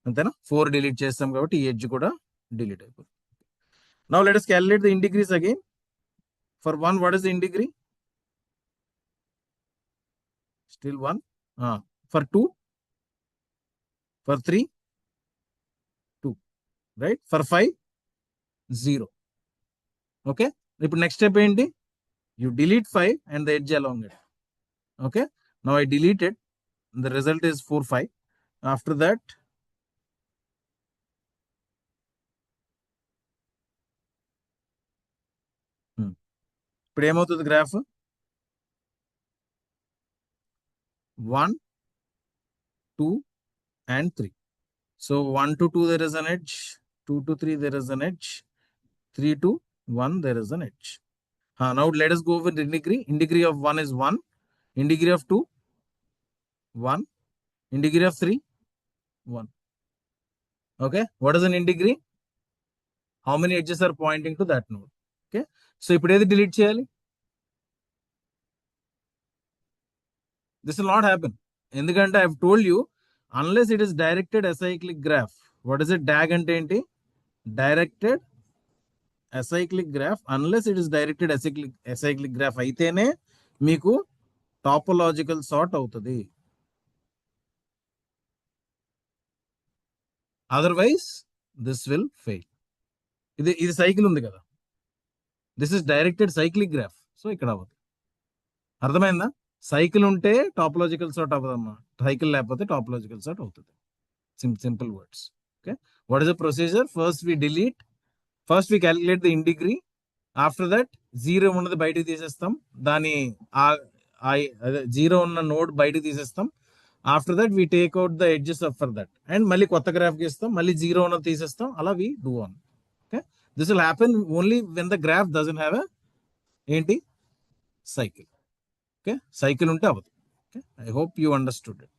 అంతేనా? 4 డిలీట్ చేస్తాం కాబట్టి ఈ ఎడ్జ్ కూడా డిలీట్ అయిపోతుంది. Now let us calculate the integers again. For 1, what is the integer? Still 1. For 2, for 3, 2, right? For 5, 0. Okay, ఇప్పుడు next step ఏంటి? You delete 5 and the edge along it. Okay, now I delete it. The result is 4, 5. After that, ఇప్పుడు ఏమవుతుంది graph? 1, 2 and 3. So 1 to 2 there is an edge, 2 to 3 there is an edge, 3 to 1 there is an edge. Now let us go with integer. Integer of 1 is 1, integer of 2 1, integer of 3 1. Okay, what is an integer? How many edges are pointing to that node? Okay, so ఇప్పుడు ఏది delete చేయాలి? This will not happen. ఎందుకంటే I have told you, unless it is directed acyclic graph. What is it? DAG అంటే ఏంటి? Directed acyclic graph. Unless it is directed acyclic graph అయితేనే మీకు topological sort అవుతుంది. Otherwise, this will fail. ఇది cycle ఉంది కదా, this is directed cyclic graph. So ఇక్కడ అవ్వదు. అర్థమైందా? సైకిల్ ఉంటే టాపోలాజికల్ సార్ట్ అవ్వదమ్మా, సైకిల్ లేకపోతే టాపోలాజికల్ సార్ట్ అవుతుంది. Simple words. Okay, what is the procedure? First we calculate the indegree. After that 0 ఉన్నది బయటకు తీసేస్తాం, దాని అదే 0 ఉన్న నోడ్ బయటకు తీసేస్తాం. After that we take out the edges for that and మళ్ళీ కొత్త గ్రాఫ్ గీస్తాం, మళ్ళీ 0 ఉన్నది తీసేస్తాం, అలా we do on. Okay, this will happen only when the graph doesn't have ఏంటి? సైకిల్. ఓకే, సైకిల్ ఉంటే అవ్వదు. Okay, I hope you understood it.